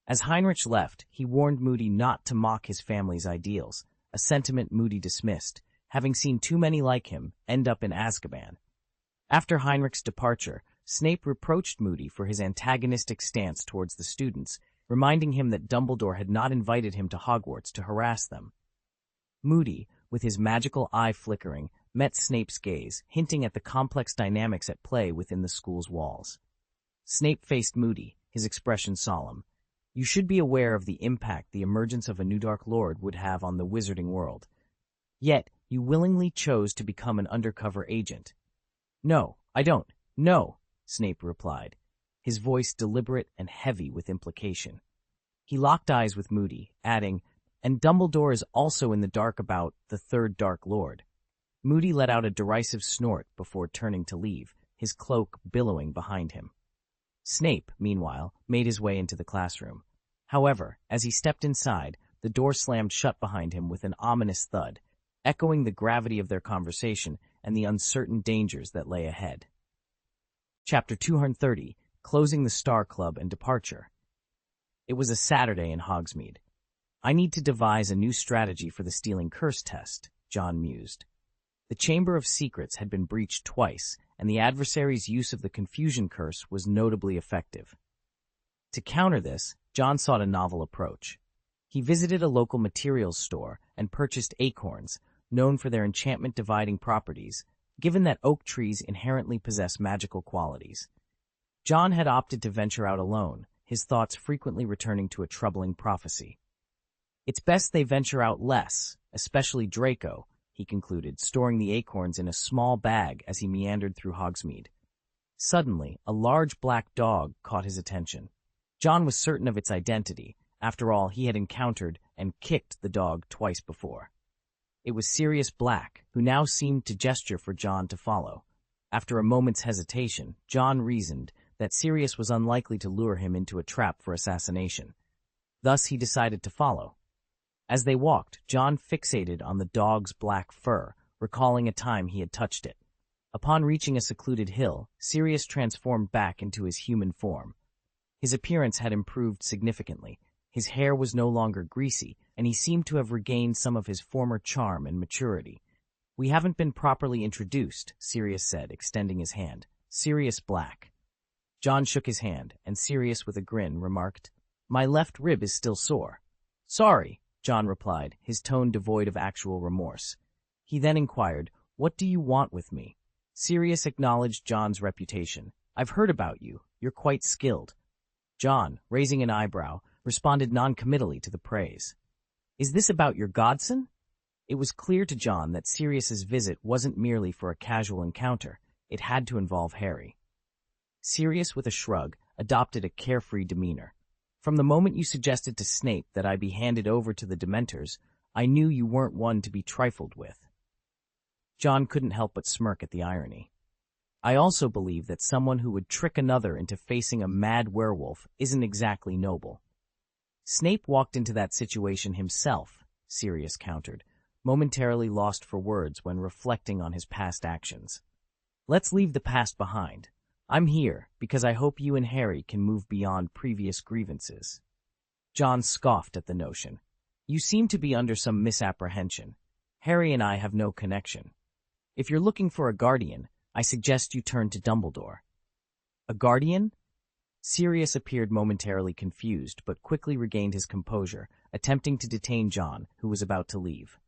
As Heinrich left, he warned Moody not to mock his family's ideals, a sentiment Moody dismissed, having seen too many like him end up in Azkaban. After Heinrich's departure, Snape reproached Moody for his antagonistic stance towards the students, reminding him that Dumbledore had not invited him to Hogwarts to harass them. Moody, with his magical eye flickering, met Snape's gaze, hinting at the complex dynamics at play within the school's walls. Snape faced Moody, his expression solemn. You should be aware of the impact the emergence of a new Dark Lord would have on the wizarding world. Yet, you willingly chose to become an undercover agent. No, I don't. No, Snape replied, his voice deliberate and heavy with implication. He locked eyes with Moody, adding, and Dumbledore is also in the dark about the third Dark Lord. Moody let out a derisive snort before turning to leave, his cloak billowing behind him. Snape, meanwhile, made his way into the classroom. However, as he stepped inside, the door slammed shut behind him with an ominous thud, echoing the gravity of their conversation and the uncertain dangers that lay ahead. Chapter 230, Closing the Star Club and Departure. It was a Saturday in Hogsmeade. I need to devise a new strategy for the Stealing Curse test, John mused. The Chamber of Secrets had been breached twice, and the adversary's use of the Confusion Curse was notably effective. To counter this, John sought a novel approach. He visited a local materials store and purchased acorns, known for their enchantment-dividing properties, given that oak trees inherently possess magical qualities. John had opted to venture out alone, his thoughts frequently returning to a troubling prophecy. It's best they venture out less, especially Draco, he concluded, storing the acorns in a small bag as he meandered through Hogsmeade. Suddenly, a large black dog caught his attention. John was certain of its identity. After all, he had encountered and kicked the dog twice before. It was Sirius Black, who now seemed to gesture for John to follow. After a moment's hesitation, John reasoned that Sirius was unlikely to lure him into a trap for assassination. Thus he decided to follow. As they walked, John fixated on the dog's black fur, recalling a time he had touched it. Upon reaching a secluded hill, Sirius transformed back into his human form. His appearance had improved significantly. His hair was no longer greasy, and he seemed to have regained some of his former charm and maturity. We haven't been properly introduced, Sirius said, extending his hand. Sirius Black. John shook his hand, and Sirius, with a grin, remarked, My left rib is still sore. Sorry, John replied, his tone devoid of actual remorse. He then inquired, What do you want with me? Sirius acknowledged John's reputation. I've heard about you. You're quite skilled. John, raising an eyebrow, responded non-committally to the praise. Is this about your godson? It was clear to John that Sirius's visit wasn't merely for a casual encounter. It had to involve Harry. Sirius, with a shrug, adopted a carefree demeanor. From the moment you suggested to Snape that I be handed over to the Dementors, I knew you weren't one to be trifled with. John couldn't help but smirk at the irony. I also believe that someone who would trick another into facing a mad werewolf isn't exactly noble. Snape walked into that situation himself, Sirius countered, momentarily lost for words when reflecting on his past actions. Let's leave the past behind. I'm here because I hope you and Harry can move beyond previous grievances. John scoffed at the notion. You seem to be under some misapprehension. Harry and I have no connection. If you're looking for a guardian, I suggest you turn to Dumbledore. A guardian? Sirius appeared momentarily confused, but quickly regained his composure, attempting to detain John, who was about to leave.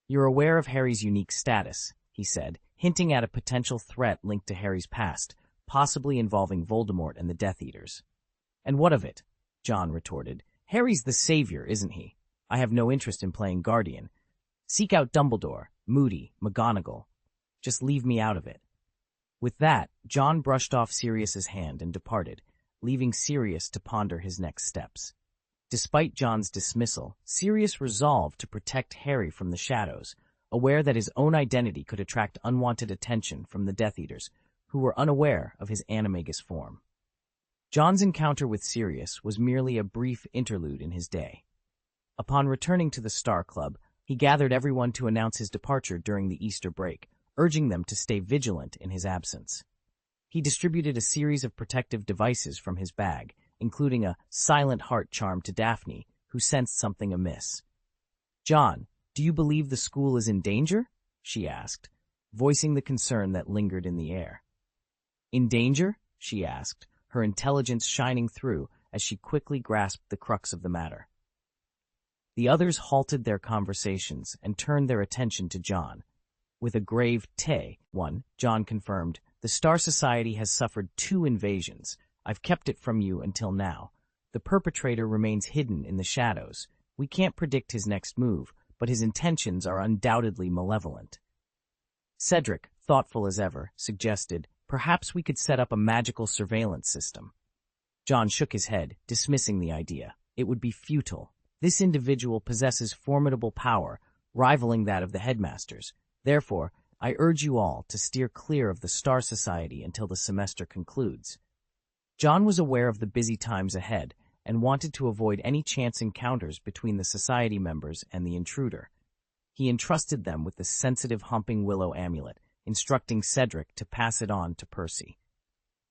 You're aware of Harry's unique status, he said, hinting at a potential threat linked to Harry's past, possibly involving Voldemort and the Death Eaters. And what of it? John retorted. Harry's the savior, isn't he? I have no interest in playing guardian. Seek out Dumbledore, Moody, McGonagall. Just leave me out of it. With that, John brushed off Sirius's hand and departed, leaving Sirius to ponder his next steps. Despite John's dismissal, Sirius resolved to protect Harry from the shadows, aware that his own identity could attract unwanted attention from the Death Eaters, who were unaware of his animagus form. John's encounter with Sirius was merely a brief interlude in his day. Upon returning to the Star Club, he gathered everyone to announce his departure during the Easter break, urging them to stay vigilant in his absence. He distributed a series of protective devices from his bag, including a silent heart charm to Daphne, who sensed something amiss. "John, do you believe the school is in danger?" she asked, voicing the concern that lingered in the air. "In danger?" she asked, her intelligence shining through as she quickly grasped the crux of the matter. The others halted their conversations and turned their attention to John. With a grave "1," John confirmed, "The Star Society has suffered 2 invasions. I've kept it from you until now. The perpetrator remains hidden in the shadows. We can't predict his next move, but his intentions are undoubtedly malevolent." Cedric, thoughtful as ever, suggested, "Perhaps we could set up a magical surveillance system." John shook his head, dismissing the idea. It would be futile. This individual possesses formidable power, rivaling that of the headmasters. Therefore, I urge you all to steer clear of the Star Society until the semester concludes. John was aware of the busy times ahead and wanted to avoid any chance encounters between the society members and the intruder. He entrusted them with the sensitive Humping Willow amulet, instructing Cedric to pass it on to Percy.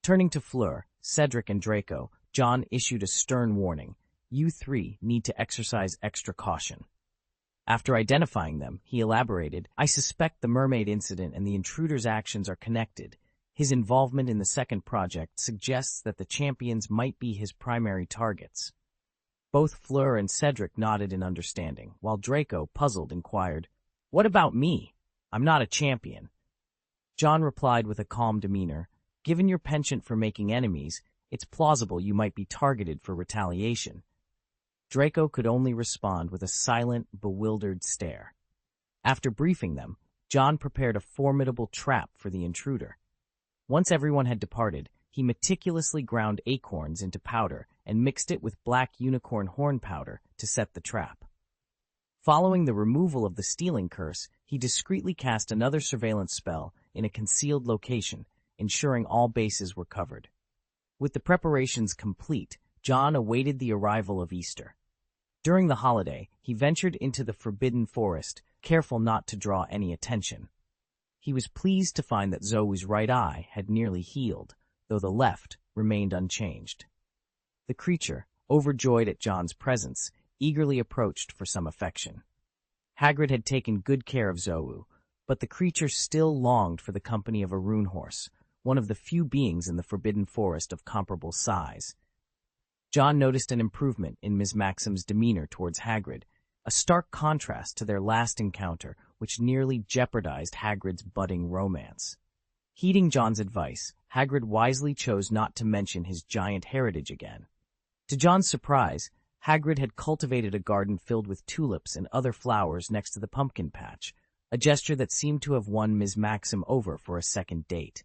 Turning to Fleur, Cedric, and Draco, John issued a stern warning. "You 3 need to exercise extra caution." After identifying them, he elaborated, "I suspect the mermaid incident and the intruder's actions are connected. His involvement in the second project suggests that the champions might be his primary targets." Both Fleur and Cedric nodded in understanding, while Draco, puzzled, inquired, "What about me? I'm not a champion." John replied with a calm demeanor, "Given your penchant for making enemies, it's plausible you might be targeted for retaliation." Draco could only respond with a silent, bewildered stare. After briefing them, John prepared a formidable trap for the intruder. Once everyone had departed, he meticulously ground acorns into powder and mixed it with black unicorn horn powder to set the trap. Following the removal of the stealing curse, he discreetly cast another surveillance spell in a concealed location, ensuring all bases were covered. With the preparations complete, John awaited the arrival of Easter. During the holiday, he ventured into the Forbidden Forest, careful not to draw any attention. He was pleased to find that Zoe's right eye had nearly healed, though the left remained unchanged. The creature, overjoyed at John's presence, eagerly approached for some affection. Hagrid had taken good care of Zoe, but the creature still longed for the company of a rune horse, one of the few beings in the Forbidden Forest of comparable size. John noticed an improvement in Ms. Maxim's demeanor towards Hagrid, a stark contrast to their last encounter, which nearly jeopardized Hagrid's budding romance. Heeding John's advice, Hagrid wisely chose not to mention his giant heritage again. To John's surprise, Hagrid had cultivated a garden filled with tulips and other flowers next to the pumpkin patch, a gesture that seemed to have won Ms. Maxim over for a second date.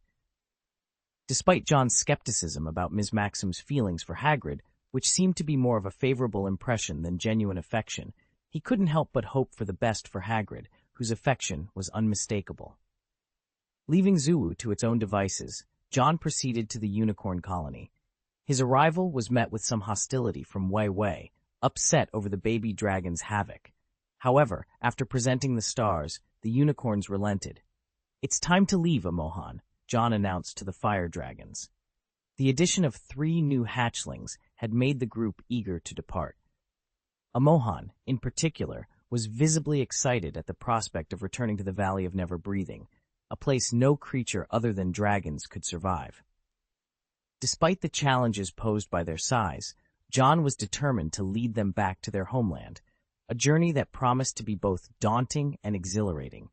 Despite John's skepticism about Ms. Maxim's feelings for Hagrid, which seemed to be more of a favorable impression than genuine affection, he couldn't help but hope for the best for Hagrid, whose affection was unmistakable. Leaving Zoo to its own devices, John proceeded to the unicorn colony. His arrival was met with some hostility from Wei Wei, upset over the baby dragon's havoc. However, after presenting the stars, the unicorns relented. "It's time to leave, Amohan," John announced to the fire dragons. The addition of 3 new hatchlings had made the group eager to depart. Amohan, in particular, was visibly excited at the prospect of returning to the Valley of Never Breathing, a place no creature other than dragons could survive. Despite the challenges posed by their size, John was determined to lead them back to their homeland, a journey that promised to be both daunting and exhilarating.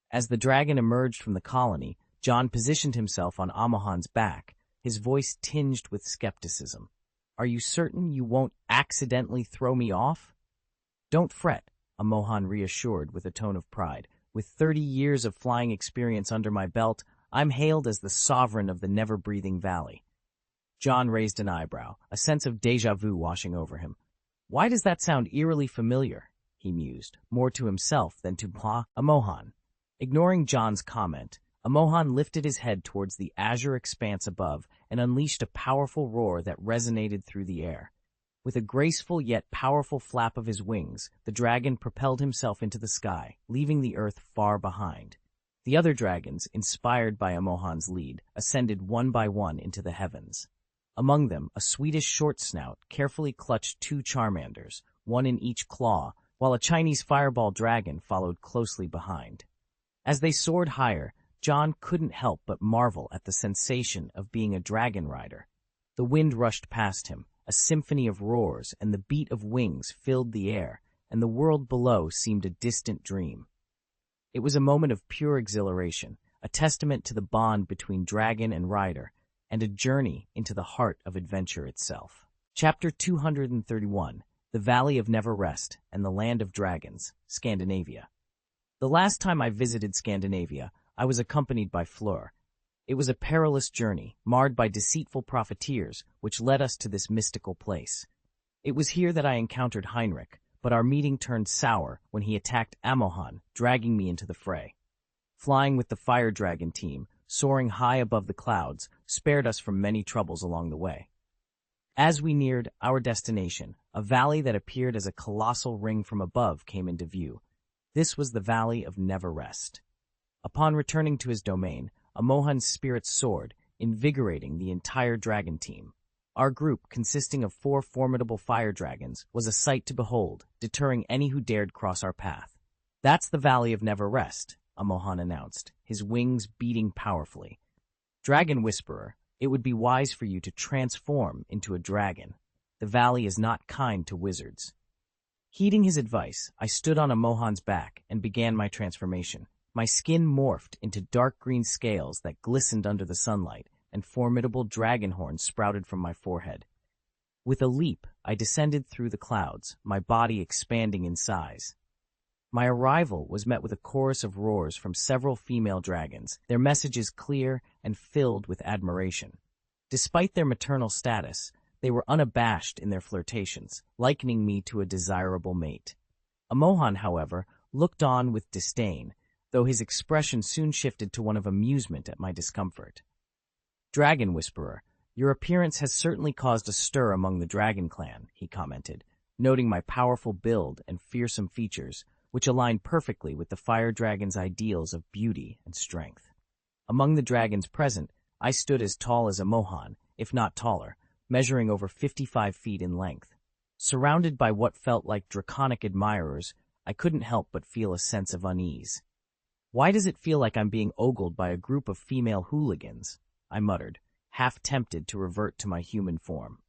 As the dragon emerged from the colony, John positioned himself on Amohan's back, his voice tinged with skepticism. "Are you certain you won't accidentally throw me off?" "Don't fret," Amohan reassured with a tone of pride. "With 30 years of flying experience under my belt, I'm hailed as the sovereign of the Never-Breathing Valley." John raised an eyebrow, a sense of déjà vu washing over him. "Why does that sound eerily familiar?" he mused, more to himself than to Amohan. Ignoring John's comment, Amohan lifted his head towards the azure expanse above and unleashed a powerful roar that resonated through the air. With a graceful yet powerful flap of his wings, the dragon propelled himself into the sky, leaving the earth far behind. The other dragons, inspired by Amohan's lead, ascended one by one into the heavens. Among them, a Swedish short snout carefully clutched 2 Charmanders, one in each claw, while a Chinese fireball dragon followed closely behind. As they soared higher, John couldn't help but marvel at the sensation of being a dragon rider. The wind rushed past him, a symphony of roars, and the beat of wings filled the air, and the world below seemed a distant dream. It was a moment of pure exhilaration, a testament to the bond between dragon and rider, and a journey into the heart of adventure itself. Chapter 231, The Valley of Never Rest and the Land of Dragons, Scandinavia. The last time I visited Scandinavia, I was accompanied by Fleur. It was a perilous journey, marred by deceitful profiteers, which led us to this mystical place. It was here that I encountered Heinrich, but our meeting turned sour when he attacked Amohan, dragging me into the fray. Flying with the fire dragon team, soaring high above the clouds, spared us from many troubles along the way. As we neared our destination, a valley that appeared as a colossal ring from above came into view. This was the Valley of Never Rest. Upon returning to his domain, Amohan's spirit soared, invigorating the entire dragon team. Our group, consisting of 4 formidable fire dragons, was a sight to behold, deterring any who dared cross our path. "That's the Valley of Never Rest," Amohan announced, his wings beating powerfully. "Dragon Whisperer, it would be wise for you to transform into a dragon. The valley is not kind to wizards." Heeding his advice, I stood on Amohan's back and began my transformation. My skin morphed into dark green scales that glistened under the sunlight, and formidable dragon horns sprouted from my forehead. With a leap, I descended through the clouds, my body expanding in size. My arrival was met with a chorus of roars from several female dragons, their messages clear and filled with admiration. Despite their maternal status, they were unabashed in their flirtations, likening me to a desirable mate. Amohan, however, looked on with disdain, though his expression soon shifted to one of amusement at my discomfort. "Dragon Whisperer, your appearance has certainly caused a stir among the dragon clan," he commented, noting my powerful build and fearsome features, which aligned perfectly with the fire dragon's ideals of beauty and strength. Among the dragons present, I stood as tall as Amohan, if not taller, measuring over 55 feet in length. Surrounded by what felt like draconic admirers, I couldn't help but feel a sense of unease. "Why does it feel like I'm being ogled by a group of female hooligans?" I muttered, half tempted to revert to my human form.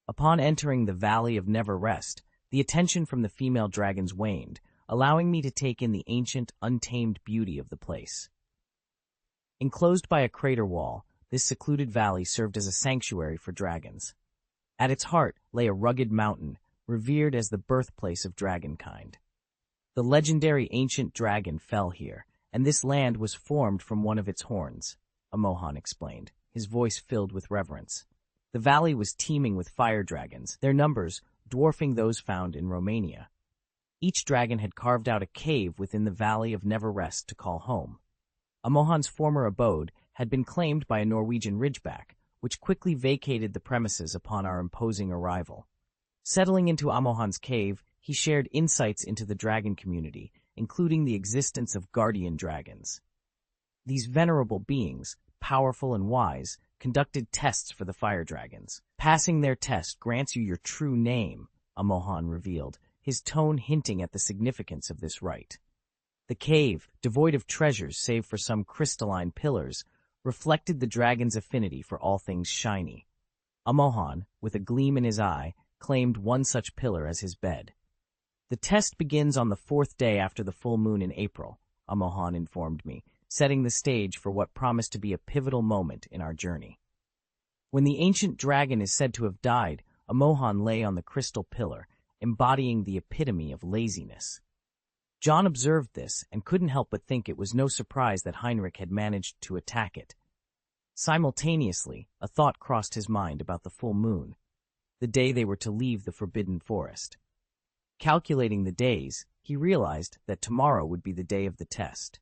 Upon entering the Valley of Never Rest, the attention from the female dragons waned, allowing me to take in the ancient, untamed beauty of the place. Enclosed by a crater wall, this secluded valley served as a sanctuary for dragons. At its heart lay a rugged mountain, revered as the birthplace of dragonkind. The legendary ancient dragon fell here, and this land was formed from one of its horns, Amohan explained, his voice filled with reverence. The valley was teeming with fire dragons, their numbers dwarfing those found in Romania. Each dragon had carved out a cave within the Valley of Never Rest to call home. Amohan's former abode had been claimed by a Norwegian ridgeback, which quickly vacated the premises upon our imposing arrival. Settling into Amohan's cave, he shared insights into the dragon community, including the existence of guardian dragons. These venerable beings, powerful and wise, conducted tests for the fire dragons. "Passing their test grants you your true name," Amohan revealed, his tone hinting at the significance of this rite. The cave, devoid of treasures save for some crystalline pillars, reflected the dragon's affinity for all things shiny. Amohan, with a gleam in his eye, claimed one such pillar as his bed. "The test begins on the 4th day after the full moon in April," Amohan informed me, setting the stage for what promised to be a pivotal moment in our journey. When the ancient dragon is said to have died, Amohan lay on the crystal pillar, embodying the epitome of laziness. John observed this and couldn't help but think it was no surprise that Heinrich had managed to attack it. Simultaneously, a thought crossed his mind about the full moon, the day they were to leave the Forbidden Forest. Calculating the days, he realized that tomorrow would be the day of the test.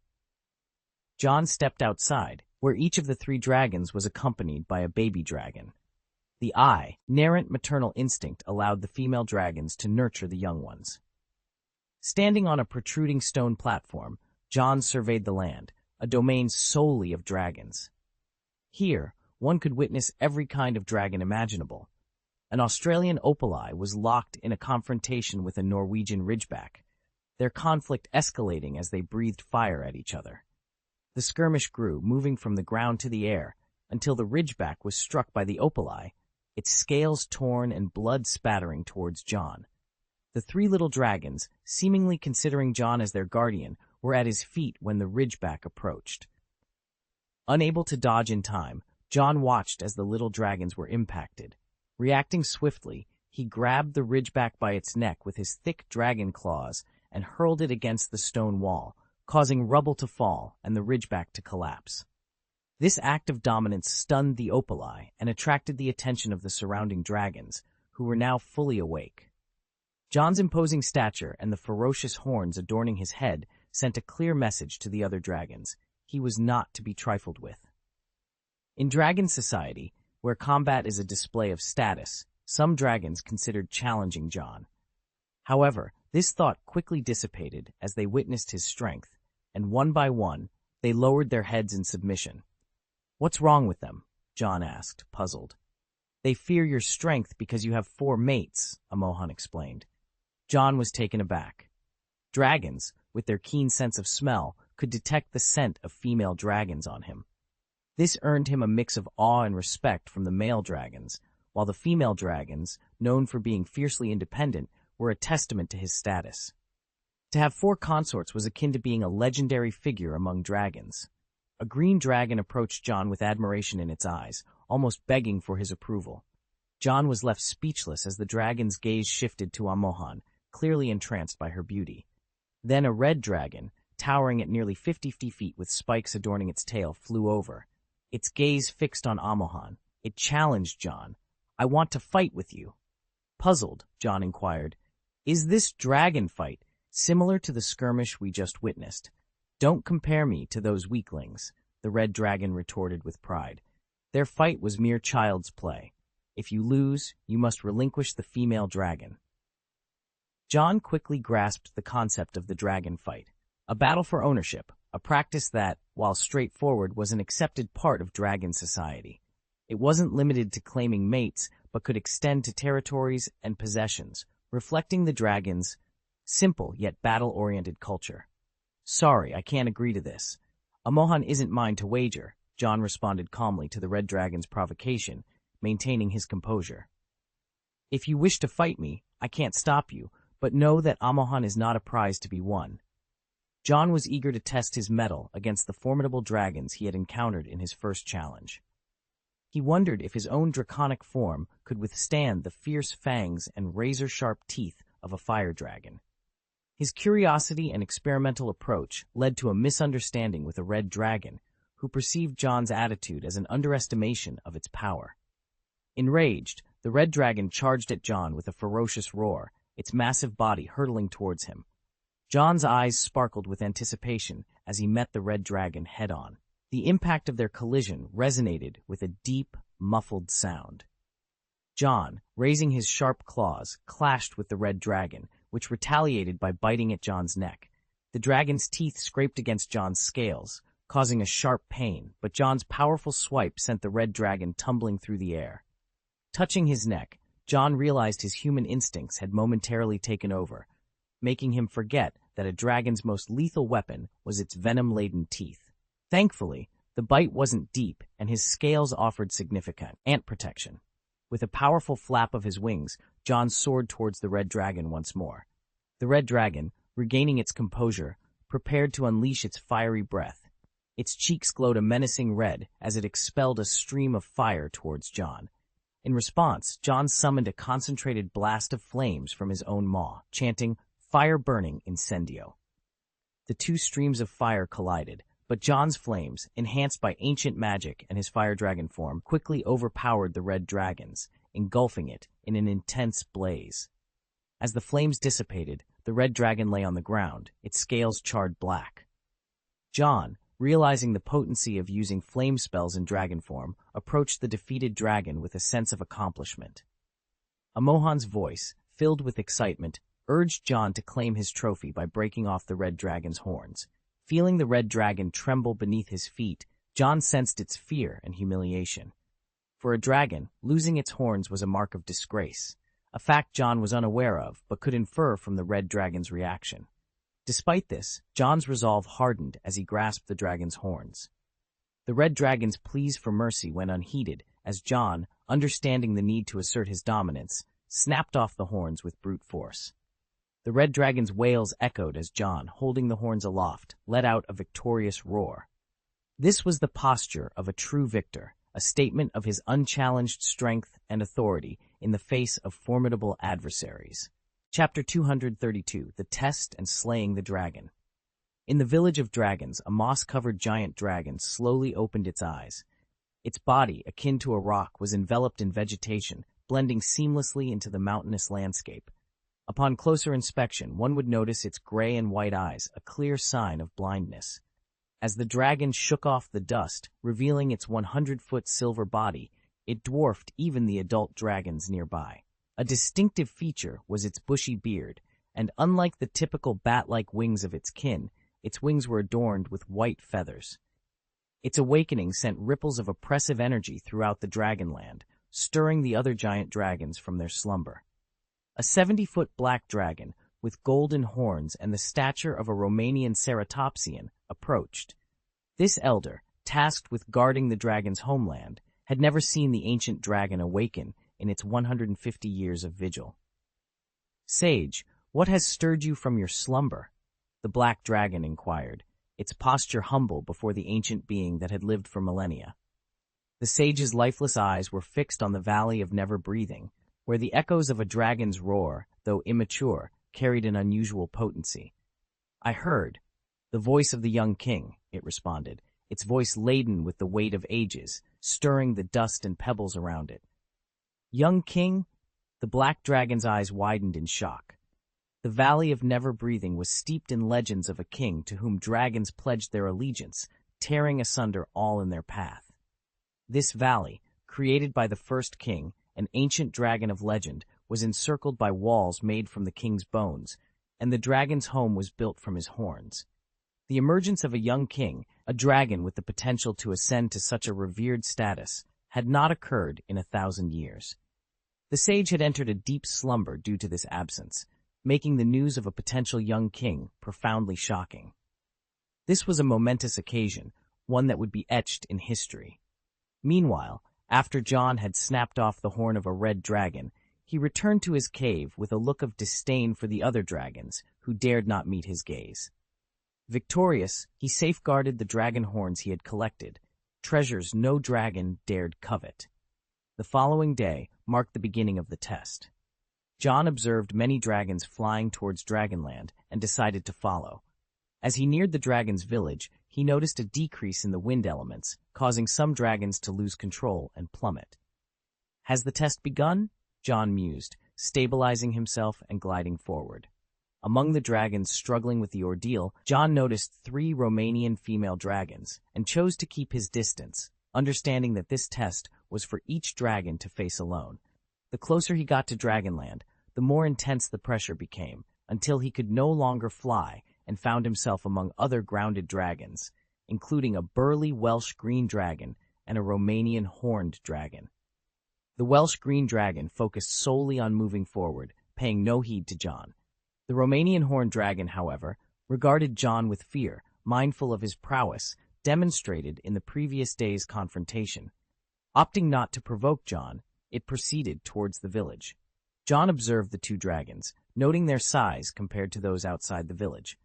John stepped outside, where each of the 3 dragons was accompanied by a baby dragon. The inherent maternal instinct allowed the female dragons to nurture the young ones. Standing on a protruding stone platform, John surveyed the land, a domain solely of dragons. Here, one could witness every kind of dragon imaginable. An Australian opali was locked in a confrontation with a Norwegian ridgeback, their conflict escalating as they breathed fire at each other. The skirmish grew, moving from the ground to the air, until the ridgeback was struck by the opali, its scales torn and blood spattering towards John. The three little dragons, seemingly considering John as their guardian, were at his feet when the ridgeback approached. Unable to dodge in time, John watched as the little dragons were impacted. Reacting swiftly, he grabbed the ridgeback by its neck with his thick dragon claws and hurled it against the stone wall, causing rubble to fall and the ridgeback to collapse. This act of dominance stunned the opali and attracted the attention of the surrounding dragons, who were now fully awake. John's imposing stature and the ferocious horns adorning his head sent a clear message to the other dragons. He was not to be trifled with. In dragon society, where combat is a display of status, some dragons considered challenging John. However, this thought quickly dissipated as they witnessed his strength, and one by one, they lowered their heads in submission. "What's wrong with them?" John asked, puzzled. "They fear your strength because you have 4 mates," Amohan explained. John was taken aback. Dragons, with their keen sense of smell, could detect the scent of female dragons on him. This earned him a mix of awe and respect from the male dragons, while the female dragons, known for being fiercely independent, were a testament to his status. To have 4 consorts was akin to being a legendary figure among dragons. A green dragon approached John with admiration in its eyes, almost begging for his approval. John was left speechless as the dragon's gaze shifted to Amohan, clearly entranced by her beauty. Then a red dragon, towering at nearly 50 feet with spikes adorning its tail, flew over. Its gaze fixed on Amohan. It challenged John. "I want to fight with you." Puzzled, John inquired, "Is this dragon fight similar to the skirmish we just witnessed?" "Don't compare me to those weaklings," the red dragon retorted with pride. "Their fight was mere child's play. If you lose, you must relinquish the female dragon." John quickly grasped the concept of the dragon fight, a battle for ownership, a practice that, while straightforward, was an accepted part of dragon society. It wasn't limited to claiming mates, but could extend to territories and possessions, reflecting the dragon's simple yet battle-oriented culture. "Sorry, I can't agree to this. Amohan isn't mine to wager," John responded calmly to the red dragon's provocation, maintaining his composure. "If you wish to fight me, I can't stop you, but know that Amohan is not a prize to be won." John was eager to test his mettle against the formidable dragons he had encountered in his first challenge. He wondered if his own draconic form could withstand the fierce fangs and razor-sharp teeth of a fire dragon. His curiosity and experimental approach led to a misunderstanding with a red dragon, who perceived John's attitude as an underestimation of its power. Enraged, the red dragon charged at John with a ferocious roar, its massive body hurtling towards him. John's eyes sparkled with anticipation as he met the red dragon head-on. The impact of their collision resonated with a deep, muffled sound. John, raising his sharp claws, clashed with the red dragon, which retaliated by biting at John's neck. The dragon's teeth scraped against John's scales, causing a sharp pain, but John's powerful swipe sent the red dragon tumbling through the air. Touching his neck, John realized his human instincts had momentarily taken over, making him forget that a dragon's most lethal weapon was its venom-laden teeth. Thankfully, the bite wasn't deep, and his scales offered significant ant protection. With a powerful flap of his wings, John soared towards the red dragon once more. The red dragon, regaining its composure, prepared to unleash its fiery breath. Its cheeks glowed a menacing red as it expelled a stream of fire towards John. In response, John summoned a concentrated blast of flames from his own maw, chanting, "Fire burning incendio." The 2 streams of fire collided, but John's flames, enhanced by ancient magic and his fire dragon form, quickly overpowered the red dragon's, engulfing it in an intense blaze. As the flames dissipated, the red dragon lay on the ground, its scales charred black. John, realizing the potency of using flame spells in dragon form, approached the defeated dragon with a sense of accomplishment. Amohan's voice, filled with excitement, urged John to claim his trophy by breaking off the red dragon's horns. Feeling the red dragon tremble beneath his feet, John sensed its fear and humiliation. For a dragon, losing its horns was a mark of disgrace, a fact John was unaware of but could infer from the red dragon's reaction. Despite this, John's resolve hardened as he grasped the dragon's horns. The red dragon's pleas for mercy went unheeded as John, understanding the need to assert his dominance, snapped off the horns with brute force. The red dragon's wails echoed as John, holding the horns aloft, let out a victorious roar. This was the posture of a true victor, a statement of his unchallenged strength and authority in the face of formidable adversaries. Chapter 232, The Test and Slaying the Dragon. In the village of dragons, a moss-covered giant dragon slowly opened its eyes. Its body, akin to a rock, was enveloped in vegetation, blending seamlessly into the mountainous landscape. Upon closer inspection, one would notice its gray and white eyes, a clear sign of blindness. As the dragon shook off the dust, revealing its 100-foot silver body, it dwarfed even the adult dragons nearby. A distinctive feature was its bushy beard, and unlike the typical bat-like wings of its kin, its wings were adorned with white feathers. Its awakening sent ripples of oppressive energy throughout the Dragonland, stirring the other giant dragons from their slumber. A 70-foot black dragon, with golden horns and the stature of a Romanian ceratopsian, approached. This elder, tasked with guarding the dragon's homeland, had never seen the ancient dragon awaken in its 150 years of vigil. "Sage, what has stirred you from your slumber?" the black dragon inquired, its posture humble before the ancient being that had lived for millennia. The sage's lifeless eyes were fixed on the Valley of Never Breathing, where the echoes of a dragon's roar, though immature, carried an unusual potency. "I heard the voice of the young king," it responded, its voice laden with the weight of ages, stirring the dust and pebbles around it. "Young king?" The black dragon's eyes widened in shock. The Valley of Never Breathing was steeped in legends of a king to whom dragons pledged their allegiance, tearing asunder all in their path. This valley, created by the first king, an ancient dragon of legend, was encircled by walls made from the king's bones, and the dragon's home was built from his horns. The emergence of a young king, a dragon with the potential to ascend to such a revered status, had not occurred in 1,000 years. The sage had entered a deep slumber due to this absence, making the news of a potential young king profoundly shocking. This was a momentous occasion, one that would be etched in history. Meanwhile, after John had snapped off the horn of a red dragon, he returned to his cave with a look of disdain for the other dragons, who dared not meet his gaze. Victorious, he safeguarded the dragon horns he had collected, treasures no dragon dared covet. The following day marked the beginning of the test. John observed many dragons flying towards Dragonland and decided to follow. As he neared the dragon's village, he noticed a decrease in the wind elements, causing some dragons to lose control and plummet. "Has the test begun?" John mused, stabilizing himself and gliding forward. Among the dragons struggling with the ordeal, John noticed 3 Romanian female dragons and chose to keep his distance, understanding that this test was for each dragon to face alone. The closer he got to Dragonland, the more intense the pressure became, until he could no longer fly and found himself among other grounded dragons, including a burly Welsh green dragon and a Romanian horned dragon. The Welsh green dragon focused solely on moving forward, paying no heed to John. The Romanian horned dragon, however, regarded John with fear, mindful of his prowess, demonstrated in the previous day's confrontation. Opting not to provoke John, it proceeded towards the village. John observed the 2 dragons, noting their size compared to those outside the village.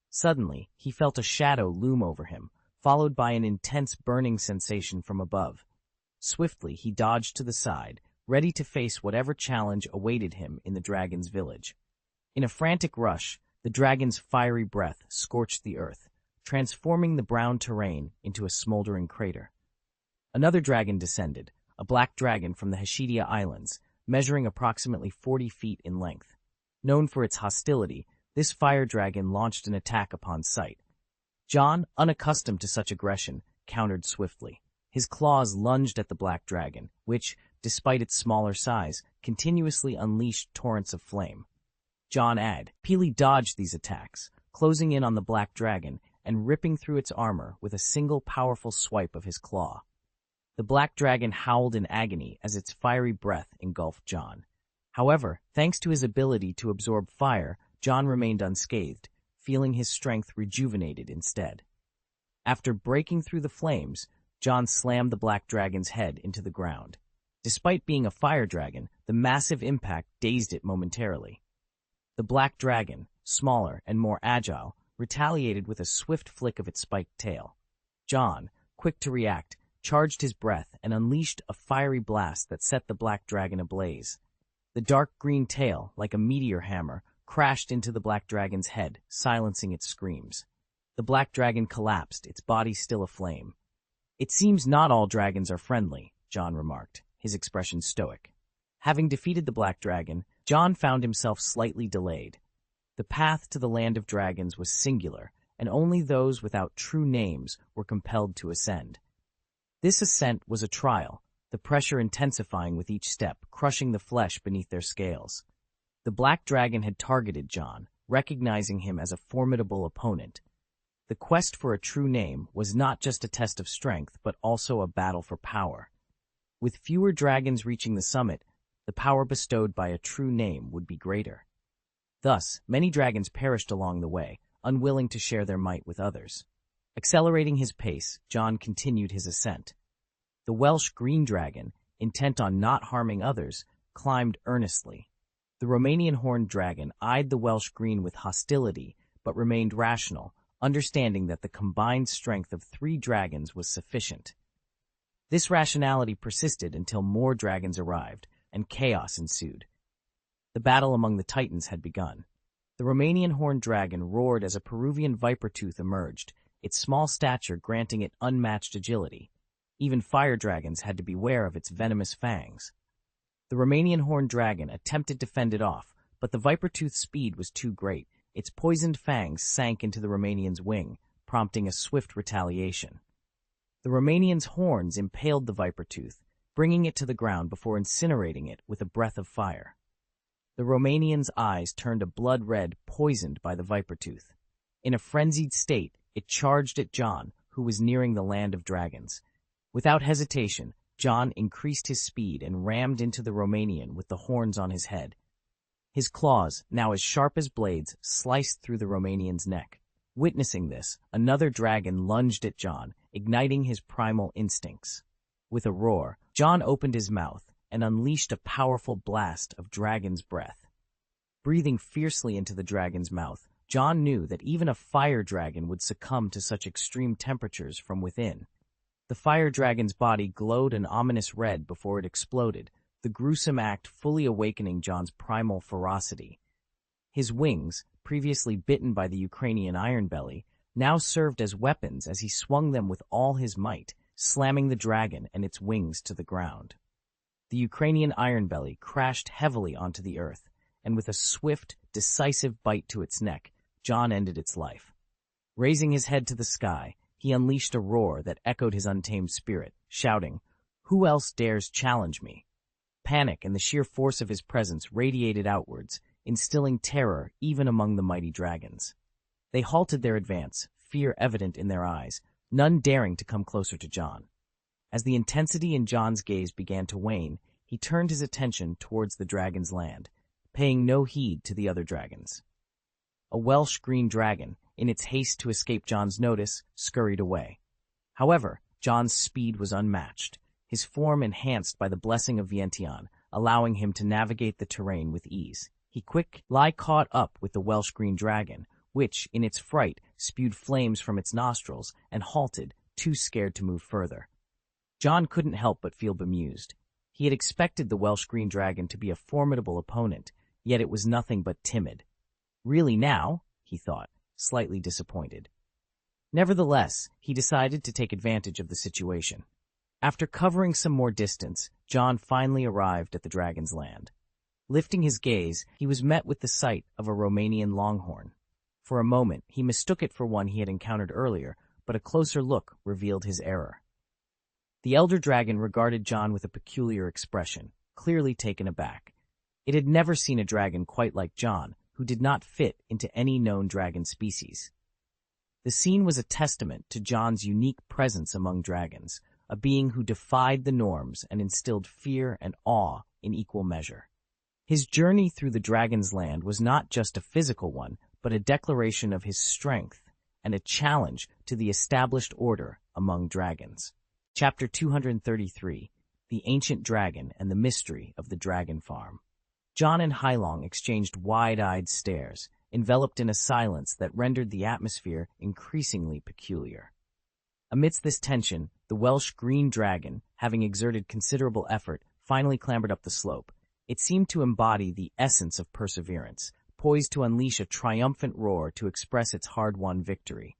Suddenly, he felt a shadow loom over him, followed by an intense burning sensation from above. Swiftly, he dodged to the side, ready to face whatever challenge awaited him in the dragon's village. In a frantic rush, the dragon's fiery breath scorched the earth, transforming the brown terrain into a smoldering crater. Another dragon descended, a black dragon from the Heshidia Islands, measuring approximately 40 feet in length. Known for its hostility, this fire dragon launched an attack upon sight. John, unaccustomed to such aggression, countered swiftly. His claws lunged at the black dragon, which, despite its smaller size, continuously unleashed torrents of flame. John Peely dodged these attacks, closing in on the black dragon and ripping through its armor with a single powerful swipe of his claw. The black dragon howled in agony as its fiery breath engulfed John. However, thanks to his ability to absorb fire, John remained unscathed, feeling his strength rejuvenated instead. After breaking through the flames, John slammed the black dragon's head into the ground. Despite being a fire dragon, the massive impact dazed it momentarily. The black dragon, smaller and more agile, retaliated with a swift flick of its spiked tail. John, quick to react, charged his breath and unleashed a fiery blast that set the black dragon ablaze. The dark green tail, like a meteor hammer, crashed into the black dragon's head, silencing its screams. The black dragon collapsed, its body still aflame. "It seems not all dragons are friendly," John remarked, his expression stoic. Having defeated the black dragon, John found himself slightly delayed. The path to the land of dragons was singular, and only those without true names were compelled to ascend. This ascent was a trial, the pressure intensifying with each step, crushing the flesh beneath their scales. The black dragon had targeted John, recognizing him as a formidable opponent. The quest for a true name was not just a test of strength, but also a battle for power. With fewer dragons reaching the summit, the power bestowed by a true name would be greater. Thus, many dragons perished along the way, unwilling to share their might with others. Accelerating his pace, John continued his ascent. The Welsh green dragon, intent on not harming others, climbed earnestly. The Romanian horned dragon eyed the Welsh green with hostility, but remained rational, understanding that the combined strength of 3 dragons was sufficient. This rationality persisted until more dragons arrived, and chaos ensued. The battle among the Titans had begun. The Romanian horned dragon roared as a Peruvian viper tooth emerged, its small stature granting it unmatched agility. Even fire dragons had to beware of its venomous fangs. The Romanian horned dragon attempted to fend it off, but the viper tooth's speed was too great. Its poisoned fangs sank into the Romanian's wing, prompting a swift retaliation. The Romanian's horns impaled the viper tooth, bringing it to the ground before incinerating it with a breath of fire. The Romanian's eyes turned a blood red, poisoned by the viper tooth. In a frenzied state, it charged at John, who was nearing the land of dragons. Without hesitation, John increased his speed and rammed into the Romanian with the horns on his head. His claws, now as sharp as blades, sliced through the Romanian's neck. Witnessing this, another dragon lunged at John, igniting his primal instincts. With a roar, John opened his mouth and unleashed a powerful blast of dragon's breath. Breathing fiercely into the dragon's mouth, John knew that even a fire dragon would succumb to such extreme temperatures from within. The fire dragon's body glowed an ominous red before it exploded, the gruesome act fully awakening John's primal ferocity. His wings, previously bitten by the Ukrainian ironbelly, now served as weapons as he swung them with all his might, slamming the dragon and its wings to the ground. The Ukrainian ironbelly crashed heavily onto the earth, and with a swift, decisive bite to its neck, John ended its life. Raising his head to the sky, he unleashed a roar that echoed his untamed spirit, shouting, "Who else dares challenge me?" Panic and the sheer force of his presence radiated outwards, instilling terror even among the mighty dragons. They halted their advance, fear evident in their eyes, none daring to come closer to John. As the intensity in John's gaze began to wane, he turned his attention towards the dragon's land, paying no heed to the other dragons. A Welsh green dragon, in its haste to escape John's notice, scurried away. However, John's speed was unmatched, his form enhanced by the blessing of Vientiane, allowing him to navigate the terrain with ease. He quickly caught up with the Welsh green dragon, which, in its fright, spewed flames from its nostrils and halted, too scared to move further. John couldn't help but feel bemused. He had expected the Welsh green dragon to be a formidable opponent, yet it was nothing but timid. Really now? He thought, slightly disappointed. Nevertheless, he decided to take advantage of the situation. After covering some more distance, John finally arrived at the dragon's land. Lifting his gaze, he was met with the sight of a Romanian longhorn. For a moment, he mistook it for one he had encountered earlier, but a closer look revealed his error. The elder dragon regarded John with a peculiar expression, clearly taken aback. It had never seen a dragon quite like John, who did not fit into any known dragon species. The scene was a testament to John's unique presence among dragons, a being who defied the norms and instilled fear and awe in equal measure. His journey through the dragon's land was not just a physical one, but a declaration of his strength and a challenge to the established order among dragons. Chapter 233, The Ancient Dragon and the Mystery of the Dragon Farm. John and Hailong exchanged wide-eyed stares, enveloped in a silence that rendered the atmosphere increasingly peculiar. Amidst this tension, the Welsh green dragon, having exerted considerable effort, finally clambered up the slope. It seemed to embody the essence of perseverance, poised to unleash a triumphant roar to express its hard-won victory.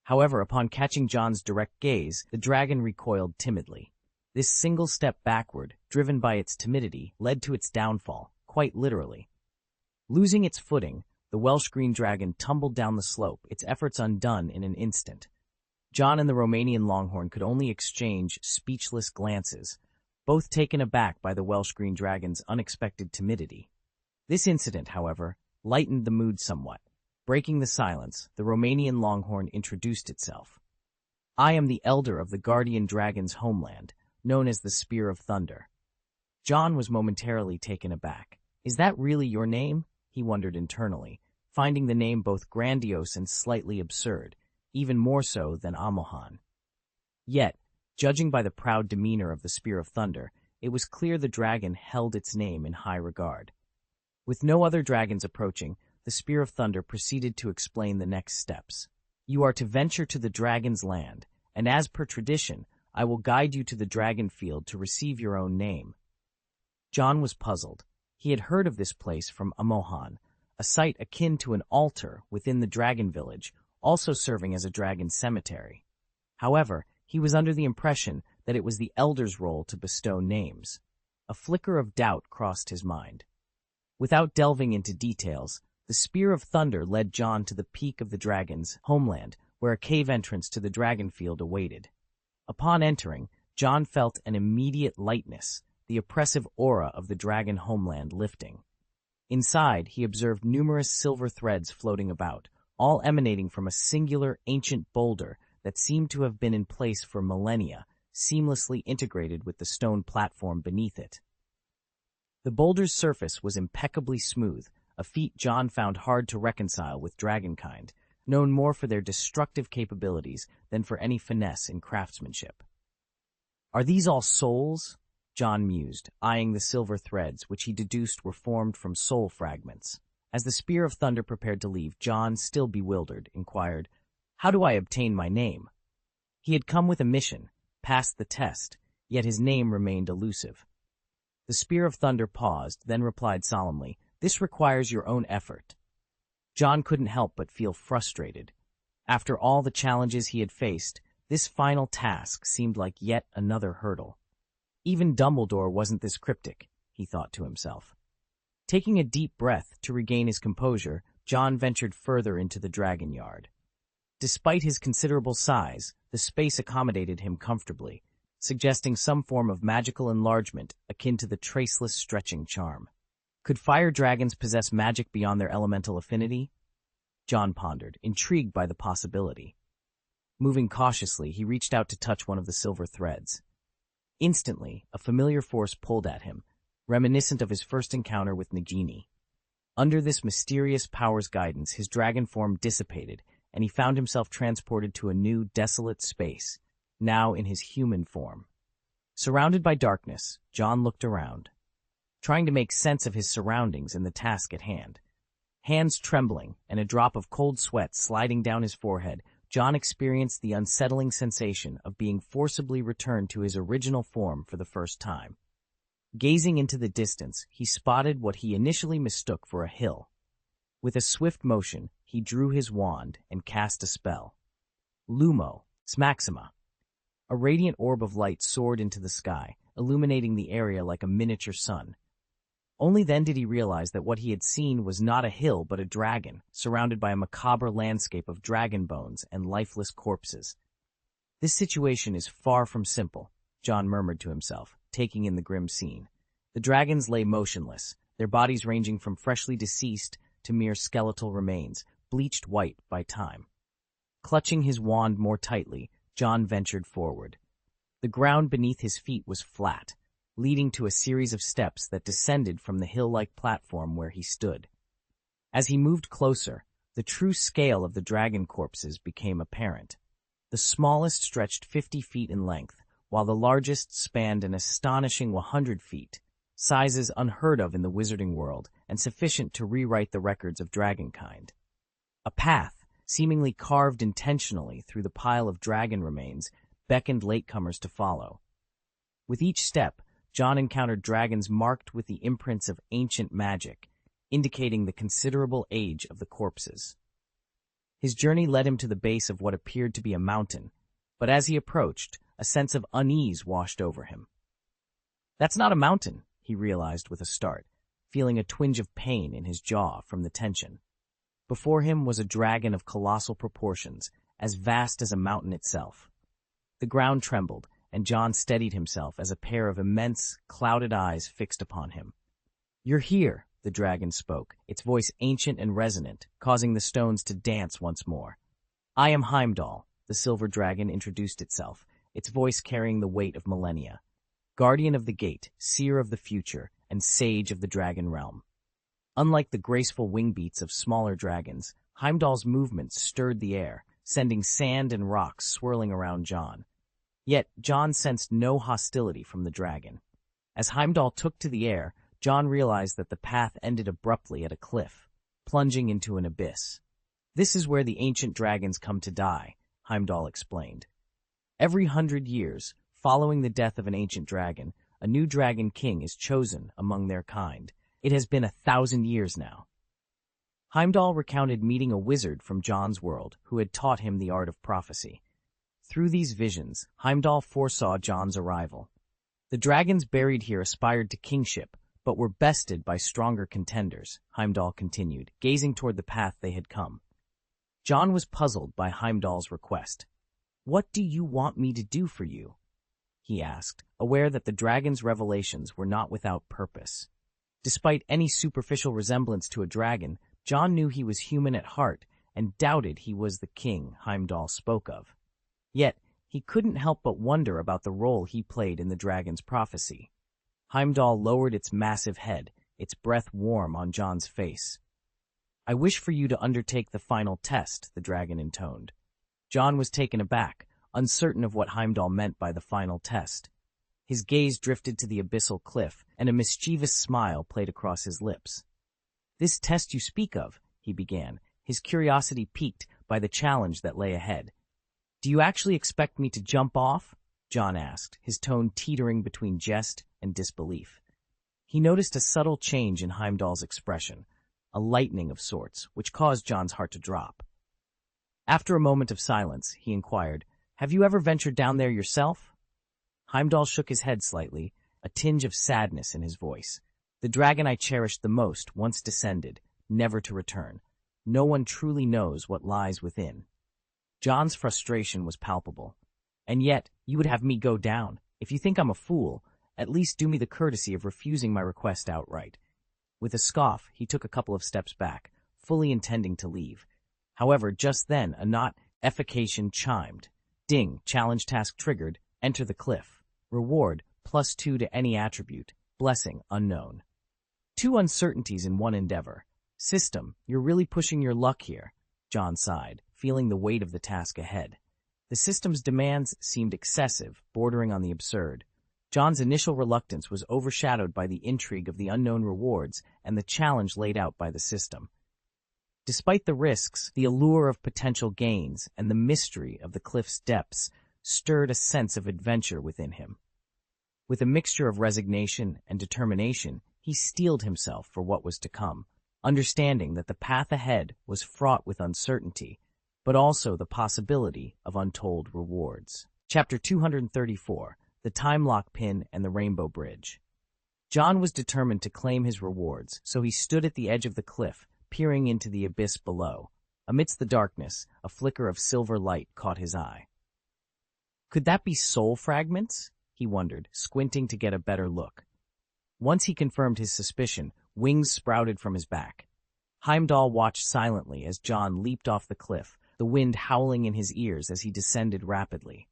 However, upon catching John's direct gaze, the dragon recoiled timidly. This single step backward, driven by its timidity, led to its downfall, quite literally. Losing its footing, the Welsh green dragon tumbled down the slope, its efforts undone in an instant. John and the Romanian longhorn could only exchange speechless glances, both taken aback by the Welsh green dragon's unexpected timidity. This incident, however, lightened the mood somewhat. Breaking the silence, the Romanian longhorn introduced itself. "I am the elder of the guardian dragon's homeland, known as the Spear of Thunder." John was momentarily taken aback. "Is that really your name?" he wondered internally, finding the name both grandiose and slightly absurd, even more so than Amohan. Yet, judging by the proud demeanor of the Spear of Thunder, it was clear the dragon held its name in high regard. With no other dragons approaching, the Spear of Thunder proceeded to explain the next steps. "You are to venture to the dragon's land, and as per tradition, I will guide you to the dragon field to receive your own name." John was puzzled. He had heard of this place from Amohan, a site akin to an altar within the dragon village, also serving as a dragon cemetery. However, he was under the impression that it was the elder's role to bestow names. A flicker of doubt crossed his mind. Without delving into details, the Spear of Thunder led John to the peak of the dragon's homeland, where a cave entrance to the dragon field awaited. Upon entering, John felt an immediate lightness, the oppressive aura of the dragon homeland lifting. Inside, he observed numerous silver threads floating about, all emanating from a singular ancient boulder that seemed to have been in place for millennia, seamlessly integrated with the stone platform beneath it. The boulder's surface was impeccably smooth, a feat John found hard to reconcile with dragonkind, known more for their destructive capabilities than for any finesse in craftsmanship. "Are these all souls?" John mused, eyeing the silver threads, which he deduced were formed from soul fragments. As the Spear of Thunder prepared to leave, John, still bewildered, inquired, "How do I obtain my name?" He had come with a mission, passed the test, yet his name remained elusive. The Spear of Thunder paused, then replied solemnly, "This requires your own effort." John couldn't help but feel frustrated. After all the challenges he had faced, this final task seemed like yet another hurdle. Even Dumbledore wasn't this cryptic, he thought to himself. Taking a deep breath to regain his composure, John ventured further into the dragon yard. Despite his considerable size, the space accommodated him comfortably, suggesting some form of magical enlargement akin to the traceless stretching charm. Could fire dragons possess magic beyond their elemental affinity? John pondered, intrigued by the possibility. Moving cautiously, he reached out to touch one of the silver threads. Instantly, a familiar force pulled at him, reminiscent of his first encounter with Nagini. Under this mysterious power's guidance, his dragon form dissipated, and he found himself transported to a new, desolate space, now in his human form. Surrounded by darkness, John looked around, trying to make sense of his surroundings and the task at hand. Hands trembling and a drop of cold sweat sliding down his forehead, John experienced the unsettling sensation of being forcibly returned to his original form for the first time. Gazing into the distance, he spotted what he initially mistook for a hill. With a swift motion, he drew his wand and cast a spell. Lumo, Smaxima. A radiant orb of light soared into the sky, illuminating the area like a miniature sun. Only then did he realize that what he had seen was not a hill but a dragon, surrounded by a macabre landscape of dragon bones and lifeless corpses. This situation is far from simple, John murmured to himself, taking in the grim scene. The dragons lay motionless, their bodies ranging from freshly deceased to mere skeletal remains, bleached white by time. Clutching his wand more tightly, John ventured forward. The ground beneath his feet was flat, leading to a series of steps that descended from the hill-like platform where he stood. As he moved closer, the true scale of the dragon corpses became apparent. The smallest stretched 50 feet in length, while the largest spanned an astonishing 100 feet, sizes unheard of in the wizarding world and sufficient to rewrite the records of dragonkind. A path, seemingly carved intentionally through the pile of dragon remains, beckoned latecomers to follow. With each step, John encountered dragons marked with the imprints of ancient magic, indicating the considerable age of the corpses. His journey led him to the base of what appeared to be a mountain, but as he approached, a sense of unease washed over him. "That's not a mountain," he realized with a start, feeling a twinge of pain in his jaw from the tension. Before him was a dragon of colossal proportions, as vast as a mountain itself. The ground trembled, and John steadied himself as a pair of immense, clouded eyes fixed upon him. "You're here," the dragon spoke, its voice ancient and resonant, causing the stones to dance once more. "I am Heimdall," the silver dragon introduced itself, its voice carrying the weight of millennia. "Guardian of the gate, seer of the future, and sage of the dragon realm." Unlike the graceful wing beats of smaller dragons, Heimdall's movements stirred the air, sending sand and rocks swirling around John. Yet John sensed no hostility from the dragon. As Heimdall took to the air, John realized that the path ended abruptly at a cliff, plunging into an abyss. "This is where the ancient dragons come to die," Heimdall explained. "Every 100 years, following the death of an ancient dragon, a new dragon king is chosen among their kind. It has been 1,000 years now." Heimdall recounted meeting a wizard from John's world who had taught him the art of prophecy. Through these visions, Heimdall foresaw John's arrival. "The dragons buried here aspired to kingship, but were bested by stronger contenders," Heimdall continued, gazing toward the path they had come. John was puzzled by Heimdall's request. "What do you want me to do for you?" he asked, aware that the dragon's revelations were not without purpose. Despite any superficial resemblance to a dragon, John knew he was human at heart and doubted he was the king Heimdall spoke of. Yet, he couldn't help but wonder about the role he played in the dragon's prophecy. Heimdall lowered its massive head, its breath warm on John's face. "I wish for you to undertake the final test," the dragon intoned. John was taken aback, uncertain of what Heimdall meant by the final test. His gaze drifted to the abyssal cliff, and a mischievous smile played across his lips. "This test you speak of," he began, his curiosity piqued by the challenge that lay ahead. "Do you actually expect me to jump off?" John asked, his tone teetering between jest and disbelief. He noticed a subtle change in Heimdall's expression, a lightening of sorts, which caused John's heart to drop. After a moment of silence, he inquired, "Have you ever ventured down there yourself?" Heimdall shook his head slightly, a tinge of sadness in his voice. "The dragon I cherished the most once descended, never to return. No one truly knows what lies within." John's frustration was palpable. "And yet, you would have me go down. If you think I'm a fool, at least do me the courtesy of refusing my request outright." With a scoff, he took a couple of steps back, fully intending to leave. However, just then, a notification chimed. "Ding, challenge task triggered, enter the cliff. Reward, +2 to any attribute. Blessing, unknown." Two uncertainties in one endeavor. "System, you're really pushing your luck here," John sighed, feeling the weight of the task ahead. The system's demands seemed excessive, bordering on the absurd. John's initial reluctance was overshadowed by the intrigue of the unknown rewards and the challenge laid out by the system. Despite the risks, the allure of potential gains and the mystery of the cliff's depths stirred a sense of adventure within him. With a mixture of resignation and determination, he steeled himself for what was to come, understanding that the path ahead was fraught with uncertainty, but also the possibility of untold rewards. Chapter 234, The Time Lock Pin and the Rainbow Bridge. John was determined to claim his rewards, so he stood at the edge of the cliff, peering into the abyss below. Amidst the darkness, a flicker of silver light caught his eye. Could that be soul fragments? He wondered, squinting to get a better look. Once he confirmed his suspicion, wings sprouted from his back. Heimdall watched silently as John leaped off the cliff, the wind howling in his ears as he descended rapidly.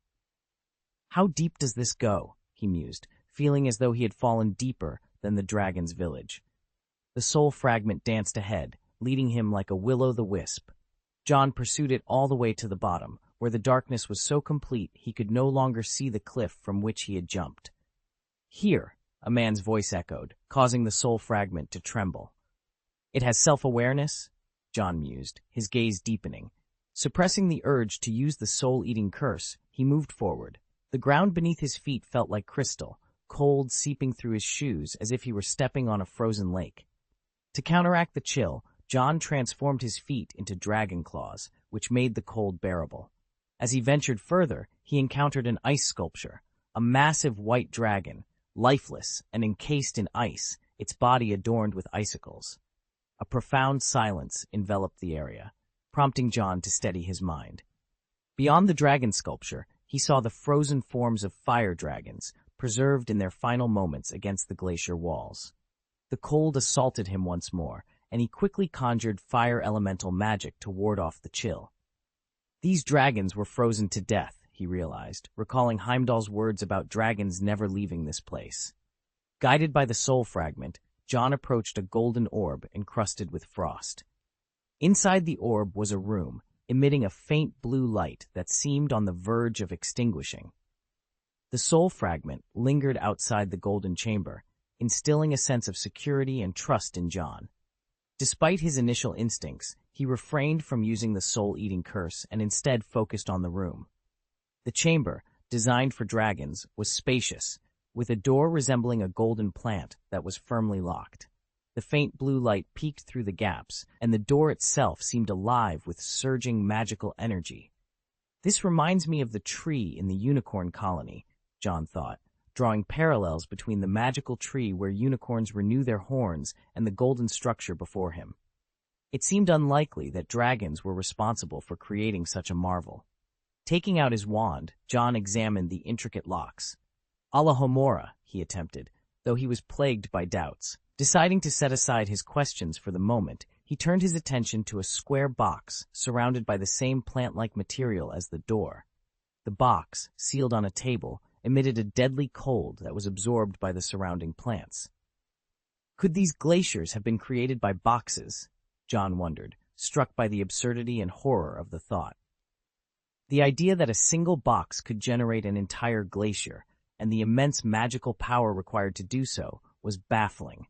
How deep does this go? He mused, feeling as though he had fallen deeper than the dragon's village. The soul fragment danced ahead, leading him like a will-o'-the-wisp. John pursued it all the way to the bottom, where the darkness was so complete he could no longer see the cliff from which he had jumped. Here, a man's voice echoed, causing the soul fragment to tremble. It has self-awareness? John mused, his gaze deepening. Suppressing the urge to use the soul-eating curse, he moved forward. The ground beneath his feet felt like crystal, cold seeping through his shoes as if he were stepping on a frozen lake. To counteract the chill, John transformed his feet into dragon claws, which made the cold bearable. As he ventured further, he encountered an ice sculpture, a massive white dragon, lifeless and encased in ice, its body adorned with icicles. A profound silence enveloped the area, prompting John to steady his mind. Beyond the dragon sculpture, he saw the frozen forms of fire dragons, preserved in their final moments against the glacier walls. The cold assaulted him once more, and he quickly conjured fire elemental magic to ward off the chill. These dragons were frozen to death, he realized, recalling Heimdall's words about dragons never leaving this place. Guided by the soul fragment, John approached a golden orb encrusted with frost. Inside the orb was a room, emitting a faint blue light that seemed on the verge of extinguishing. The soul fragment lingered outside the golden chamber, instilling a sense of security and trust in John. Despite his initial instincts, he refrained from using the soul-eating curse and instead focused on the room. The chamber, designed for dragons, was spacious, with a door resembling a golden plant that was firmly locked. The faint blue light peeked through the gaps, and the door itself seemed alive with surging magical energy. This reminds me of the tree in the unicorn colony, John thought, drawing parallels between the magical tree where unicorns renew their horns and the golden structure before him. It seemed unlikely that dragons were responsible for creating such a marvel. Taking out his wand, John examined the intricate locks. Allahomora, he attempted, though he was plagued by doubts. Deciding to set aside his questions for the moment, he turned his attention to a square box surrounded by the same plant-like material as the door. The box, sealed on a table, emitted a deadly cold that was absorbed by the surrounding plants. Could these glaciers have been created by boxes? John wondered, struck by the absurdity and horror of the thought. The idea that a single box could generate an entire glacier, and the immense magical power required to do so, was baffling.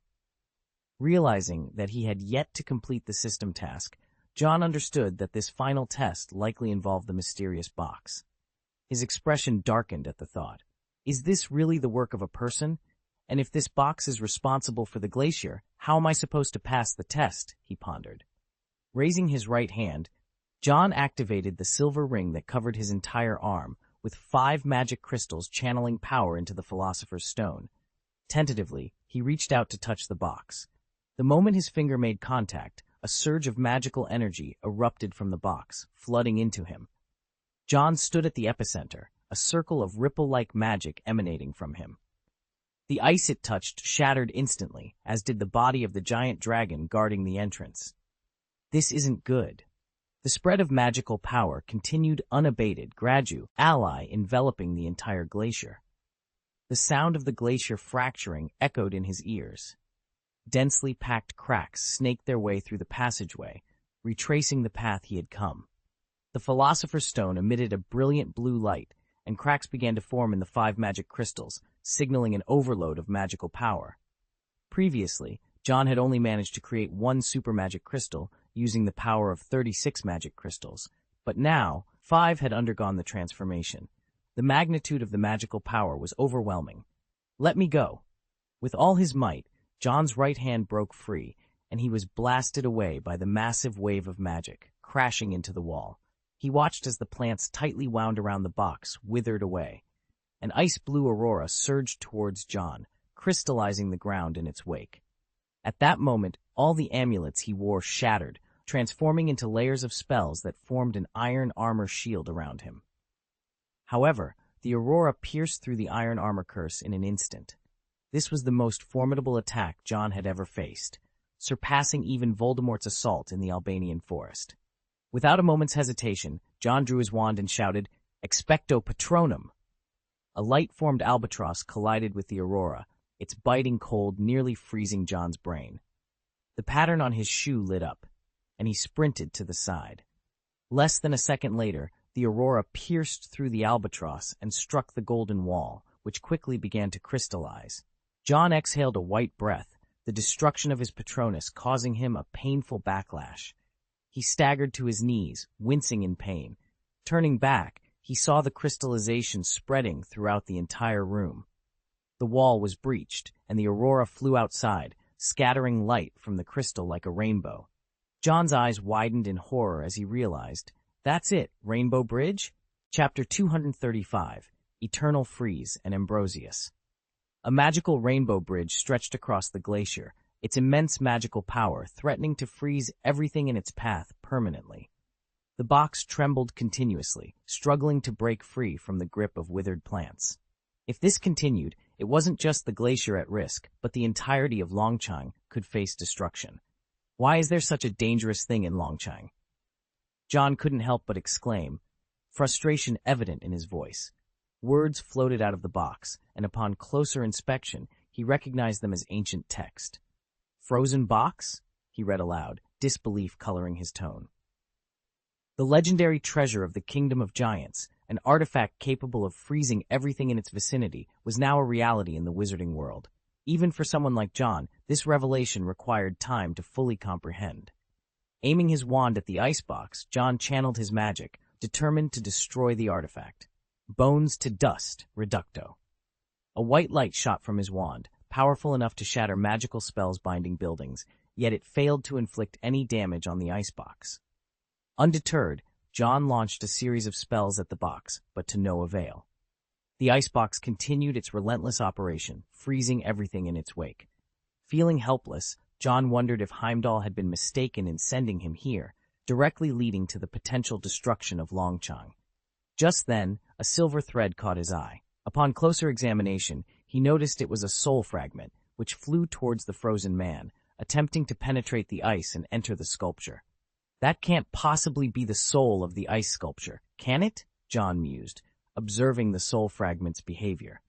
Realizing that he had yet to complete the system task, John understood that this final test likely involved the mysterious box. His expression darkened at the thought. Is this really the work of a person? And if this box is responsible for the glacier, how am I supposed to pass the test? He pondered. Raising his right hand, John activated the silver ring that covered his entire arm, with 5 magic crystals channeling power into the Philosopher's Stone. Tentatively, he reached out to touch the box. The moment his finger made contact, a surge of magical energy erupted from the box, flooding into him. John stood at the epicenter, a circle of ripple-like magic emanating from him. The ice it touched shattered instantly, as did the body of the giant dragon guarding the entrance. This isn't good. The spread of magical power continued unabated, gradually enveloping the entire glacier. The sound of the glacier fracturing echoed in his ears. Densely packed cracks snaked their way through the passageway, retracing the path he had come. The Philosopher's Stone emitted a brilliant blue light, and cracks began to form in the 5 magic crystals, signaling an overload of magical power. Previously, John had only managed to create 1 super magic crystal using the power of 36 magic crystals, but now 5 had undergone the transformation. The magnitude of the magical power was overwhelming. "Let me go." With all his might, John's right hand broke free, and he was blasted away by the massive wave of magic, crashing into the wall. He watched as the plants tightly wound around the box withered away. An ice-blue aurora surged towards John, crystallizing the ground in its wake. At that moment, all the amulets he wore shattered, transforming into layers of spells that formed an iron armor shield around him. However, the aurora pierced through the iron armor curse in an instant. This was the most formidable attack John had ever faced, surpassing even Voldemort's assault in the Albanian forest. Without a moment's hesitation, John drew his wand and shouted, "Expecto Patronum!" A light-formed albatross collided with the aurora, its biting cold nearly freezing John's brain. The pattern on his shoe lit up, and he sprinted to the side. Less than a second later, the aurora pierced through the albatross and struck the golden wall, which quickly began to crystallize. John exhaled a white breath, the destruction of his Patronus causing him a painful backlash. He staggered to his knees, wincing in pain. Turning back, he saw the crystallization spreading throughout the entire room. The wall was breached, and the aurora flew outside, scattering light from the crystal like a rainbow. John's eyes widened in horror as he realized, "That's it, Rainbow Bridge?" Chapter 235, Eternal Freeze and Ambrosius. A magical rainbow bridge stretched across the glacier, its immense magical power threatening to freeze everything in its path permanently. The box trembled continuously, struggling to break free from the grip of withered plants. If this continued, it wasn't just the glacier at risk, but the entirety of Longchang could face destruction. Why is there such a dangerous thing in Longchang? John couldn't help but exclaim, frustration evident in his voice. Words floated out of the box, and upon closer inspection, he recognized them as ancient text. "Frozen box?" he read aloud, disbelief coloring his tone. The legendary treasure of the Kingdom of Giants, an artifact capable of freezing everything in its vicinity, was now a reality in the wizarding world. Even for someone like John, this revelation required time to fully comprehend. Aiming his wand at the icebox, John channeled his magic, determined to destroy the artifact. Bones to dust, reducto. A white light shot from his wand, powerful enough to shatter magical spells binding buildings, yet it failed to inflict any damage on the icebox. Undeterred, John launched a series of spells at the box, but to no avail. The icebox continued its relentless operation, freezing everything in its wake. Feeling helpless, John wondered if Heimdall had been mistaken in sending him here, directly leading to the potential destruction of Longchang. Just then, a silver thread caught his eye. Upon closer examination, he noticed it was a soul fragment, which flew towards the frozen man, attempting to penetrate the ice and enter the sculpture. "That can't possibly be the soul of the ice sculpture, can it?" John mused, observing the soul fragment's behavior.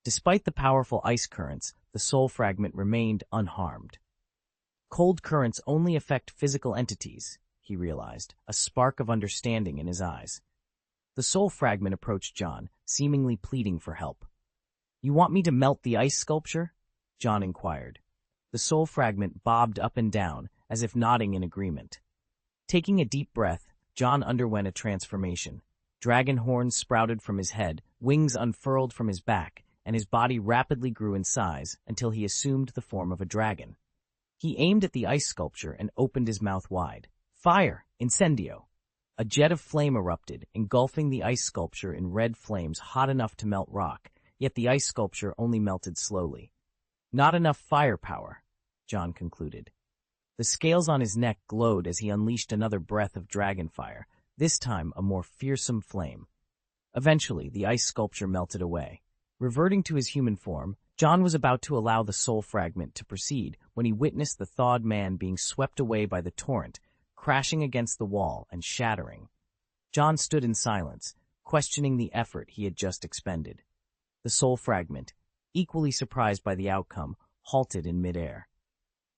Despite the powerful ice currents, the soul fragment remained unharmed. Cold currents only affect physical entities, he realized, a spark of understanding in his eyes. The soul fragment approached John, seemingly pleading for help. "You want me to melt the ice sculpture?" John inquired. The soul fragment bobbed up and down, as if nodding in agreement. Taking a deep breath, John underwent a transformation. Dragon horns sprouted from his head, wings unfurled from his back, and his body rapidly grew in size until he assumed the form of a dragon. He aimed at the ice sculpture and opened his mouth wide. "Fire! Incendio!" A jet of flame erupted, engulfing the ice sculpture in red flames hot enough to melt rock, yet the ice sculpture only melted slowly. "Not enough firepower," John concluded. The scales on his neck glowed as he unleashed another breath of dragon fire, this time a more fearsome flame. Eventually, the ice sculpture melted away. Reverting to his human form, John was about to allow the soul fragment to proceed when he witnessed the thawed man being swept away by the torrent, crashing against the wall and shattering. John stood in silence, questioning the effort he had just expended. The soul fragment, equally surprised by the outcome, halted in midair.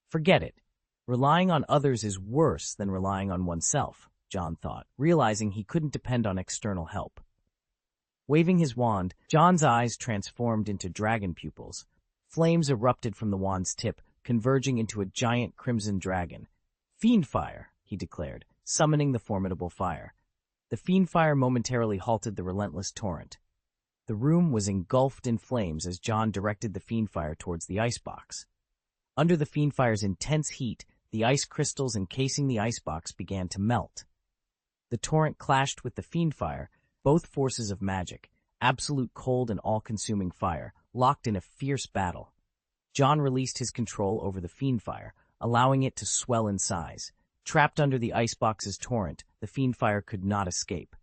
Forget it. Relying on others is worse than relying on oneself, John thought, realizing he couldn't depend on external help. Waving his wand, John's eyes transformed into dragon pupils. Flames erupted from the wand's tip, converging into a giant crimson dragon. "Fiendfire," he declared, summoning the formidable fire. The fiendfire momentarily halted the relentless torrent. The room was engulfed in flames as John directed the fiendfire towards the icebox. Under the fiendfire's intense heat, the ice crystals encasing the icebox began to melt. The torrent clashed with the fiendfire, both forces of magic, absolute cold and all-consuming fire, locked in a fierce battle. John released his control over the fiendfire, allowing it to swell in size. Trapped under the icebox's torrent, the fiendfire could not escape.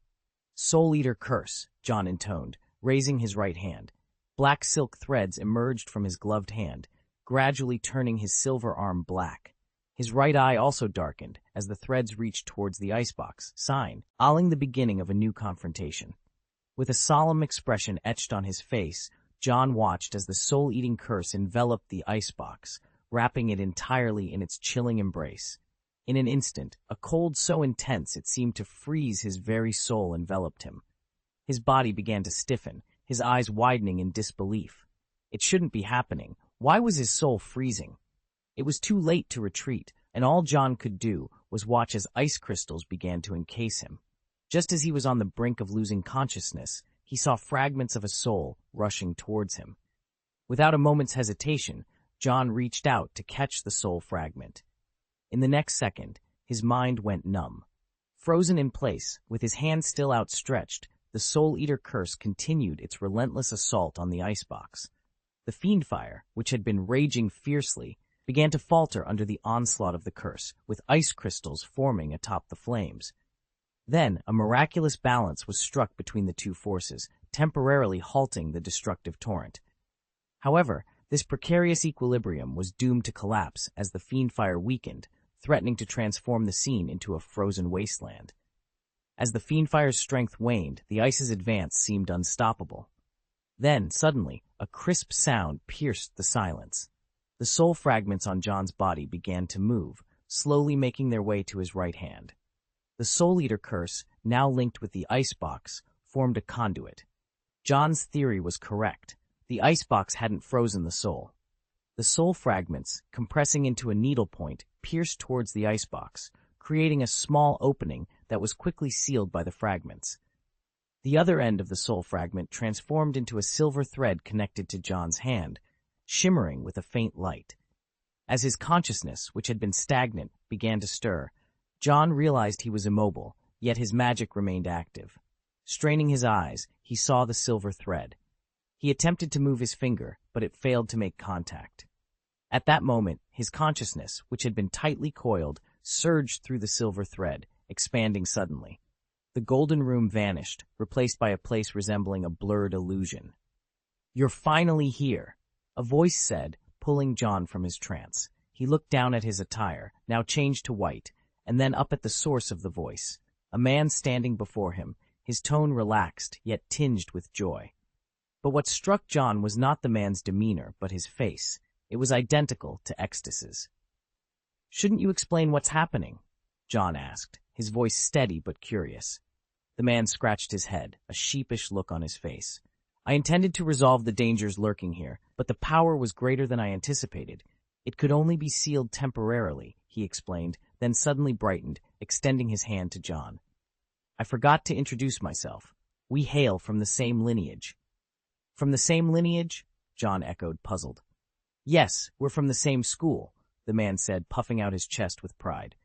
"Soul Eater Curse," John intoned, raising his right hand. Black silk threads emerged from his gloved hand, gradually turning his silver arm black. His right eye also darkened as the threads reached towards the icebox, signaling the beginning of a new confrontation. With a solemn expression etched on his face, John watched as the soul-eating curse enveloped the icebox, wrapping it entirely in its chilling embrace. In an instant, a cold so intense it seemed to freeze his very soul enveloped him. His body began to stiffen, his eyes widening in disbelief. It shouldn't be happening. Why was his soul freezing? It was too late to retreat, and all John could do was watch as ice crystals began to encase him. Just as he was on the brink of losing consciousness, he saw fragments of a soul rushing towards him. Without a moment's hesitation, John reached out to catch the soul fragment. In the next second, his mind went numb. Frozen in place, with his hand still outstretched, the Soul Eater curse continued its relentless assault on the icebox. The fiendfire, which had been raging fiercely, began to falter under the onslaught of the curse, with ice crystals forming atop the flames. Then, a miraculous balance was struck between the two forces, temporarily halting the destructive torrent. However, this precarious equilibrium was doomed to collapse as the fiendfire weakened, threatening to transform the scene into a frozen wasteland. As the fiendfire's strength waned, the ice's advance seemed unstoppable. Then, suddenly, a crisp sound pierced the silence. The soul fragments on John's body began to move, slowly making their way to his right hand. The Soul Eater curse, now linked with the icebox, formed a conduit. John's theory was correct. The icebox hadn't frozen the soul. The soul fragments, compressing into a needlepoint, pierced towards the icebox, creating a small opening that was quickly sealed by the fragments. The other end of the soul fragment transformed into a silver thread connected to John's hand, shimmering with a faint light. As his consciousness, which had been stagnant, began to stir, John realized he was immobile, yet his magic remained active. Straining his eyes, he saw the silver thread. He attempted to move his finger, but it failed to make contact. At that moment, his consciousness, which had been tightly coiled, surged through the silver thread, expanding suddenly. The golden room vanished, replaced by a place resembling a blurred illusion. "You're finally here," a voice said, pulling John from his trance. He looked down at his attire, now changed to white, and then up at the source of the voice, a man standing before him, his tone relaxed, yet tinged with joy. But what struck John was not the man's demeanor, but his face. It was identical to ecstasy's. "Shouldn't you explain what's happening?" John asked, his voice steady but curious. The man scratched his head, a sheepish look on his face. "I intended to resolve the dangers lurking here, but the power was greater than I anticipated. It could only be sealed temporarily," he explained, then suddenly brightened, extending his hand to John. "I forgot to introduce myself. We hail from the same lineage." "From the same lineage?" John echoed, puzzled. "Yes, we're from the same school," the man said, puffing out his chest with pride.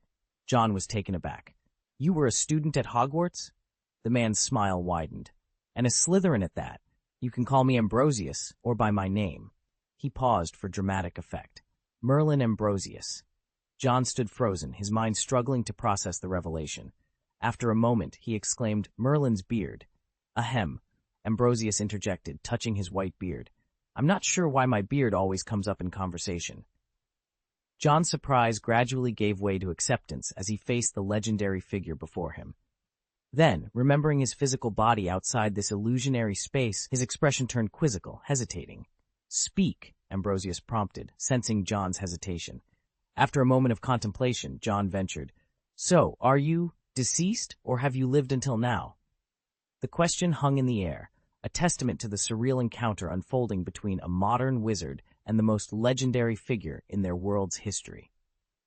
John was taken aback. "You were a student at Hogwarts?" The man's smile widened. "And a Slytherin at that. You can call me Ambrosius, or by my name." He paused for dramatic effect. "Merlin Ambrosius." John stood frozen, his mind struggling to process the revelation. After a moment, he exclaimed, "Merlin's beard." "Ahem," Ambrosius interjected, touching his white beard. "I'm not sure why my beard always comes up in conversation." John's surprise gradually gave way to acceptance as he faced the legendary figure before him. Then, remembering his physical body outside this illusionary space, his expression turned quizzical, hesitating. "Speak," Ambrosius prompted, sensing John's hesitation. After a moment of contemplation, John ventured, "So, are you deceased, or have you lived until now?" The question hung in the air, a testament to the surreal encounter unfolding between a modern wizard and the most legendary figure in their world's history.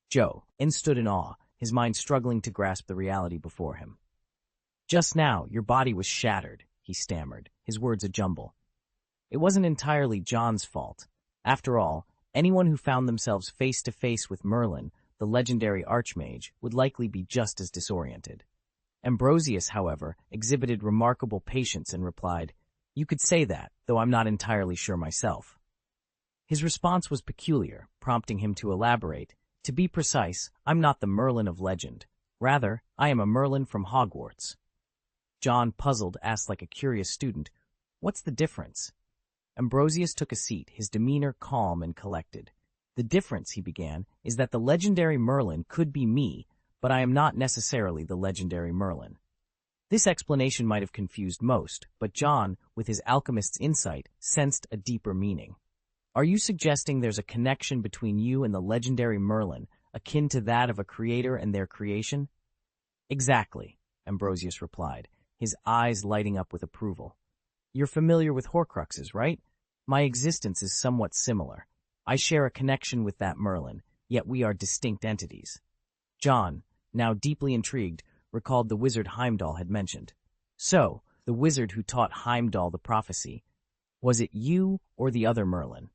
Joe stood in awe, his mind struggling to grasp the reality before him. "Just now, your body was shattered," he stammered, his words a jumble. It wasn't entirely John's fault. After all, anyone who found themselves face to face with Merlin, the legendary archmage, would likely be just as disoriented. Ambrosius, however, exhibited remarkable patience and replied, "You could say that, though I'm not entirely sure myself." His response was peculiar, prompting him to elaborate. To be precise, I'm not the Merlin of legend. Rather, I am a Merlin from Hogwarts. John, puzzled, asked like a curious student, "What's the difference?" Ambrosius took a seat, his demeanor calm and collected. "The difference," he began, "is that the legendary Merlin could be me, but I am not necessarily the legendary Merlin." This explanation might have confused most, but John, with his alchemist's insight, sensed a deeper meaning. "Are you suggesting there's a connection between you and the legendary Merlin, akin to that of a creator and their creation?" "Exactly," Ambrosius replied, his eyes lighting up with approval. "You're familiar with Horcruxes, right? My existence is somewhat similar. I share a connection with that Merlin, yet we are distinct entities." John, now deeply intrigued, recalled the wizard Heimdall had mentioned. "So, the wizard who taught Heimdall the prophecy, was it you or the other Merlin?"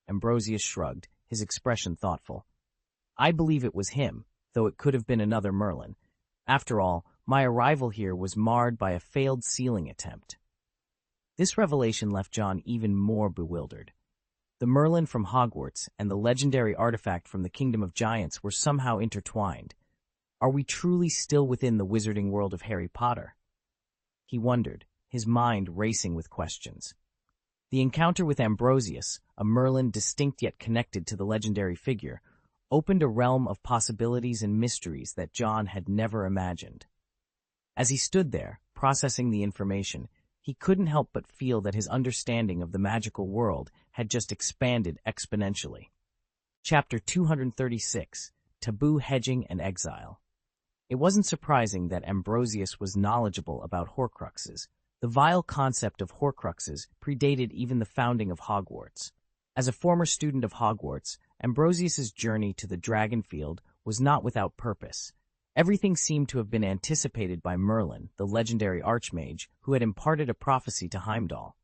Ambrosius shrugged, his expression thoughtful. "I believe it was him, though it could have been another Merlin. After all, my arrival here was marred by a failed sealing attempt." This revelation left John even more bewildered. The Merlin from Hogwarts and the legendary artifact from the Kingdom of Giants were somehow intertwined. Are we truly still within the wizarding world of Harry Potter? He wondered, his mind racing with questions. The encounter with Ambrosius, a Merlin distinct yet connected to the legendary figure, opened a realm of possibilities and mysteries that John had never imagined. As he stood there, processing the information, he couldn't help but feel that his understanding of the magical world had just expanded exponentially. Chapter 236, Taboo Hedging and Exile. It wasn't surprising that Ambrosius was knowledgeable about Horcruxes. The vile concept of Horcruxes predated even the founding of Hogwarts. As a former student of Hogwarts, Ambrosius's journey to the Dragonfield was not without purpose. Everything seemed to have been anticipated by Merlin, the legendary archmage, who had imparted a prophecy to Heimdall.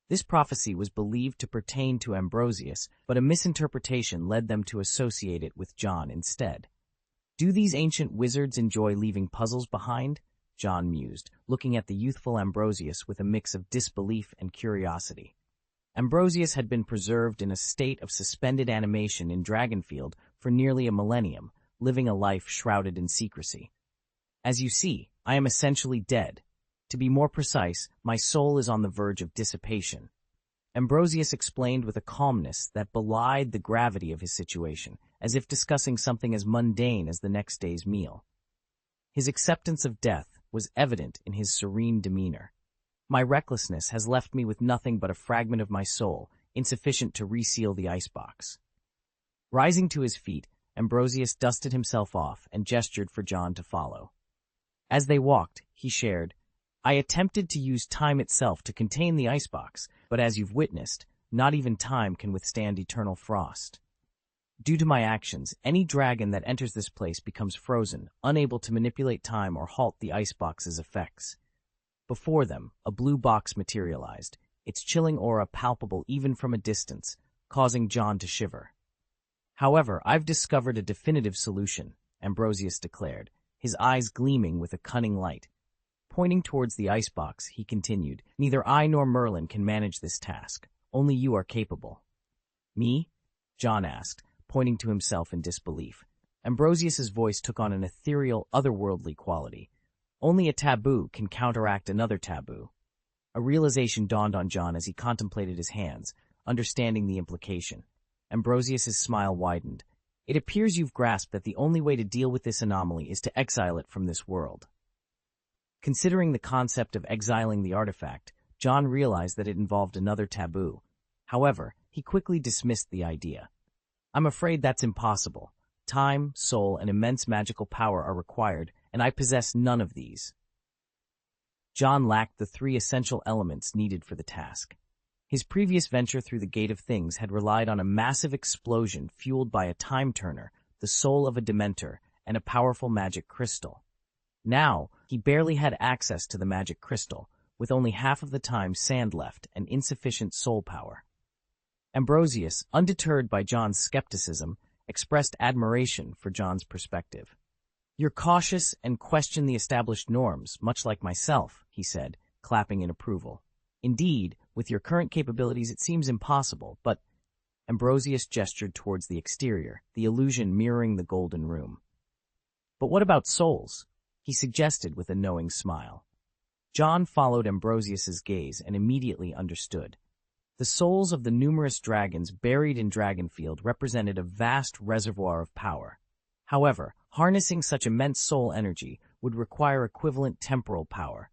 This prophecy was believed to pertain to Ambrosius, but a misinterpretation led them to associate it with John instead. "Do these ancient wizards enjoy leaving puzzles behind?" John mused, looking at the youthful Ambrosius with a mix of disbelief and curiosity. Ambrosius had been preserved in a state of suspended animation in Dragonfield for nearly a millennium, living a life shrouded in secrecy. "As you see, I am essentially dead. To be more precise, my soul is on the verge of dissipation." Ambrosius explained with a calmness that belied the gravity of his situation, as if discussing something as mundane as the next day's meal. His acceptance of death was evident in his serene demeanor. "My recklessness has left me with nothing but a fragment of my soul, insufficient to reseal the icebox." Rising to his feet, Ambrosius dusted himself off and gestured for John to follow. As they walked, he shared, "I attempted to use time itself to contain the icebox, but as you've witnessed, not even time can withstand eternal frost. Due to my actions, any dragon that enters this place becomes frozen, unable to manipulate time or halt the icebox's effects." Before them, a blue box materialized, its chilling aura palpable even from a distance, causing John to shiver. "However, I've discovered a definitive solution," Ambrosius declared, his eyes gleaming with a cunning light. Pointing towards the icebox, he continued, "Neither I nor Merlin can manage this task. Only you are capable." "Me?" John asked, pointing to himself in disbelief. Ambrosius's voice took on an ethereal, otherworldly quality. "Only a taboo can counteract another taboo." A realization dawned on John as he contemplated his hands, understanding the implication. Ambrosius's smile widened. "It appears you've grasped that the only way to deal with this anomaly is to exile it from this world." Considering the concept of exiling the artifact, John realized that it involved another taboo. However, he quickly dismissed the idea. "I'm afraid that's impossible. Time, soul, and immense magical power are required, and I possess none of these." John lacked the three essential elements needed for the task. His previous venture through the Gate of Things had relied on a massive explosion fueled by a time turner, the soul of a Dementor, and a powerful magic crystal. Now, he barely had access to the magic crystal, with only half of the time sand left and insufficient soul power. Ambrosius, undeterred by John's skepticism, expressed admiration for John's perspective. "You're cautious and question the established norms, much like myself," he said, clapping in approval. "Indeed, with your current capabilities it seems impossible, but Ambrosius gestured towards the exterior, the illusion mirroring the golden room. But what about souls? He suggested with a knowing smile. John followed Ambrosius's gaze and immediately understood. The souls of the numerous dragons buried in Dragonfield represented a vast reservoir of power. However, harnessing such immense soul energy would require equivalent temporal power.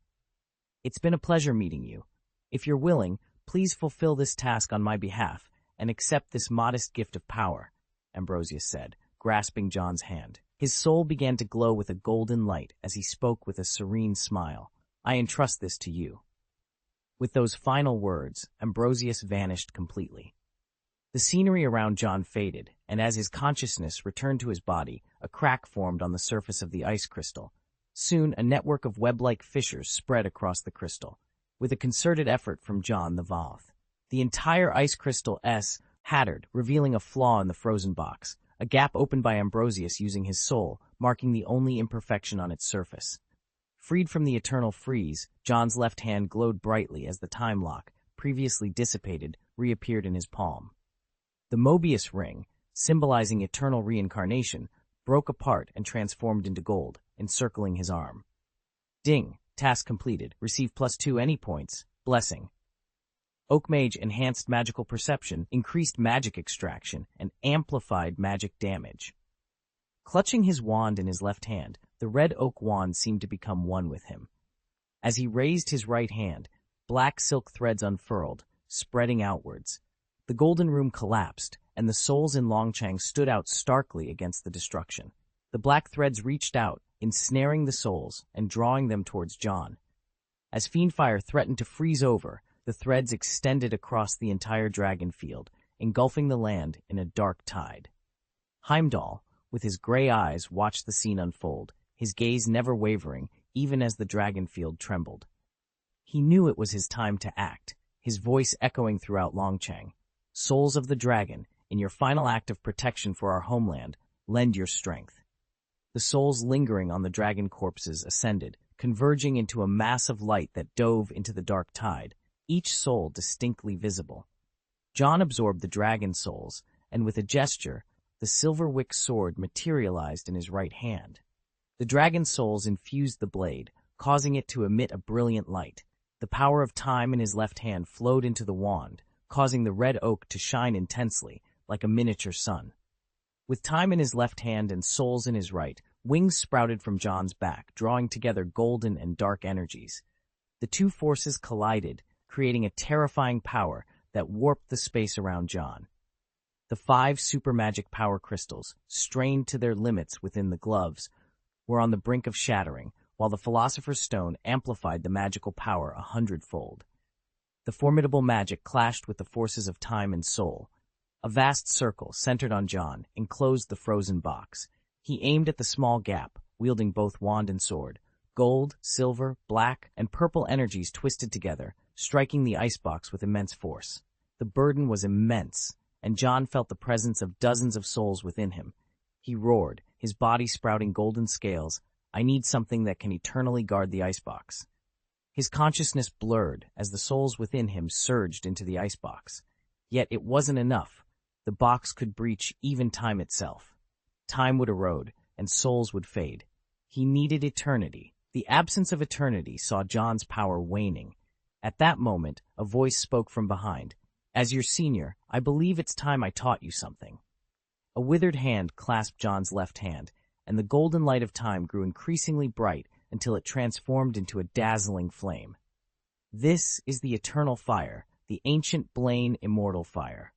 It's been a pleasure meeting you. If you're willing, please fulfill this task on my behalf and accept this modest gift of power, Ambrosius said, grasping John's hand. His soul began to glow with a golden light as he spoke with a serene smile. I entrust this to you. With those final words, Ambrosius vanished completely. The scenery around John faded, and as his consciousness returned to his body, a crack formed on the surface of the ice crystal. Soon, a network of web-like fissures spread across the crystal. With a concerted effort from John the Voth, the entire ice crystal shattered, revealing a flaw in the frozen box, a gap opened by Ambrosius using his soul, marking the only imperfection on its surface. Freed from the eternal freeze, John's left hand glowed brightly as the time lock, previously dissipated, reappeared in his palm. The Mobius ring, symbolizing eternal reincarnation, broke apart and transformed into gold, encircling his arm. Ding! Task completed. Receive +2 any points. Blessing. Oak Mage enhanced magical perception, increased magic extraction, and amplified magic damage. Clutching his wand in his left hand, the red oak wand seemed to become one with him. As he raised his right hand, black silk threads unfurled, spreading outwards. The golden room collapsed, and the souls in Longchang stood out starkly against the destruction. The black threads reached out, ensnaring the souls and drawing them towards John. As Fiendfire threatened to freeze over, the threads extended across the entire Dragonfield, engulfing the land in a dark tide. Heimdall, with his gray eyes, watched the scene unfold, his gaze never wavering, even as the Dragonfield trembled. He knew it was his time to act, his voice echoing throughout Longchang. Souls of the dragon, in your final act of protection for our homeland, lend your strength. The souls lingering on the dragon corpses ascended, converging into a mass of light that dove into the dark tide, each soul distinctly visible. John absorbed the dragon souls, and with a gesture, the silver Wick sword materialized in his right hand. The dragon souls infused the blade, causing it to emit a brilliant light. The power of time in his left hand flowed into the wand, causing the red oak to shine intensely, like a miniature sun. With time in his left hand and souls in his right, wings sprouted from John's back, drawing together golden and dark energies. The two forces collided, creating a terrifying power that warped the space around John. The 5 super magic power crystals, strained to their limits within the gloves, were on the brink of shattering, while the Philosopher's Stone amplified the magical power 100-fold. The formidable magic clashed with the forces of time and soul. A vast circle, centered on John, enclosed the frozen box. He aimed at the small gap, wielding both wand and sword. Gold, silver, black, and purple energies twisted together, striking the icebox with immense force. The burden was immense, and John felt the presence of dozens of souls within him. He roared, his body sprouting golden scales. I need something that can eternally guard the icebox. His consciousness blurred as the souls within him surged into the icebox. Yet it wasn't enough. The box could breach even time itself. Time would erode, and souls would fade. He needed eternity. The absence of eternity saw John's power waning. At that moment, a voice spoke from behind. As your senior, I believe it's time I taught you something. A withered hand clasped John's left hand, and the golden light of time grew increasingly bright until it transformed into a dazzling flame. This is the eternal fire, the ancient Blaine immortal fire.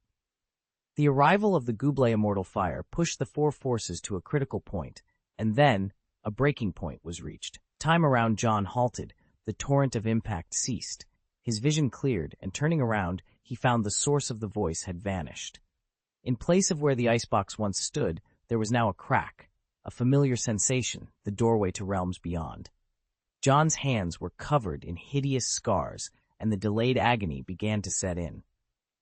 The arrival of the Guble immortal fire pushed the 4 forces to a critical point, and then a breaking point was reached. Time around John halted, the torrent of impact ceased. His vision cleared, and turning around, he found the source of the voice had vanished. In place of where the icebox once stood, there was now a crack, a familiar sensation, the doorway to realms beyond. John's hands were covered in hideous scars, and the delayed agony began to set in.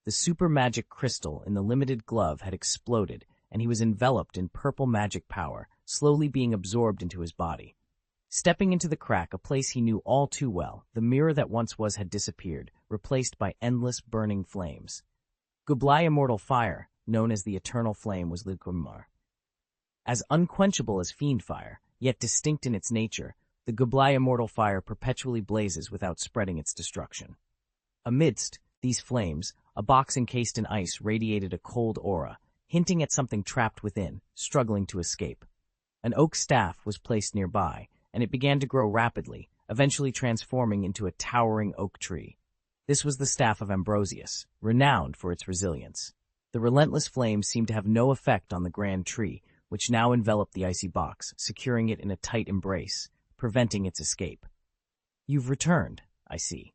The super magic crystal in the limited glove had exploded, and he was enveloped in purple magic power, slowly being absorbed into his body. Stepping into the crack, a place he knew all too well, the mirror that once was had disappeared, replaced by endless burning flames. Gublai immortal fire, known as the eternal flame, was Ligumar. As unquenchable as fiend fire, yet distinct in its nature, the Gublai immortal fire perpetually blazes without spreading its destruction. Amidst these flames, a box encased in ice radiated a cold aura, hinting at something trapped within, struggling to escape. An oak staff was placed nearby, and it began to grow rapidly, eventually transforming into a towering oak tree. This was the staff of Ambrosius, renowned for its resilience. The relentless flames seemed to have no effect on the grand tree, which now enveloped the icy box, securing it in a tight embrace, preventing its escape. "You've returned, I see."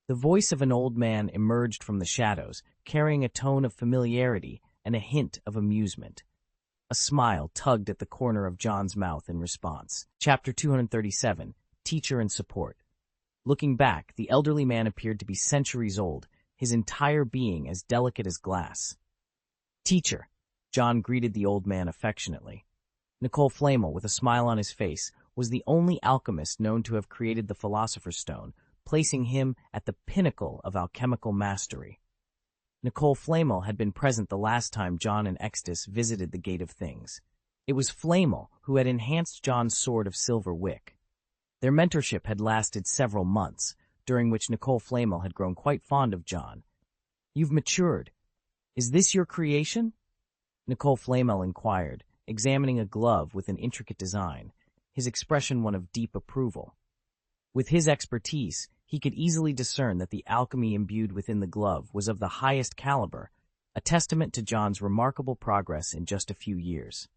The voice of an old man emerged from the shadows, carrying a tone of familiarity and a hint of amusement. A smile tugged at the corner of John's mouth in response. Chapter 237, Teacher and Support. Looking back, the elderly man appeared to be centuries old, his entire being as delicate as glass. "Teacher," John greeted the old man affectionately. Nicole Flamel, with a smile on his face, was the only alchemist known to have created the Philosopher's Stone, placing him at the pinnacle of alchemical mastery. Nicole Flamel had been present the last time John and Extus visited the Gate of Things. It was Flamel who had enhanced John's sword of silver Wick. Their mentorship had lasted several months, during which Nicole Flamel had grown quite fond of John. "You've matured. Is this your creation?" Nicole Flamel inquired, examining a glove with an intricate design, his expression one of deep approval. With his expertise, he could easily discern that the alchemy imbued within the glove was of the highest caliber, a testament to John's remarkable progress in just a few years.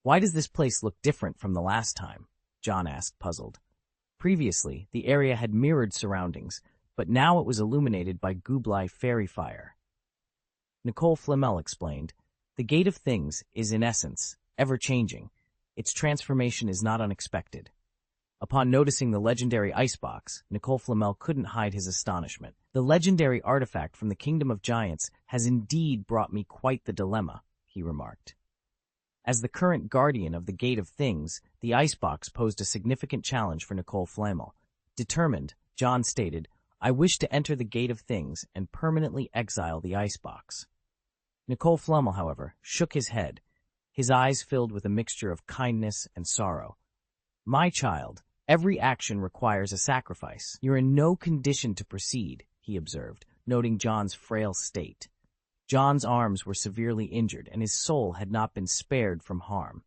"Why does this place look different from the last time?" John asked, puzzled. Previously, the area had mirrored surroundings, but now it was illuminated by Gublai fairy fire. Nicole Flamel explained, "The Gate of Things is, in essence, ever-changing. Its transformation is not unexpected." Upon noticing the legendary icebox, Nicole Flamel couldn't hide his astonishment. "The legendary artifact from the Kingdom of Giants has indeed brought me quite the dilemma," he remarked. As the current guardian of the Gate of Things, the icebox posed a significant challenge for Nicole Flamel. Determined, John stated, "I wish to enter the Gate of Things and permanently exile the icebox." Nicole Flamel, however, shook his head, his eyes filled with a mixture of kindness and sorrow. "My child, every action requires a sacrifice. You're in no condition to proceed," he observed, noting John's frail state. John's arms were severely injured, and his soul had not been spared from harm.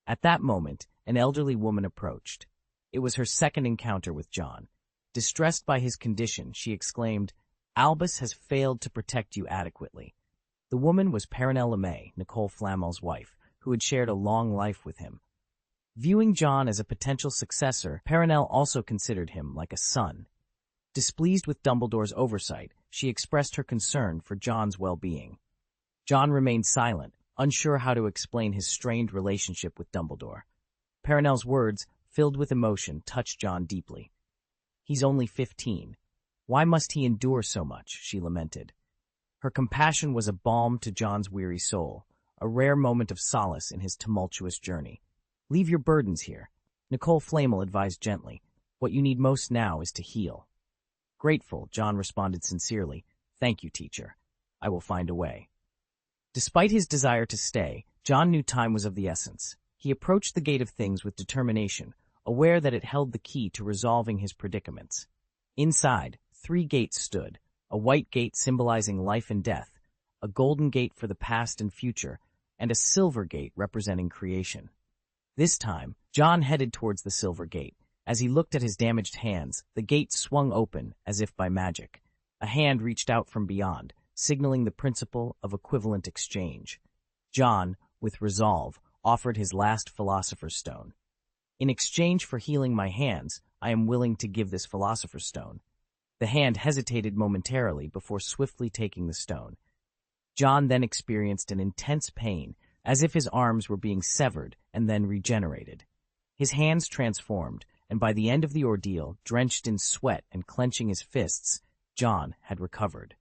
At that moment, an elderly woman approached. It was her second encounter with John. Distressed by his condition, she exclaimed, "Albus has failed to protect you adequately." The woman was Perenelle LeMay, Nicole Flamel's wife, who had shared a long life with him. Viewing John as a potential successor, Perenelle also considered him like a son. Displeased with Dumbledore's oversight, she expressed her concern for John's well-being. John remained silent, unsure how to explain his strained relationship with Dumbledore. Perenelle's words, filled with emotion, touched John deeply. "He's only 15. Why must he endure so much?" she lamented. Her compassion was a balm to John's weary soul, a rare moment of solace in his tumultuous journey. "Leave your burdens here," Nicole Flamel advised gently. "What you need most now is to heal." Grateful, John responded sincerely, "Thank you, teacher. I will find a way." Despite his desire to stay, John knew time was of the essence. He approached the Gate of Things with determination, aware that it held the key to resolving his predicaments. Inside, 3 gates stood, a white gate symbolizing life and death, a golden gate for the past and future, and a silver gate representing creation. This time, John headed towards the silver gate. As he looked at his damaged hands, the gate swung open as if by magic. A hand reached out from beyond, signaling the principle of equivalent exchange. John, with resolve, offered his last Philosopher's Stone. "In exchange for healing my hands, I am willing to give this Philosopher's Stone." The hand hesitated momentarily before swiftly taking the stone. John then experienced an intense pain, as if his arms were being severed and then regenerated. His hands transformed, and by the end of the ordeal, drenched in sweat and clenching his fists, John had recovered.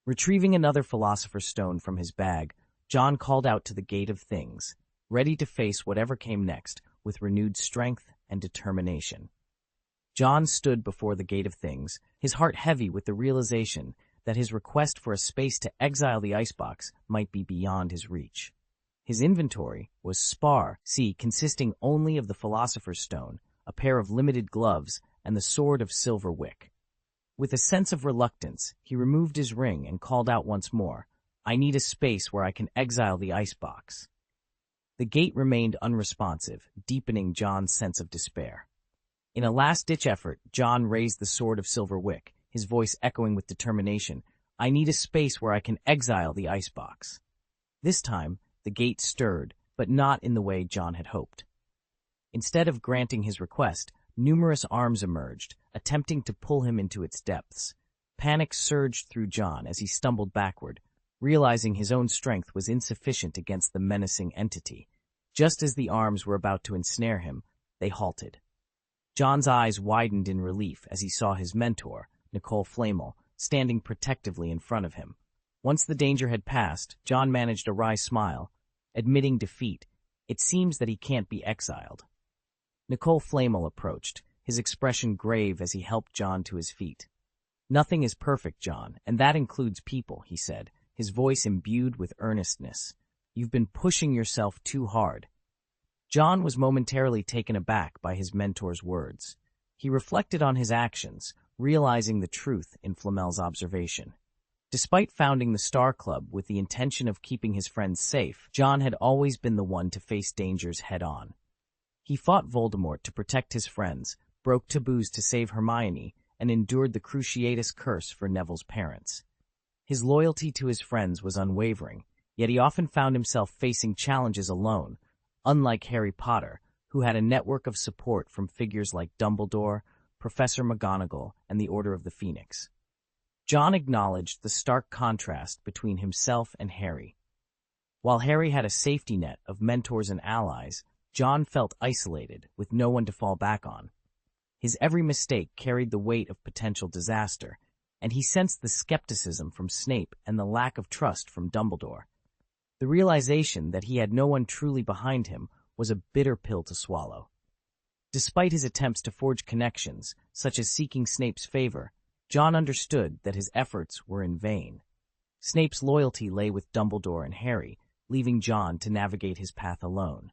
Retrieving another Philosopher's Stone from his bag, John called out to the Gate of Things, ready to face whatever came next with renewed strength and determination. John stood before the Gate of Things, his heart heavy with the realization that his request for a space to exile the icebox might be beyond his reach. His inventory was sparse, consisting only of the Philosopher's Stone, a pair of limited gloves, and the sword of silver Wick. With a sense of reluctance, he removed his ring and called out once more, "I need a space where I can exile the icebox." The gate remained unresponsive, deepening John's sense of despair. In a last-ditch effort, John raised the sword of silver Wick, his voice echoing with determination, "I need a space where I can exile the icebox." This time, the gate stirred, but not in the way John had hoped. Instead of granting his request, numerous arms emerged, attempting to pull him into its depths. Panic surged through John as he stumbled backward, realizing his own strength was insufficient against the menacing entity. Just as the arms were about to ensnare him, they halted. John's eyes widened in relief as he saw his mentor, Nicole Flamel, standing protectively in front of him. Once the danger had passed, John managed a wry smile. Admitting defeat, it seems that he can't be exiled. Nicole Flamel approached, his expression grave as he helped John to his feet. "Nothing is perfect, John, and that includes people," he said, his voice imbued with earnestness. "You've been pushing yourself too hard." John was momentarily taken aback by his mentor's words. He reflected on his actions, realizing the truth in Flamel's observation. Despite founding the Star Club with the intention of keeping his friends safe, John had always been the one to face dangers head-on. He fought Voldemort to protect his friends, broke taboos to save Hermione, and endured the Cruciatus curse for Neville's parents. His loyalty to his friends was unwavering, yet he often found himself facing challenges alone, unlike Harry Potter, who had a network of support from figures like Dumbledore, Professor McGonagall, and the Order of the Phoenix. John acknowledged the stark contrast between himself and Harry. While Harry had a safety net of mentors and allies, John felt isolated, with no one to fall back on. His every mistake carried the weight of potential disaster, and he sensed the skepticism from Snape and the lack of trust from Dumbledore. The realization that he had no one truly behind him was a bitter pill to swallow. Despite his attempts to forge connections, such as seeking Snape's favor, John understood that his efforts were in vain. Snape's loyalty lay with Dumbledore and Harry, leaving John to navigate his path alone.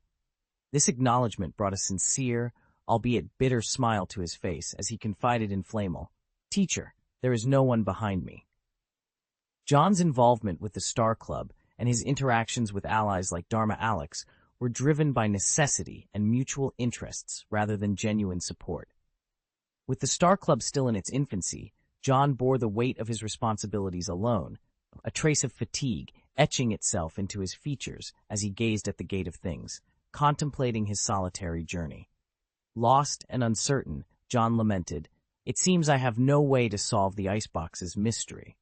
This acknowledgement brought a sincere, albeit bitter smile to his face as he confided in Flamel, "Teacher, there is no one behind me." John's involvement with the Star Club and his interactions with allies like Dharma Alex were driven by necessity and mutual interests rather than genuine support. With the Star Club still in its infancy, John bore the weight of his responsibilities alone, a trace of fatigue etching itself into his features as he gazed at the Gate of Things, contemplating his solitary journey. Lost and uncertain, John lamented, "It seems I have no way to solve the icebox's mystery."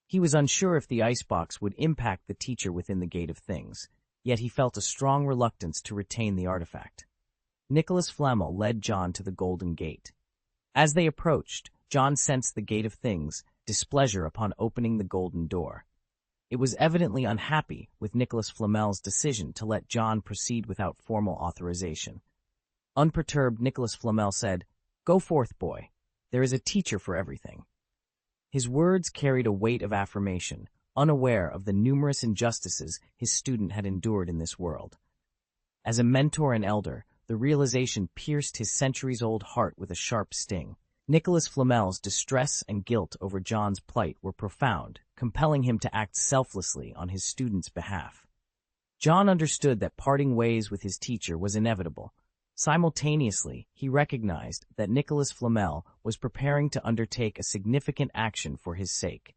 He was unsure if the icebox would impact the teacher within the Gate of Things, yet he felt a strong reluctance to retain the artifact. Nicholas Flamel led John to the Golden Gate. As they approached, John sensed the Gate of Things' displeasure upon opening the golden door. It was evidently unhappy with Nicholas Flamel's decision to let John proceed without formal authorization. Unperturbed, Nicholas Flamel said, "Go forth, boy. There is a teacher for everything." His words carried a weight of affirmation, unaware of the numerous injustices his student had endured in this world. As a mentor and elder, the realization pierced his centuries-old heart with a sharp sting. Nicholas Flamel's distress and guilt over John's plight were profound, compelling him to act selflessly on his student's behalf. John understood that parting ways with his teacher was inevitable. Simultaneously, he recognized that Nicholas Flamel was preparing to undertake a significant action for his sake.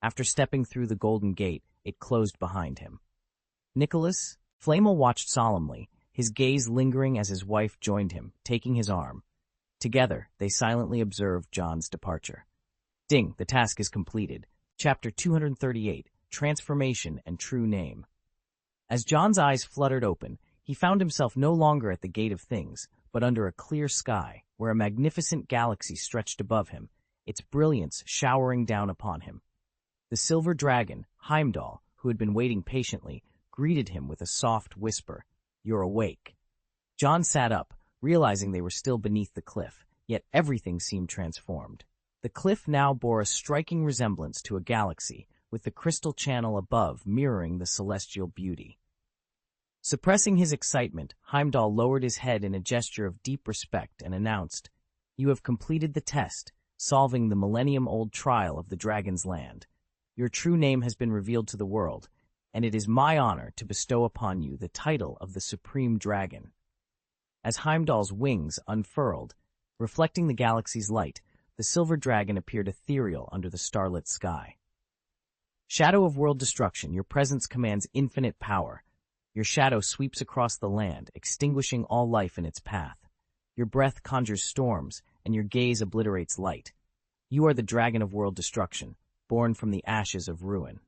After stepping through the Golden Gate, it closed behind him. "Nicholas?" Flamel watched solemnly, his gaze lingering as his wife joined him, taking his arm. Together, they silently observed John's departure. Ding, the task is completed. Chapter 238, Transformation and True Name. As John's eyes fluttered open, he found himself no longer at the Gate of Things, but under a clear sky, where a magnificent galaxy stretched above him, its brilliance showering down upon him. The silver dragon, Heimdall, who had been waiting patiently, greeted him with a soft whisper, "You're awake." John sat up, realizing they were still beneath the cliff, yet everything seemed transformed. The cliff now bore a striking resemblance to a galaxy, with the crystal channel above mirroring the celestial beauty. Suppressing his excitement, Heimdall lowered his head in a gesture of deep respect and announced, "You have completed the test, solving the millennium-old trial of the Dragon's Land. Your true name has been revealed to the world, and it is my honor to bestow upon you the title of the Supreme Dragon." As Heimdall's wings unfurled, reflecting the galaxy's light, the silver dragon appeared ethereal under the starlit sky. Shadow of world destruction, your presence commands infinite power. Your shadow sweeps across the land, extinguishing all life in its path. Your breath conjures storms, and your gaze obliterates light. You are the dragon of world destruction, born from the ashes of ruin.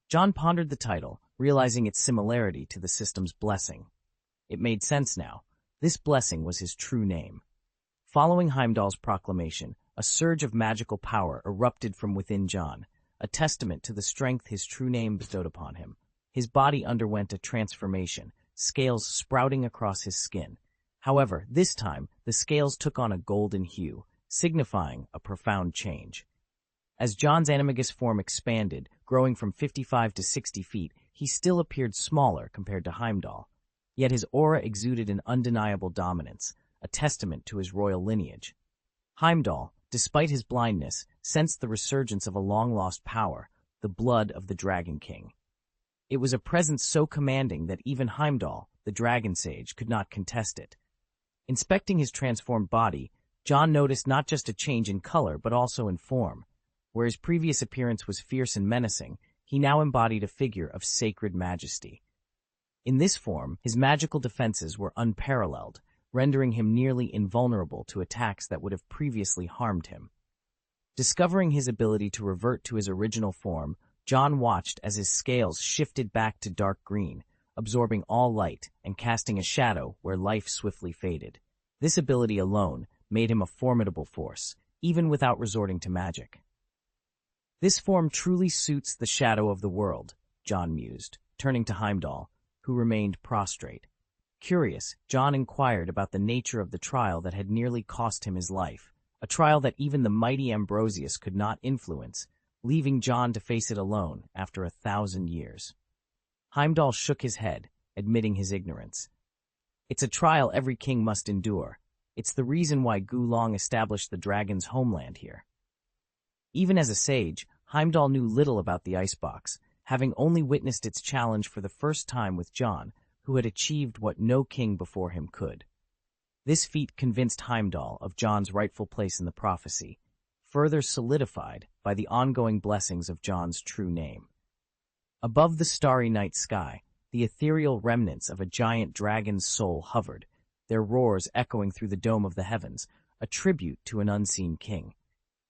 John pondered the title, realizing its similarity to the system's blessing. It made sense now. This blessing was his true name. Following Heimdall's proclamation, a surge of magical power erupted from within John, a testament to the strength his true name bestowed upon him. His body underwent a transformation, scales sprouting across his skin. However, this time, the scales took on a golden hue, signifying a profound change. As John's animagus form expanded, growing from 55 to 60 feet, he still appeared smaller compared to Heimdall. Yet his aura exuded an undeniable dominance, a testament to his royal lineage. Heimdall, despite his blindness, sensed the resurgence of a long-lost power, the blood of the Dragon King. It was a presence so commanding that even Heimdall, the dragon sage, could not contest it. Inspecting his transformed body, John noticed not just a change in color but also in form. Where his previous appearance was fierce and menacing, he now embodied a figure of sacred majesty. In this form, his magical defenses were unparalleled, rendering him nearly invulnerable to attacks that would have previously harmed him. Discovering his ability to revert to his original form, John watched as his scales shifted back to dark green, absorbing all light and casting a shadow where life swiftly faded. This ability alone made him a formidable force, even without resorting to magic. This form truly suits the shadow of the world, John mused, turning to Heimdall, who remained prostrate. Curious, John inquired about the nature of the trial that had nearly cost him his life, a trial that even the mighty Ambrosius could not influence, leaving John to face it alone after 1,000 years. Heimdall shook his head, admitting his ignorance. "It's a trial every king must endure. It's the reason why Gulong established the dragon's homeland here." Even as a sage, Heimdall knew little about the icebox, having only witnessed its challenge for the first time with John, who had achieved what no king before him could. This feat convinced Heimdall of John's rightful place in the prophecy, further solidified by the ongoing blessings of John's true name. Above the starry night sky, the ethereal remnants of a giant dragon's soul hovered, their roars echoing through the dome of the heavens, a tribute to an unseen king.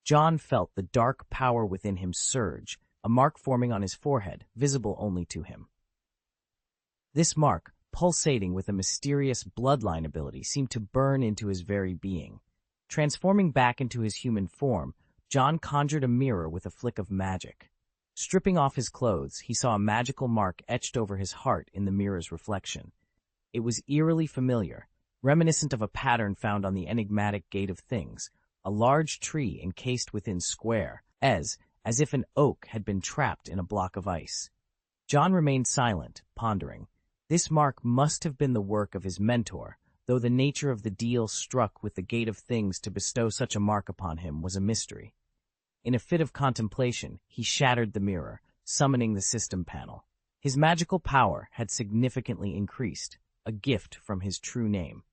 John felt the dark power within him surge, a mark forming on his forehead, visible only to him. This mark, pulsating with a mysterious bloodline ability, seemed to burn into his very being. Transforming back into his human form, John conjured a mirror with a flick of magic. Stripping off his clothes, he saw a magical mark etched over his heart in the mirror's reflection. It was eerily familiar, reminiscent of a pattern found on the enigmatic Gate of Things, a large tree encased within square, as if an oak had been trapped in a block of ice. John remained silent, pondering. This mark must have been the work of his mentor, though the nature of the deal struck with the Gate of Things to bestow such a mark upon him was a mystery. In a fit of contemplation, he shattered the mirror, summoning the system panel. His magical power had significantly increased, a gift from his true name.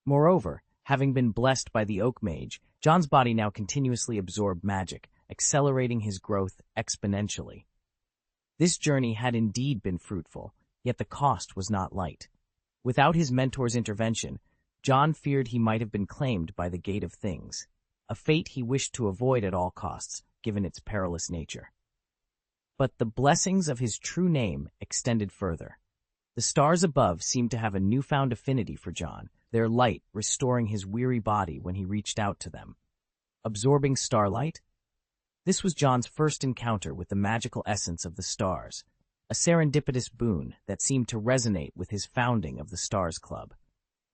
Moreover, having been blessed by the Oak Mage, John's body now continuously absorbed magic, accelerating his growth exponentially. This journey had indeed been fruitful, yet the cost was not light. Without his mentor's intervention, John feared he might have been claimed by the Gate of Things, a fate he wished to avoid at all costs, given its perilous nature. But the blessings of his true name extended further. The stars above seemed to have a newfound affinity for John, their light restoring his weary body when he reached out to them. Absorbing starlight? This was John's first encounter with the magical essence of the stars, a serendipitous boon that seemed to resonate with his founding of the Stars Club.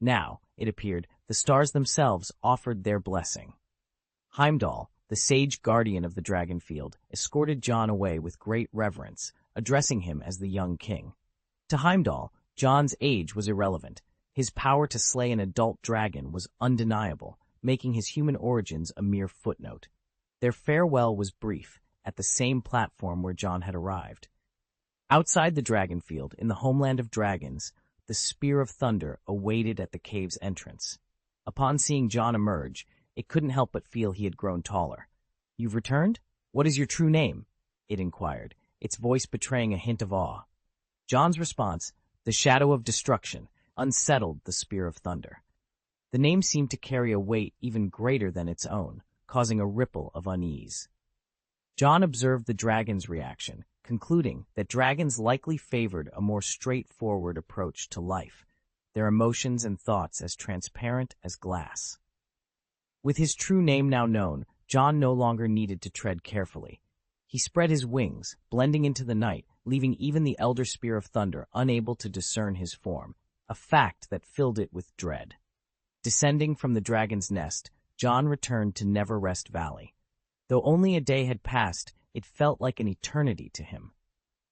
Now, it appeared, the stars themselves offered their blessing. Heimdall, the sage guardian of the Dragonfield, escorted John away with great reverence, addressing him as the young king. To Heimdall, John's age was irrelevant. His power to slay an adult dragon was undeniable, making his human origins a mere footnote. Their farewell was brief, at the same platform where John had arrived. Outside the Dragonfield, in the homeland of dragons, the Spear of Thunder awaited at the cave's entrance. Upon seeing John emerge, it couldn't help but feel he had grown taller. "You've returned? What is your true name?" it inquired, its voice betraying a hint of awe. John's response, "The Shadow of Destruction," unsettled the Spear of Thunder. The name seemed to carry a weight even greater than its own, causing a ripple of unease. John observed the dragon's reaction, concluding that dragons likely favored a more straightforward approach to life, their emotions and thoughts as transparent as glass. With his true name now known, John no longer needed to tread carefully. He spread his wings, blending into the night, leaving even the Elder Spear of Thunder unable to discern his form, a fact that filled it with dread. Descending from the dragon's nest, John returned to Never Rest Valley. Though only a day had passed, it felt like an eternity to him.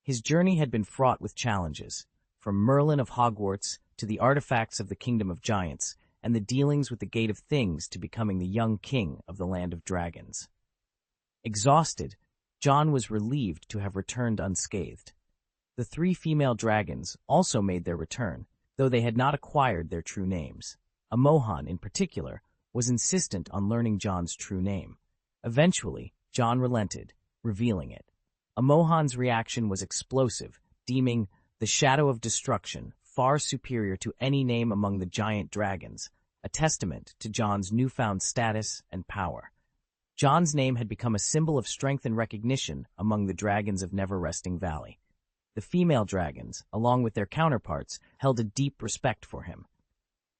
His journey had been fraught with challenges, from Merlin of Hogwarts to the artifacts of the Kingdom of Giants, and the dealings with the Gate of Things to becoming the young king of the Land of Dragons. Exhausted, John was relieved to have returned unscathed. The 3 female dragons also made their return, though they had not acquired their true names. Amohan, in particular, was insistent on learning John's true name. Eventually, John relented, revealing it. Amohan's reaction was explosive, deeming the Shadow of Destruction far superior to any name among the giant dragons, a testament to John's newfound status and power. John's name had become a symbol of strength and recognition among the dragons of Never Resting Valley. The female dragons, along with their counterparts, held a deep respect for him.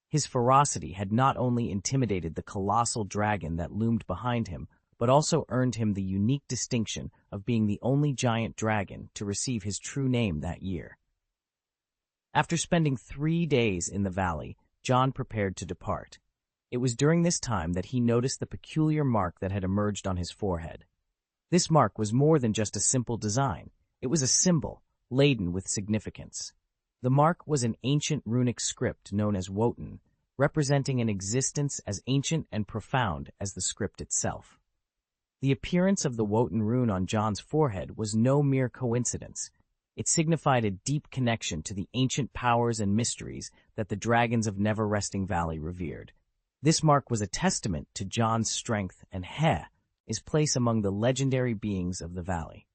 His ferocity had not only intimidated the colossal dragon that loomed behind him, but also earned him the unique distinction of being the only giant dragon to receive his true name that year. After spending 3 days in the valley, John prepared to depart. It was during this time that he noticed the peculiar mark that had emerged on his forehead. This mark was more than just a simple design. It was a symbol, laden with significance. The mark was an ancient runic script known as Wotan, representing an existence as ancient and profound as the script itself. The appearance of the Wotan rune on John's forehead was no mere coincidence. It signified a deep connection to the ancient powers and mysteries that the dragons of Never Resting Valley revered. This mark was a testament to John's strength and his place among the legendary beings of the valley.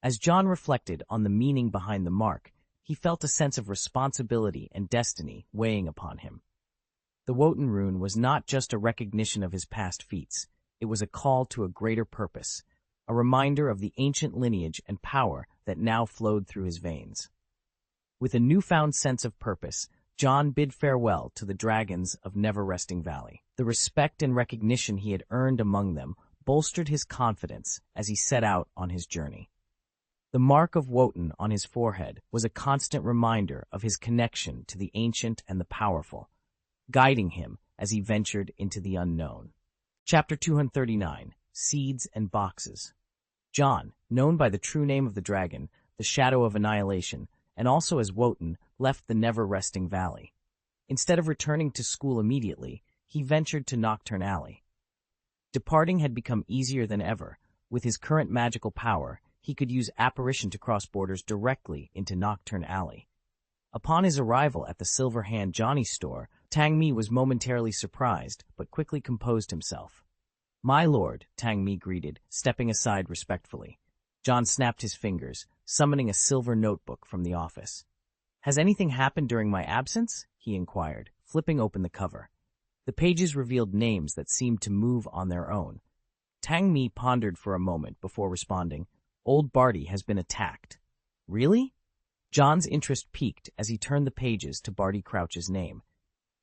As John reflected on the meaning behind the mark, he felt a sense of responsibility and destiny weighing upon him. The Wotan rune was not just a recognition of his past feats. It was a call to a greater purpose, a reminder of the ancient lineage and power that now flowed through his veins. With a newfound sense of purpose, John bid farewell to the dragons of Never Resting Valley. The respect and recognition he had earned among them bolstered his confidence as he set out on his journey. The mark of Wotan on his forehead was a constant reminder of his connection to the ancient and the powerful, guiding him as he ventured into the unknown. Chapter 239, Seeds and Boxes. John, known by the true name of the dragon, the Shadow of Annihilation, and also as Wotan, left the Never Resting Valley. Instead of returning to school immediately, he ventured to Nocturne Alley. Departing had become easier than ever. With his current magical power, he could use apparition to cross borders directly into Nocturne Alley. Upon his arrival at the Silver Hand Johnny store, Tang Mi was momentarily surprised, but quickly composed himself. "My lord," Tang Mi greeted, stepping aside respectfully. John snapped his fingers, summoning a silver notebook from the office. "Has anything happened during my absence?" he inquired, flipping open the cover. The pages revealed names that seemed to move on their own. Tang Mi pondered for a moment before responding, "Old Barty has been attacked." "Really?" John's interest piqued as he turned the pages to Barty Crouch's name.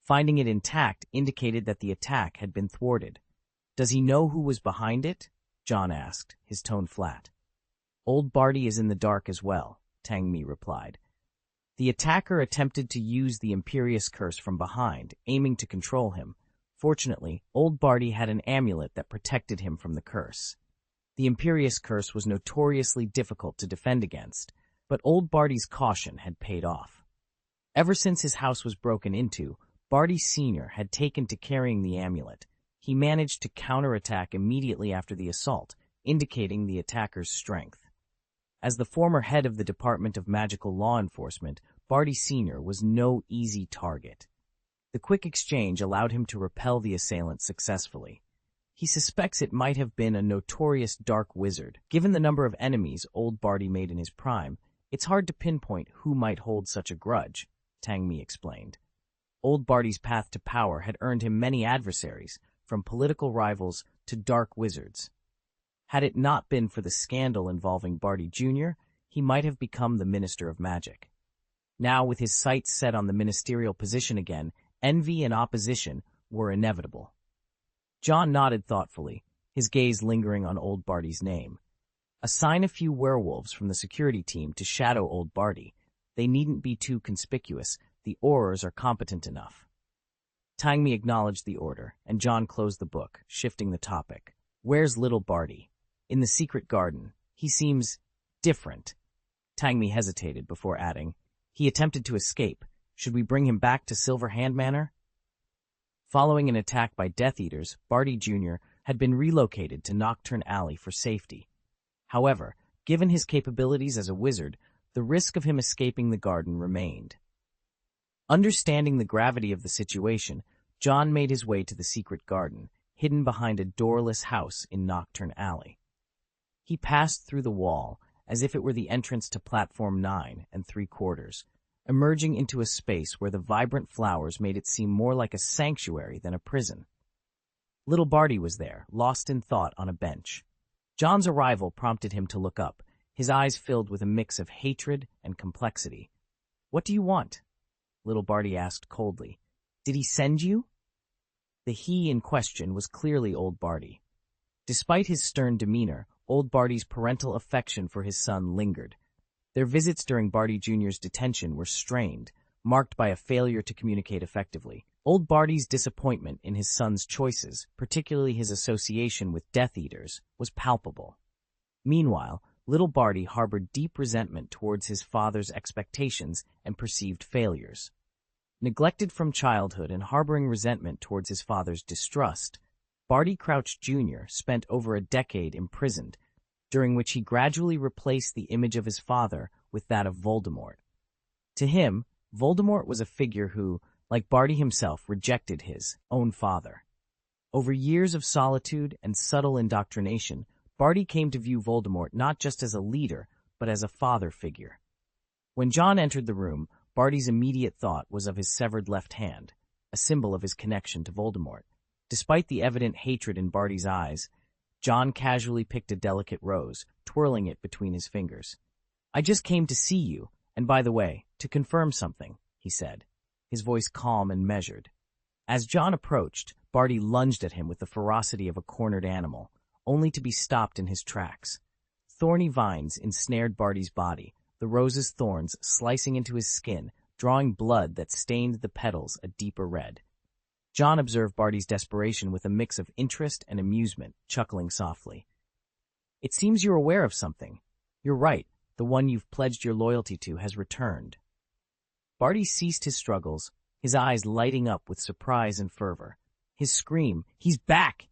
Finding it intact indicated that the attack had been thwarted. "Does he know who was behind it?" John asked, his tone flat. "Old Barty is in the dark as well," Tang Mi replied. "The attacker attempted to use the Imperious Curse from behind, aiming to control him. Fortunately, old Barty had an amulet that protected him from the curse. The Imperious Curse was notoriously difficult to defend against, but old Barty's caution had paid off. Ever since his house was broken into, Barty Sr. had taken to carrying the amulet. He managed to counterattack immediately after the assault, indicating the attacker's strength. As the former head of the Department of Magical Law Enforcement, Barty Sr. was no easy target. The quick exchange allowed him to repel the assailant successfully. He suspects it might have been a notorious dark wizard. Given the number of enemies old Barty made in his prime, it's hard to pinpoint who might hold such a grudge, Tang Mi explained. Old Barty's path to power had earned him many adversaries, from political rivals to dark wizards. Had it not been for the scandal involving Barty Jr., he might have become the Minister of Magic. Now, with his sights set on the ministerial position again, envy and opposition were inevitable. John nodded thoughtfully, his gaze lingering on old Barty's name. Assign a few werewolves from the security team to shadow old Barty. They needn't be too conspicuous. The Aurors are competent enough. Tang Mi acknowledged the order, and John closed the book, shifting the topic. Where's little Barty? In the secret garden. He seems different. Tang Mi hesitated before adding, he attempted to escape. Should we bring him back to Silver Hand Manor? Following an attack by Death Eaters, Barty Jr. had been relocated to Nocturne Alley for safety. However, given his capabilities as a wizard, the risk of him escaping the garden remained. Understanding the gravity of the situation, John made his way to the secret garden, hidden behind a doorless house in Nocturne Alley. He passed through the wall, as if it were the entrance to Platform 9 3/4, emerging into a space where the vibrant flowers made it seem more like a sanctuary than a prison. Little Barty was there, lost in thought on a bench. John's arrival prompted him to look up, his eyes filled with a mix of hatred and complexity. What do you want? Little Barty asked coldly. Did he send you? The he in question was clearly old Barty. Despite his stern demeanor, old Barty's parental affection for his son lingered. Their visits during Barty Jr.'s detention were strained, marked by a failure to communicate effectively. Old Barty's disappointment in his son's choices, particularly his association with Death Eaters, was palpable. Meanwhile, little Barty harbored deep resentment towards his father's expectations and perceived failures. Neglected from childhood and harboring resentment towards his father's distrust, Barty Crouch Jr. spent over a decade imprisoned, during which he gradually replaced the image of his father with that of Voldemort. To him, Voldemort was a figure who, like Barty himself, rejected his own father. Over years of solitude and subtle indoctrination, Barty came to view Voldemort not just as a leader, but as a father figure. When John entered the room, Barty's immediate thought was of his severed left hand, a symbol of his connection to Voldemort. Despite the evident hatred in Barty's eyes, John casually picked a delicate rose, twirling it between his fingers. I just came to see you, and by the way, to confirm something, he said, his voice calm and measured. As John approached, Barty lunged at him with the ferocity of a cornered animal, only to be stopped in his tracks. Thorny vines ensnared Barty's body, the rose's thorns slicing into his skin, drawing blood that stained the petals a deeper red. John observed Barty's desperation with a mix of interest and amusement, chuckling softly. It seems you're aware of something. You're right, the one you've pledged your loyalty to has returned. Barty ceased his struggles, his eyes lighting up with surprise and fervor. His scream, he's back,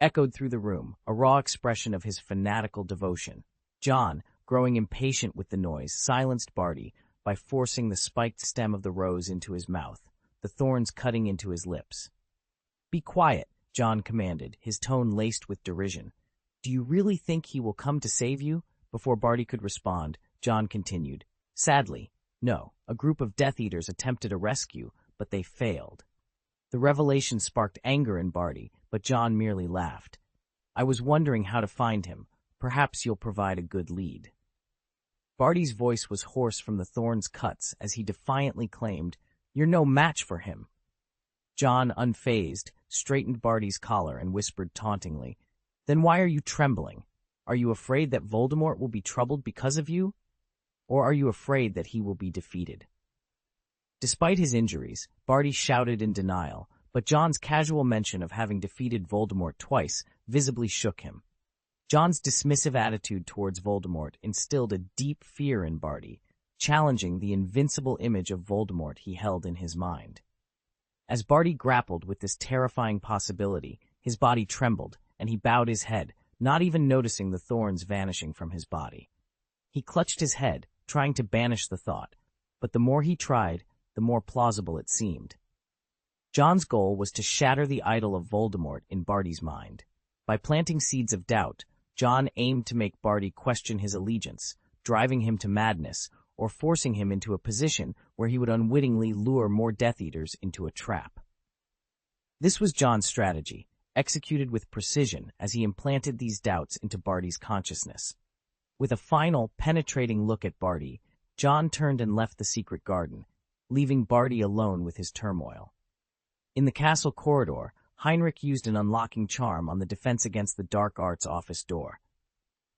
echoed through the room, a raw expression of his fanatical devotion. John, growing impatient with the noise, silenced Barty by forcing the spiked stem of the rose into his mouth, the thorns cutting into his lips. Be quiet, John commanded, his tone laced with derision. Do you really think he will come to save you? Before Barty could respond, John continued. Sadly, no. A group of Death Eaters attempted a rescue, but they failed. The revelation sparked anger in Barty, but John merely laughed. I was wondering how to find him. Perhaps you'll provide a good lead. Barty's voice was hoarse from the thorn's cuts as he defiantly claimed, You're no match for him. John, unfazed, straightened Barty's collar and whispered tauntingly, Then why are you trembling? Are you afraid that Voldemort will be troubled because of you? Or are you afraid that he will be defeated? Despite his injuries, Barty shouted in denial, but John's casual mention of having defeated Voldemort twice visibly shook him. John's dismissive attitude towards Voldemort instilled a deep fear in Barty, challenging the invincible image of Voldemort he held in his mind. As Barty grappled with this terrifying possibility, his body trembled, and he bowed his head, not even noticing the thorns vanishing from his body. He clutched his head, trying to banish the thought, but the more he tried, the more plausible it seemed. John's goal was to shatter the idol of Voldemort in Barty's mind. By planting seeds of doubt, John aimed to make Barty question his allegiance, driving him to madness, or forcing him into a position where he would unwittingly lure more Death Eaters into a trap. This was John's strategy, executed with precision as he implanted these doubts into Barty's consciousness. With a final, penetrating look at Barty, John turned and left the secret garden, leaving Barty alone with his turmoil. In the castle corridor, Heinrich used an unlocking charm on the Defense Against the Dark Arts office door.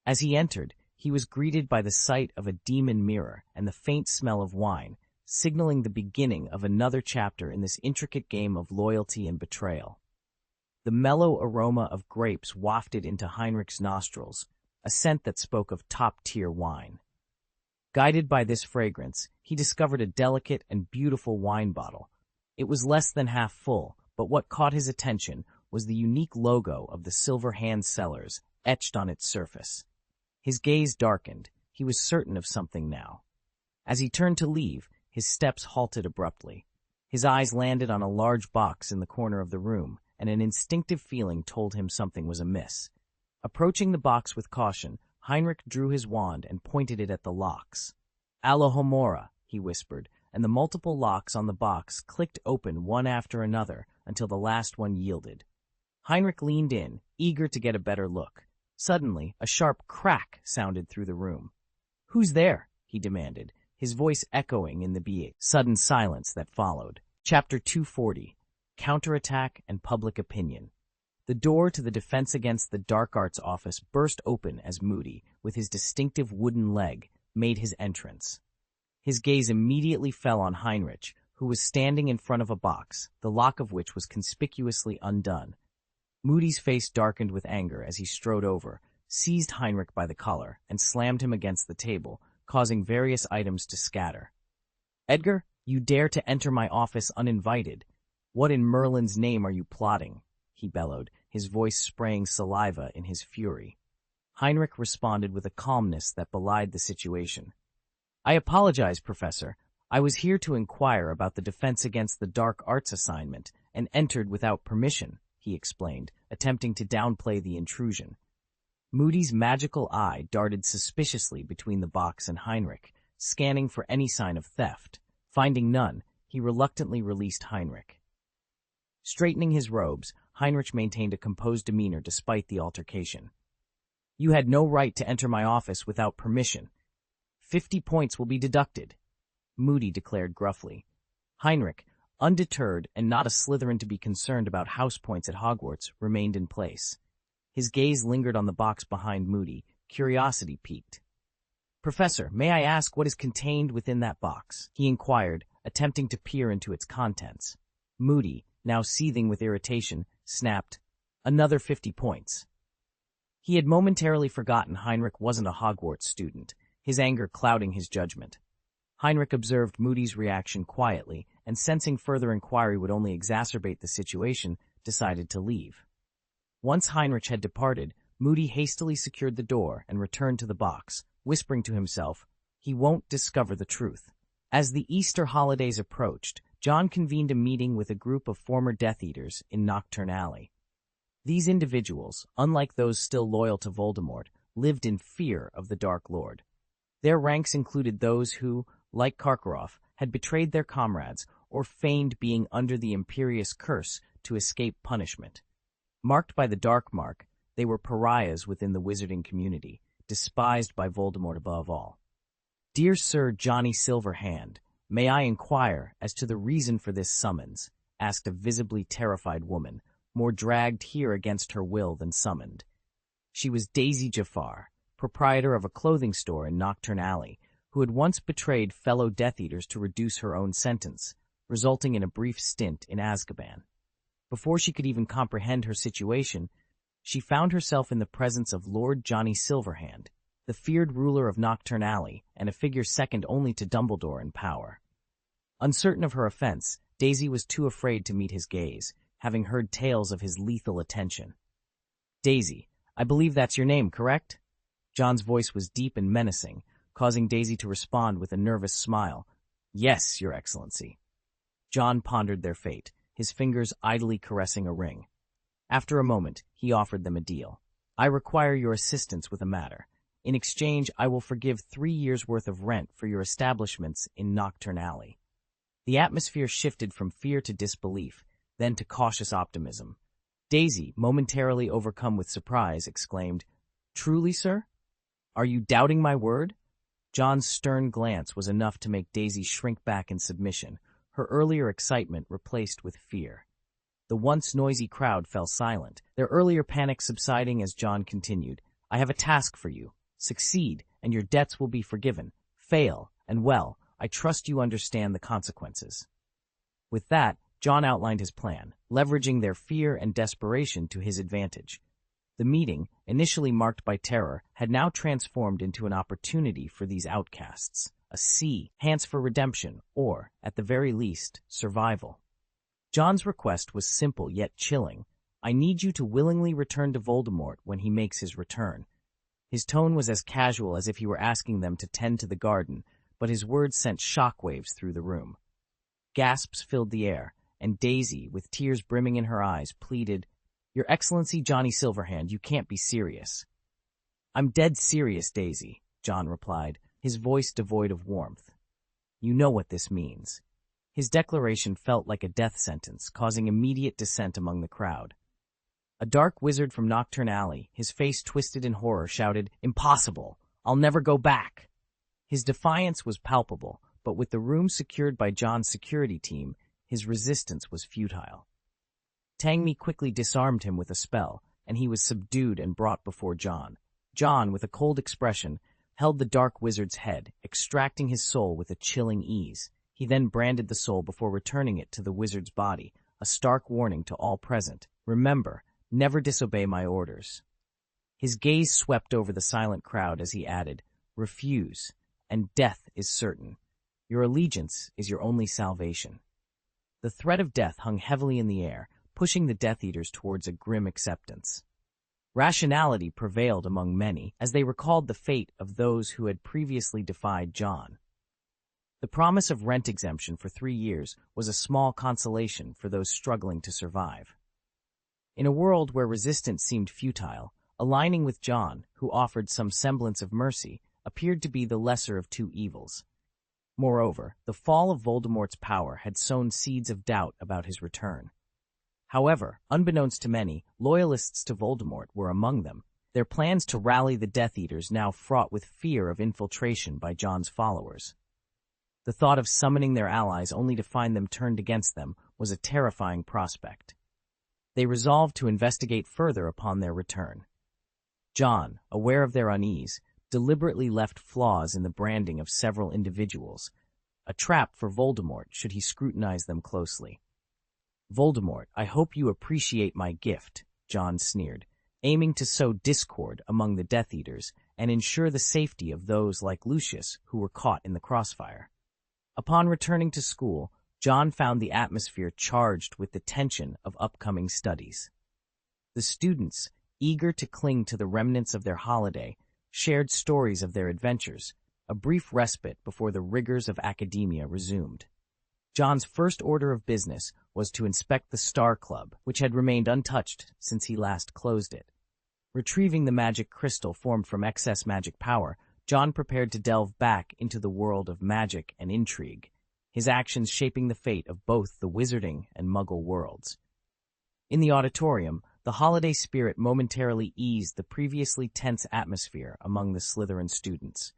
As he entered, he was greeted by the sight of a demon mirror and the faint smell of wine, signaling the beginning of another chapter in this intricate game of loyalty and betrayal. The mellow aroma of grapes wafted into Heinrich's nostrils, a scent that spoke of top-tier wine. Guided by this fragrance, he discovered a delicate and beautiful wine bottle. It was less than half full, but what caught his attention was the unique logo of the Silver Hand Cellars etched on its surface. His gaze darkened. He was certain of something now. As he turned to leave, his steps halted abruptly. His eyes landed on a large box in the corner of the room, and an instinctive feeling told him something was amiss. Approaching the box with caution, Heinrich drew his wand and pointed it at the locks. "Alohomora," he whispered, and the multiple locks on the box clicked open one after another until the last one yielded. Heinrich leaned in, eager to get a better look. Suddenly, a sharp crack sounded through the room. "Who's there?" he demanded, his voice echoing in the sudden silence that followed. Chapter 240, Counterattack and Public Opinion. The door to the Defense Against the Dark Arts office burst open as Moody, with his distinctive wooden leg, made his entrance. His gaze immediately fell on Heinrich, who was standing in front of a box, the lock of which was conspicuously undone. Moody's face darkened with anger as he strode over, seized Heinrich by the collar, and slammed him against the table, causing various items to scatter. "Edgar, you dare to enter my office uninvited. What in Merlin's name are you plotting?" he bellowed, his voice spraying saliva in his fury. Heinrich responded with a calmness that belied the situation. "I apologize, Professor. I was here to inquire about the Defense Against the Dark Arts assignment and entered without permission," he explained, attempting to downplay the intrusion. Moody's magical eye darted suspiciously between the box and Heinrich, scanning for any sign of theft. Finding none, he reluctantly released Heinrich. Straightening his robes, Heinrich maintained a composed demeanor despite the altercation. "You had no right to enter my office without permission. 50 points will be deducted," Moody declared gruffly. Heinrich, undeterred and not a Slytherin to be concerned about house points at Hogwarts, remained in place. His gaze lingered on the box behind Moody, curiosity piqued. "Professor, may I ask what is contained within that box?" he inquired, attempting to peer into its contents. Moody, now seething with irritation, snapped, "Another 50 points." He had momentarily forgotten Heinrich wasn't a Hogwarts student, his anger clouding his judgment. Heinrich observed Moody's reaction quietly, and sensing further inquiry would only exacerbate the situation, decided to leave. Once Heinrich had departed, Moody hastily secured the door and returned to the box, whispering to himself, "He won't discover the truth." As the Easter holidays approached, John convened a meeting with a group of former Death Eaters in Nocturne Alley. These individuals, unlike those still loyal to Voldemort, lived in fear of the Dark Lord. Their ranks included those who, like Karkaroff, had betrayed their comrades or feigned being under the imperious curse to escape punishment. Marked by the Dark Mark, they were pariahs within the wizarding community, despised by Voldemort above all. "Dear Sir Johnny Silverhand, may I inquire as to the reason for this summons?" asked a visibly terrified woman, more dragged here against her will than summoned. She was Daisy Jafar, proprietor of a clothing store in Nocturne Alley, who had once betrayed fellow Death Eaters to reduce her own sentence, resulting in a brief stint in Azkaban. Before she could even comprehend her situation, she found herself in the presence of Lord Johnny Silverhand, the feared ruler of Nocturne Alley and a figure second only to Dumbledore in power. Uncertain of her offense, Daisy was too afraid to meet his gaze, having heard tales of his lethal attention. "Daisy, I believe that's your name, correct?" John's voice was deep and menacing, causing Daisy to respond with a nervous smile. "Yes, Your Excellency." John pondered their fate, his fingers idly caressing a ring. After a moment, he offered them a deal. "I require your assistance with a matter. In exchange, I will forgive 3 years' worth of rent for your establishments in Nocturne Alley." The atmosphere shifted from fear to disbelief, then to cautious optimism. Daisy, momentarily overcome with surprise, exclaimed, "Truly, sir? Are you doubting my word?" John's stern glance was enough to make Daisy shrink back in submission, her earlier excitement replaced with fear. The once noisy crowd fell silent, their earlier panic subsiding as John continued, "I have a task for you. Succeed, and your debts will be forgiven. Fail, and well, I trust you understand the consequences." With that, John outlined his plan, leveraging their fear and desperation to his advantage. The meeting, initially marked by terror, had now transformed into an opportunity for these outcasts, a chance for redemption, or, at the very least, survival. John's request was simple yet chilling. "I need you to willingly return to Voldemort when he makes his return." His tone was as casual as if he were asking them to tend to the garden, but his words sent shockwaves through the room. Gasps filled the air, and Daisy, with tears brimming in her eyes, pleaded, "Your Excellency Johnny Silverhand, you can't be serious." "I'm dead serious, Daisy," John replied, his voice devoid of warmth. "You know what this means." His declaration felt like a death sentence, causing immediate dissent among the crowd. A dark wizard from Nocturne Alley, his face twisted in horror, shouted, "Impossible! I'll never go back!" His defiance was palpable, but with the room secured by John's security team, his resistance was futile. Tangmi quickly disarmed him with a spell, and he was subdued and brought before John. John, with a cold expression, held the dark wizard's head, extracting his soul with a chilling ease. He then branded the soul before returning it to the wizard's body, a stark warning to all present. "Remember, never disobey my orders." His gaze swept over the silent crowd as he added, "Refuse, and death is certain. Your allegiance is your only salvation." The threat of death hung heavily in the air, pushing the Death Eaters towards a grim acceptance. Rationality prevailed among many as they recalled the fate of those who had previously defied John. The promise of rent exemption for 3 years was a small consolation for those struggling to survive. In a world where resistance seemed futile, aligning with John, who offered some semblance of mercy, appeared to be the lesser of two evils. Moreover, the fall of Voldemort's power had sown seeds of doubt about his return. However, unbeknownst to many, loyalists to Voldemort were among them, their plans to rally the Death Eaters now fraught with fear of infiltration by John's followers. The thought of summoning their allies only to find them turned against them was a terrifying prospect. They resolved to investigate further upon their return. John, aware of their unease, deliberately left flaws in the branding of several individuals, a trap for Voldemort should he scrutinize them closely. "Voldemort, I hope you appreciate my gift," John sneered, aiming to sow discord among the Death Eaters and ensure the safety of those like Lucius who were caught in the crossfire. Upon returning to school, John found the atmosphere charged with the tension of upcoming studies. The students, eager to cling to the remnants of their holiday, shared stories of their adventures, a brief respite before the rigors of academia resumed. John's first order of business was to inspect the Star Club, which had remained untouched since he last closed it. Retrieving the magic crystal formed from excess magic power, John prepared to delve back into the world of magic and intrigue, his actions shaping the fate of both the wizarding and Muggle worlds. In the auditorium, the holiday spirit momentarily eased the previously tense atmosphere among the Slytherin students.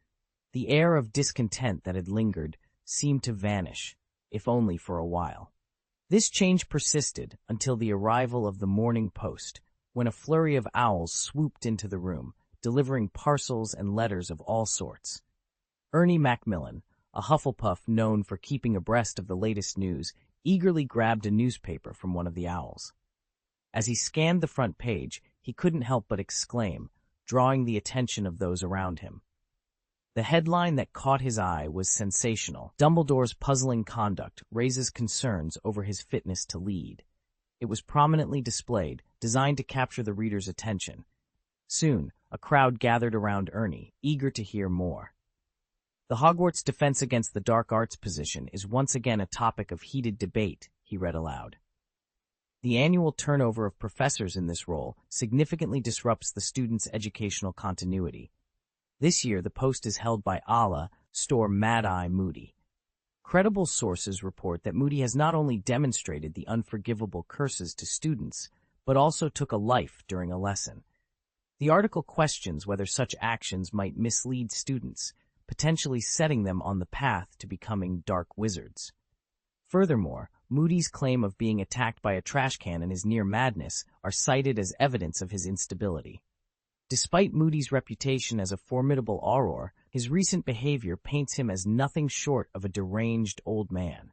The air of discontent that had lingered seemed to vanish, if only for a while. This change persisted until the arrival of the morning post, when a flurry of owls swooped into the room, delivering parcels and letters of all sorts. Ernie Macmillan, a Hufflepuff known for keeping abreast of the latest news, eagerly grabbed a newspaper from one of the owls. As he scanned the front page, he couldn't help but exclaim, drawing the attention of those around him. The headline that caught his eye was sensational. Dumbledore's puzzling conduct raises concerns over his fitness to lead. It was prominently displayed, designed to capture the reader's attention. Soon, a crowd gathered around Ernie, eager to hear more. The Hogwarts defense against the dark arts position is once again a topic of heated debate, he read aloud. The annual turnover of professors in this role significantly disrupts the students' educational continuity. This year, the post is held by Allah, Mad-Eye Moody. Credible sources report that Moody has not only demonstrated the unforgivable curses to students, but also took a life during a lesson. The article questions whether such actions might mislead students, potentially setting them on the path to becoming dark wizards. Furthermore, Moody's claim of being attacked by a trash can and his near madness are cited as evidence of his instability. Despite Moody's reputation as a formidable auror, his recent behavior paints him as nothing short of a deranged old man.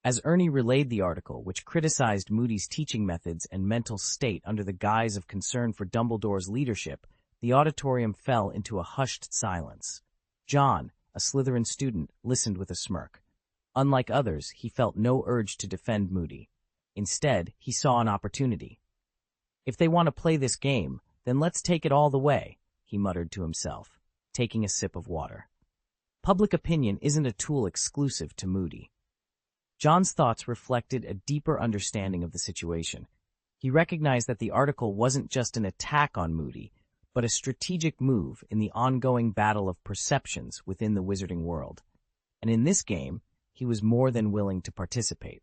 As Ernie relayed the article, which criticized Moody's teaching methods and mental state under the guise of concern for Dumbledore's leadership, the auditorium fell into a hushed silence. John, a Slytherin student, listened with a smirk. Unlike others, he felt no urge to defend Moody. Instead, he saw an opportunity. If they want to play this game, then let's take it all the way, he muttered to himself, taking a sip of water. Public opinion isn't a tool exclusive to Moody. John's thoughts reflected a deeper understanding of the situation. He recognized that the article wasn't just an attack on Moody, but a strategic move in the ongoing battle of perceptions within the wizarding world. And in this game, he was more than willing to participate.